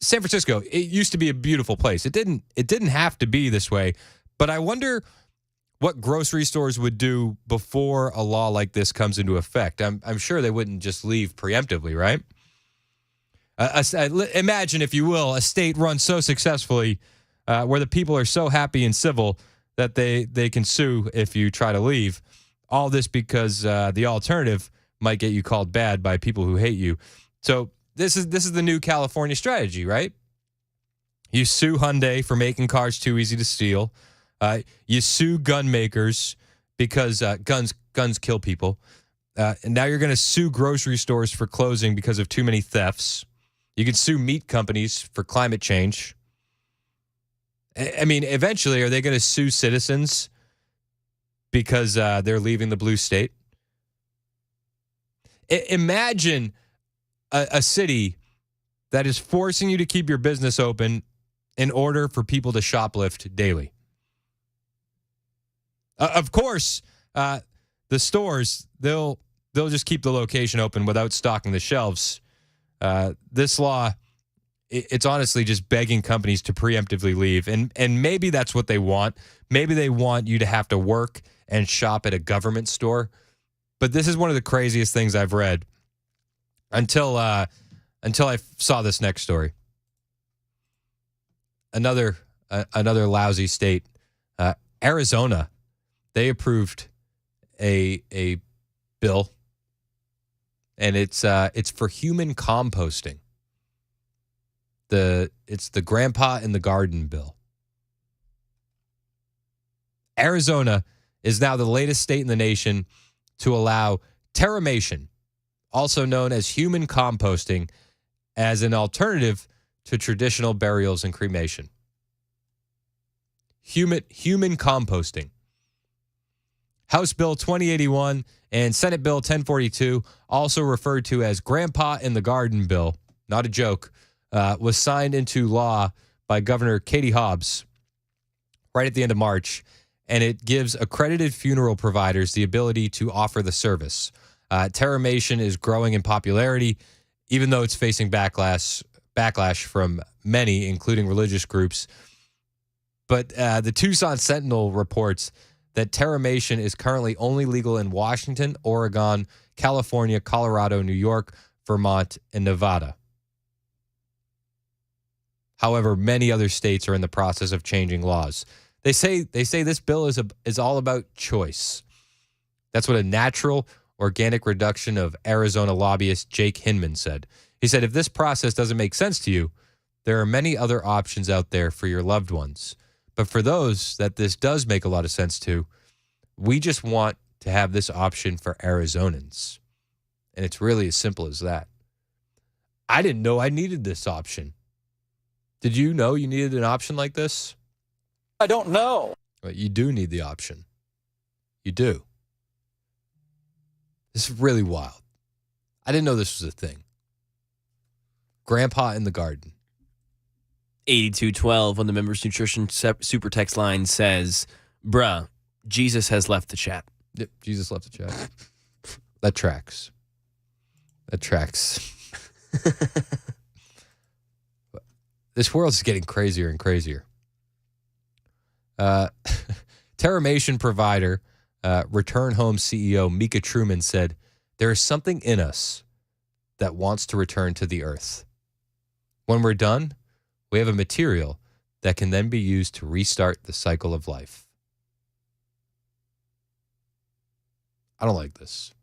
San Francisco, it used to be a beautiful place. It didn't have to be this way, but I wonder what grocery stores would do before a law like this comes into effect. I'm sure they wouldn't just leave preemptively, right? Imagine, if you will, a state run so successfully where the people are so happy and civil that they can sue if you try to leave. All this because the alternative might get you called bad by people who hate you. So this is the new California strategy, right? You sue Hyundai for making cars too easy to steal. You sue gun makers because guns kill people. And now you're going to sue grocery stores for closing because of too many thefts. You can sue meat companies for climate change. I mean, eventually, are they going to sue citizens because they're leaving the blue state? Imagine a city that is forcing you to keep your business open in order for people to shoplift daily. Of course, the stores, they'll just keep the location open without stocking the shelves. This law, it's honestly just begging companies to preemptively leave. And maybe that's what they want. Maybe they want you to have to work and shop at a government store. But this is one of the craziest things I've read until I saw this next story. Another lousy state, Arizona. They approved a bill, and it's for human composting. It's the Grandpa in the Garden bill. Arizona is now the latest state in the nation to allow terramation, also known as human composting, as an alternative to traditional burials and cremation. Human composting. House Bill 2081 and Senate Bill 1042, also referred to as Grandpa in the Garden bill, not a joke, was signed into law by Governor Katie Hobbs right at the end of March, and it gives accredited funeral providers the ability to offer the service. Terramation is growing in popularity, even though it's facing backlash from many, including religious groups. But the Tucson Sentinel reports that terramation is currently only legal in Washington, Oregon, California, Colorado, New York, Vermont, and Nevada. However, many other states are in the process of changing laws. They say this bill is all about choice. That's what a natural organic reduction of Arizona lobbyist Jake Hinman said. He said, if this process doesn't make sense to you, there are many other options out there for your loved ones. But for those that this does make a lot of sense to, we just want to have this option for Arizonans. And it's really as simple as that. I didn't know I needed this option. Did you know you needed an option like this? I don't know. But you do need the option. You do. This is really wild. I didn't know this was a thing. Grandpa in the garden. 8212 on the Members Nutrition Super Text line says, bruh, Jesus has left the chat. Yep, Jesus left the chat. That tracks. That tracks. This world is getting crazier and crazier. Terramation provider, Return Home CEO Mika Truman said, there is something in us that wants to return to the earth. When we're done, we have a material that can then be used to restart the cycle of life. I don't like this.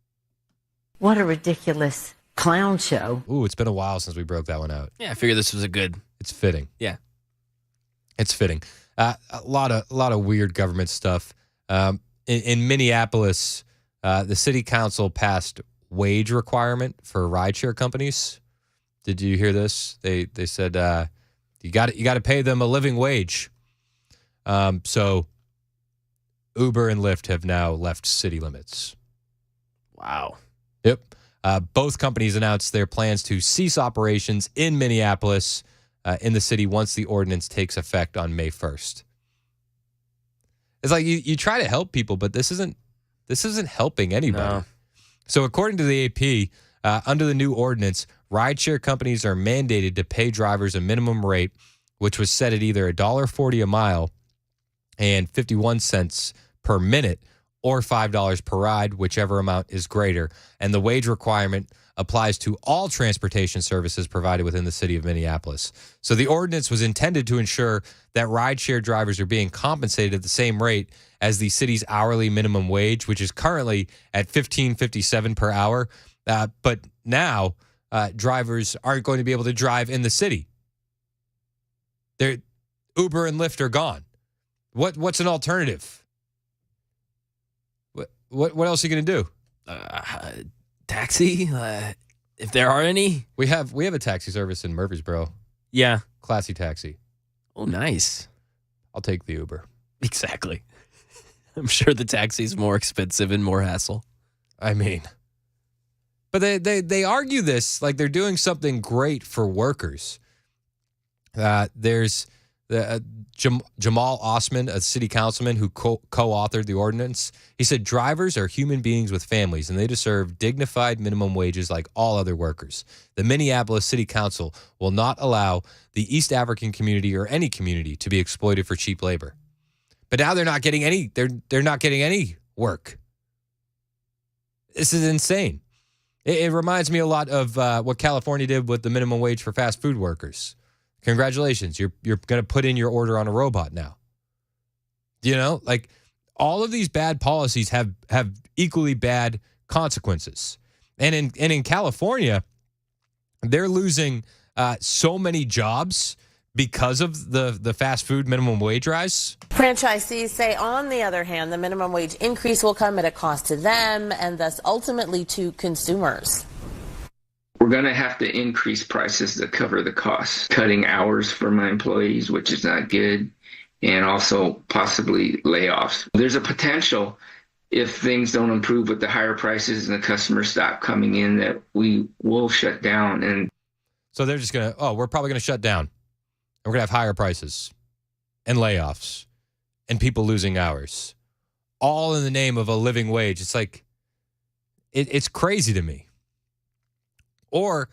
What a ridiculous clown show. Ooh, it's been a while since we broke that one out. Yeah, I figured this was a good. It's fitting. Yeah. It's fitting. A lot of weird government stuff. In Minneapolis, the city council passed wage requirement for rideshare companies. Did you hear this? They said you got to pay them a living wage. So Uber and Lyft have now left city limits. Wow. Yep. Both companies announced their plans to cease operations in Minneapolis in the city once the ordinance takes effect on May 1st. It's like you try to help people, but this isn't helping anybody. No. So according to the AP, under the new ordinance, rideshare companies are mandated to pay drivers a minimum rate, which was set at either $1.40 a mile and 51 cents per minute, or $5 per ride, whichever amount is greater. And the wage requirement applies to all transportation services provided within the city of Minneapolis. So the ordinance was intended to ensure that rideshare drivers are being compensated at the same rate as the city's hourly minimum wage, which is currently at $15.57 per hour. But now drivers aren't going to be able to drive in the city. Uber and Lyft are gone. What's an alternative? What else are you going to do? Taxi, if there are any. We have a taxi service in Murfreesboro. Yeah. Classy taxi. Oh, nice. I'll take the Uber. Exactly. I'm sure the taxi's more expensive and more hassle. I mean, but they argue this like they're doing something great for workers. There's Jamal Osman, a city councilman who co-authored the ordinance. He said drivers are human beings with families and they deserve dignified minimum wages like all other workers. The Minneapolis City Council will not allow the East African community or any community to be exploited for cheap labor. But now they're not getting any. They're not getting any work. This is insane. It reminds me a lot of what California did with the minimum wage for fast food workers. Congratulations, you're going to put in your order on a robot now. You know, like all of these bad policies have equally bad consequences. And in California, they're losing so many jobs because of the fast food minimum wage rise. Franchisees say, on the other hand, the minimum wage increase will come at a cost to them and thus ultimately to consumers. We're going to have to increase prices to cover the costs, cutting hours for my employees, which is not good, and also possibly layoffs. There's a potential, if things don't improve with the higher prices and the customers stop coming in, that we will shut down. And so they're just going to, we're probably going to shut down. And we're going to have higher prices and layoffs and people losing hours, all in the name of a living wage. It's like, it's crazy to me. Or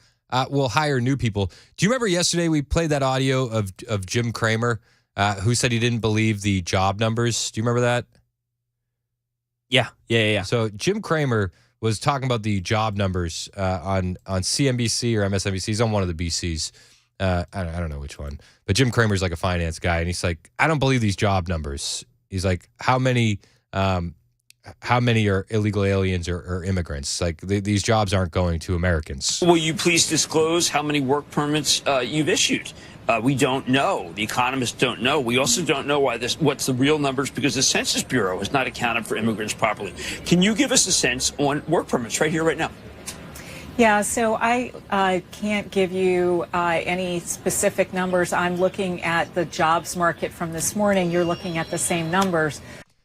we'll hire new people. Do you remember yesterday we played that audio of Jim Cramer who said he didn't believe the job numbers? Do you remember that? Yeah. So Jim Cramer was talking about the job numbers on CNBC or MSNBC. He's on one of the BCs. I don't know which one. But Jim Cramer's like a finance guy, and he's like, I don't believe these job numbers. He's like, how many are illegal aliens or immigrants? Like these jobs aren't going to Americans. Will you please disclose how many work permits you've issued? We don't know. The economists don't know. We also don't know what's the real numbers because the Census Bureau has not accounted for immigrants properly. Can you give us a sense on work permits right here, right now? Yeah, so I can't give you any specific numbers. I'm looking at the jobs market from this morning. You're looking at the same numbers.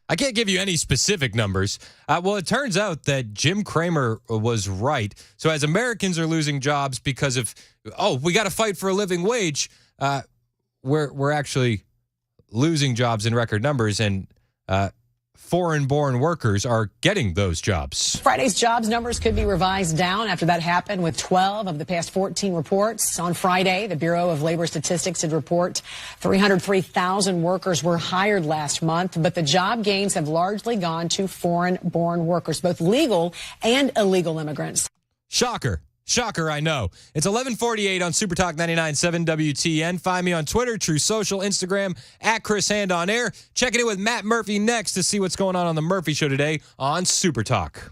I can't give you any specific numbers. Well, it turns out that Jim Cramer was right. So as Americans are losing jobs because of, we got to fight for a living wage, we're actually losing jobs in record numbers, and foreign-born workers are getting those jobs. Friday's jobs numbers could be revised down after that happened with 12 of the past 14 reports. On Friday, the Bureau of Labor Statistics did report 303,000 workers were hired last month, but the job gains have largely gone to foreign-born workers, both legal and illegal immigrants. Shocker. Shocker, I know. It's 11:48 on Super Talk 99.7 WTN. Find me on Twitter, True Social, Instagram, at Chris Hand on Air. Checking in with Matt Murphy next to see what's going on The Murphy Show today on Super Talk.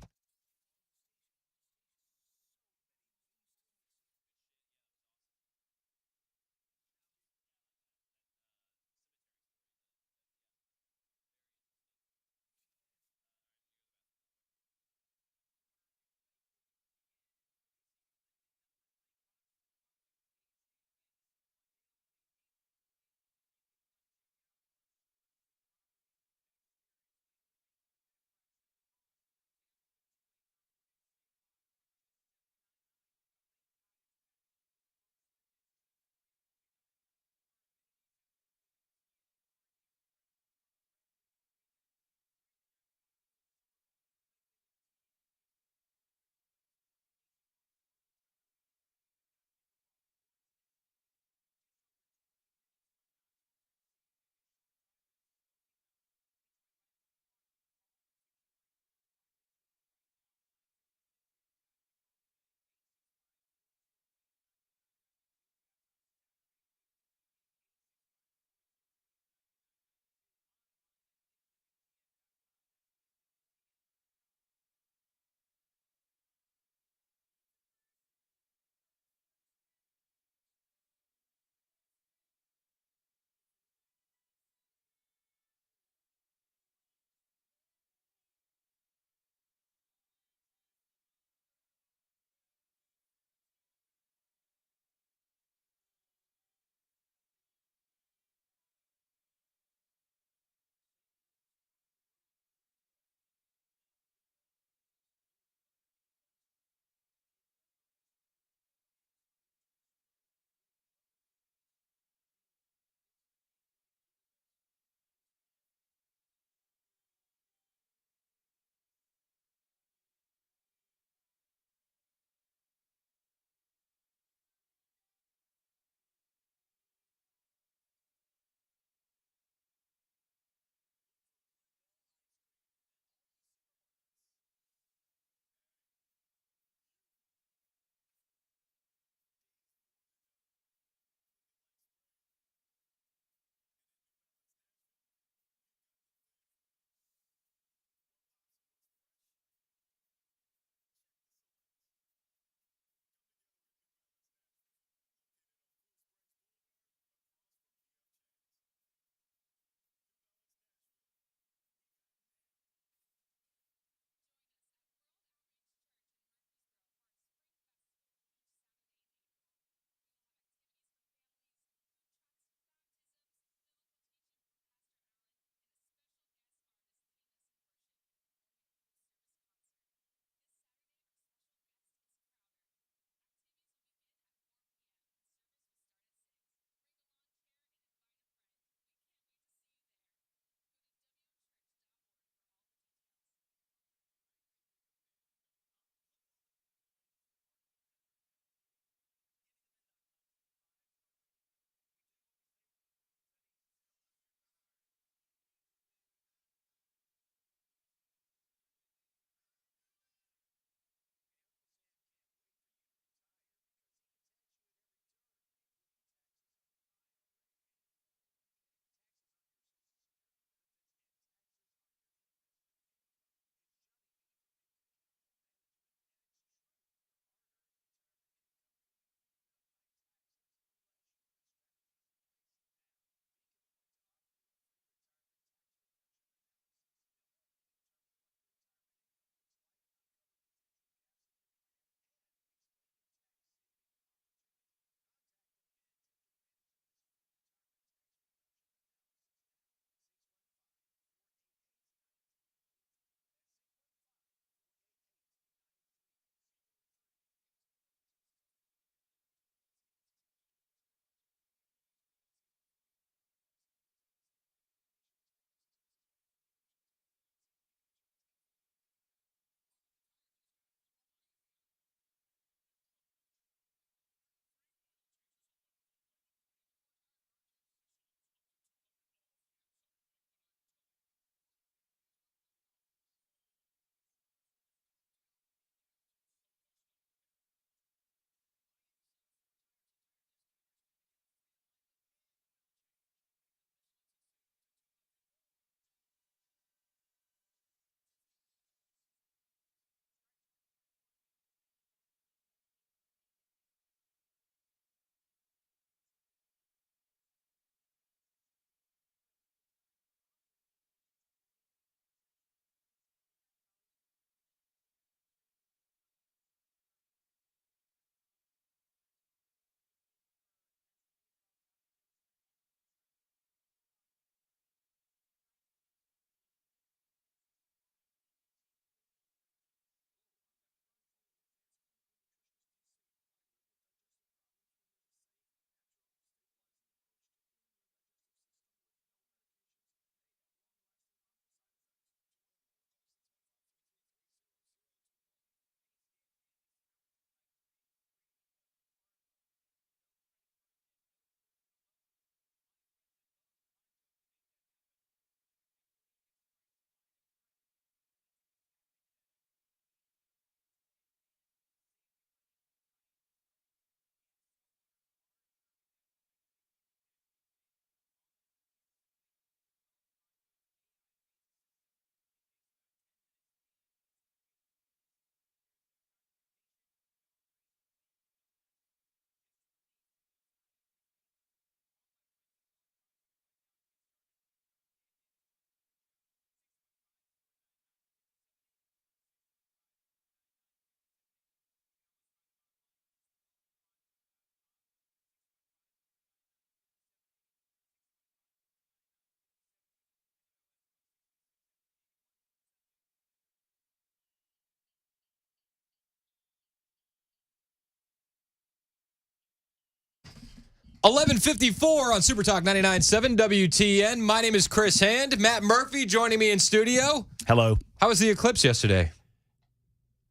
11:54 on Super Talk 99.7 WTN. My name is Chris Hand. Matt Murphy joining me in studio. Hello. How was the eclipse yesterday?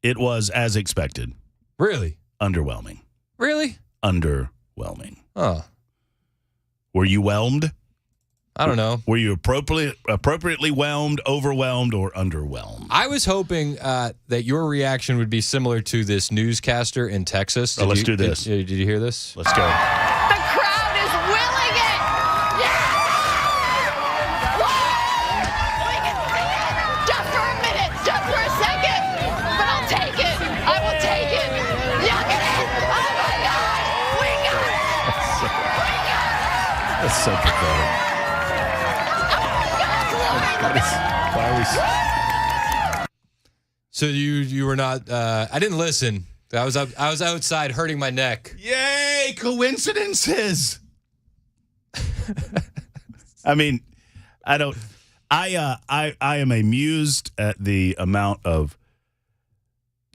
It was as expected. Really? Underwhelming. Really? Underwhelming. Oh. Were you whelmed? I don't know. Were you appropriately whelmed, overwhelmed, or underwhelmed? I was hoping that your reaction would be similar to this newscaster in Texas. Let's do this. Did you hear this? Let's go. The crowd is willing it. Yes! Whoa! We can see it. Just for a minute, just for a second. But I'll take it. I will take it. Look at it. Oh my gosh! We got it. That's so pathetic. Why are we? So you were not. I didn't listen. I was outside hurting my neck. Yay! Coincidences. I mean, I don't. I am amused at the amount of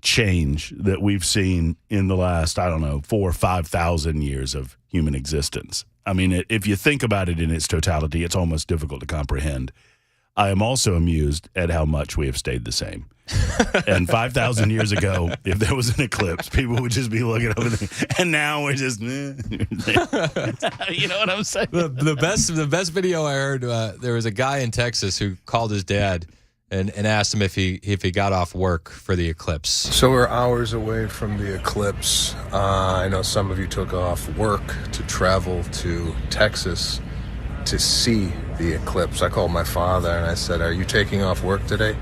change that we've seen in the last 4,000 or 5,000 years of human existence. I mean, if you think about it in its totality, it's almost difficult to comprehend. I am also amused at how much we have stayed the same. And 5,000 years ago, if there was an eclipse, people would just be looking over there. And now we're just, you know what I'm saying? The best video I heard, there was a guy in Texas who called his dad and asked him if he got off work for the eclipse. So we're hours away from the eclipse. I know some of you took off work to travel to Texas to see the eclipse. I called my father and I said, "Are you taking off work today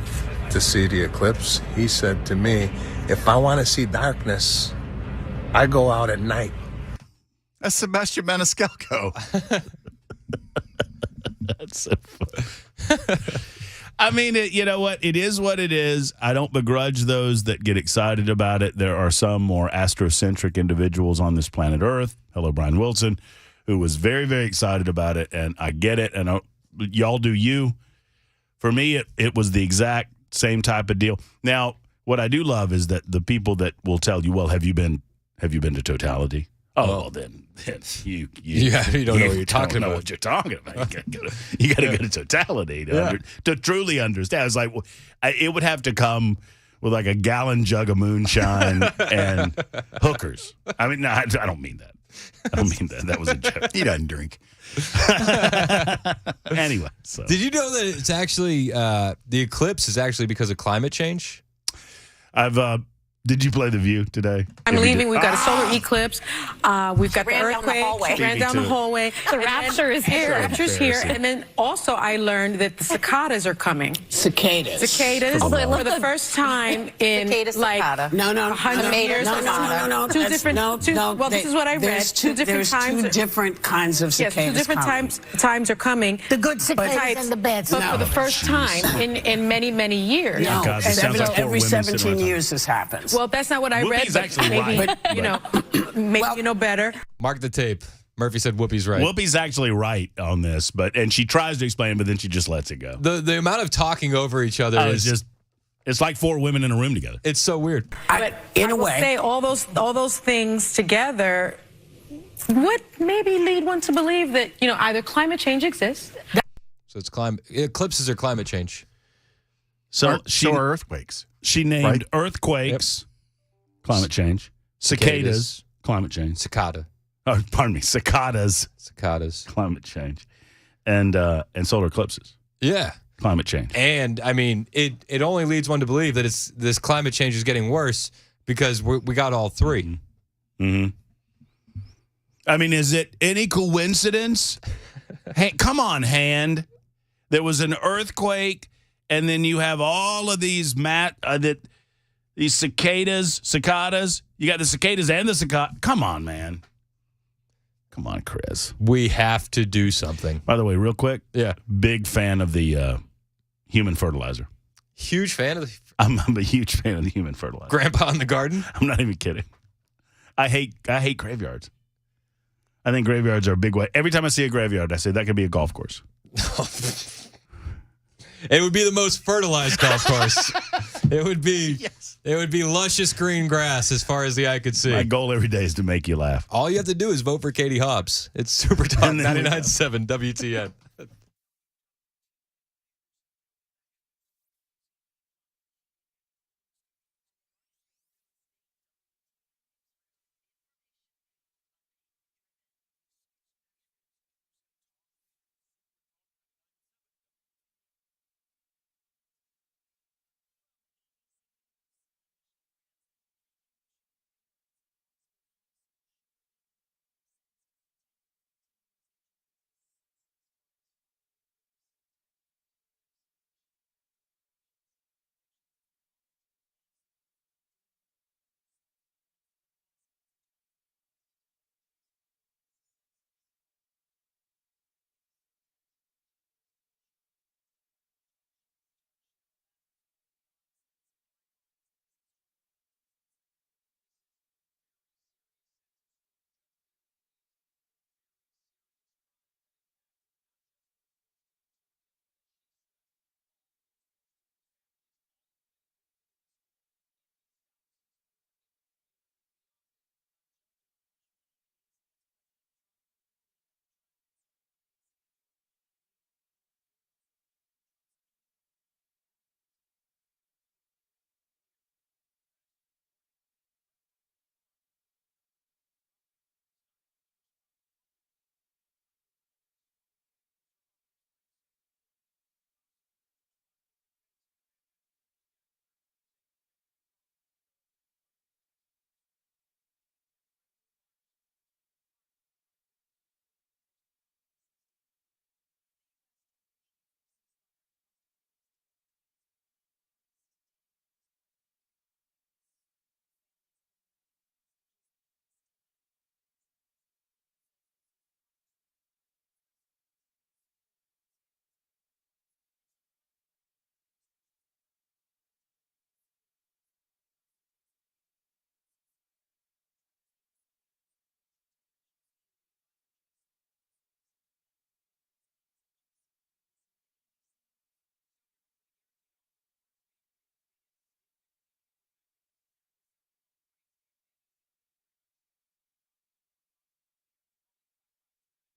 to see the eclipse?" He said to me, "If I want to see darkness, I go out at night." That's Sebastian Maniscalco. That's so funny. I mean, you know what? It is what it is. I don't begrudge those that get excited about it. There are some more astrocentric individuals on this planet Earth. Hello, Brian Wilson, who was very, very excited about it, and I get it, and y'all do you. For me, it was the exact same type of deal. Now, what I do love is that the people that will tell you, "Well, have you been to totality?" Oh, well, then you don't know what you're talking about. What you're talking about. You got to go to totality to truly understand. It's like it would have to come with like a gallon jug of moonshine and hookers. I mean, no, I don't mean that. I don't mean that. That was a joke. He doesn't drink. Anyway, so. Did you know that it's actually the eclipse is actually because of climate change? Did you play The View today? I'm leaving. We've got a solar eclipse. We've got the earthquake. Ran down the hallway. The rapture is here. The rapture's here. And then also I learned that the cicadas are coming. Cicadas. For the first time in like 100 years. No. Two different. Well, this is what I read. Two different times. Two different kinds of cicadas. Yes, 2 different times are coming. The good cicadas and the bad cicadas. But for the first time in many, many years. No, like every 17 years this happens. Well, that's not what I read. Whoopi's actually maybe, right. Maybe you know better. Mark the tape. Murphy said Whoopi's right. Whoopi's actually right on this, and she tries to explain, but then she just lets it go. The amount of talking over each other is just, it's like 4 women in a room together. It's so weird. But in a way, say all those things together would maybe lead one to believe that either climate change exists. So it's eclipses or climate change. So earthquakes. She named earthquakes, climate change, cicadas, climate change, cicada. Oh, pardon me, cicadas, climate change, and solar eclipses. Yeah, climate change. And I mean, it only leads one to believe that this climate change is getting worse because we got all 3. Mm-hmm. I mean, is it any coincidence? Hey, come on, Hand. There was an earthquake. And then you have all of these these cicadas. You got the cicadas and the cicada. Come on, man. Come on, Chris. We have to do something. By the way, real quick. Yeah. Big fan of the human fertilizer. Huge fan of the... I'm a huge fan of the human fertilizer. Grandpa in the garden? I'm not even kidding. I hate graveyards. I think graveyards are a big way. Every time I see a graveyard, I say that could be a golf course. It would be the most fertilized golf course. It would be. Yes. It would be luscious green grass as far as the eye could see. My goal every day is to make you laugh. All you have to do is vote for Katie Hobbs. It's Super Talk 99.7 WTN.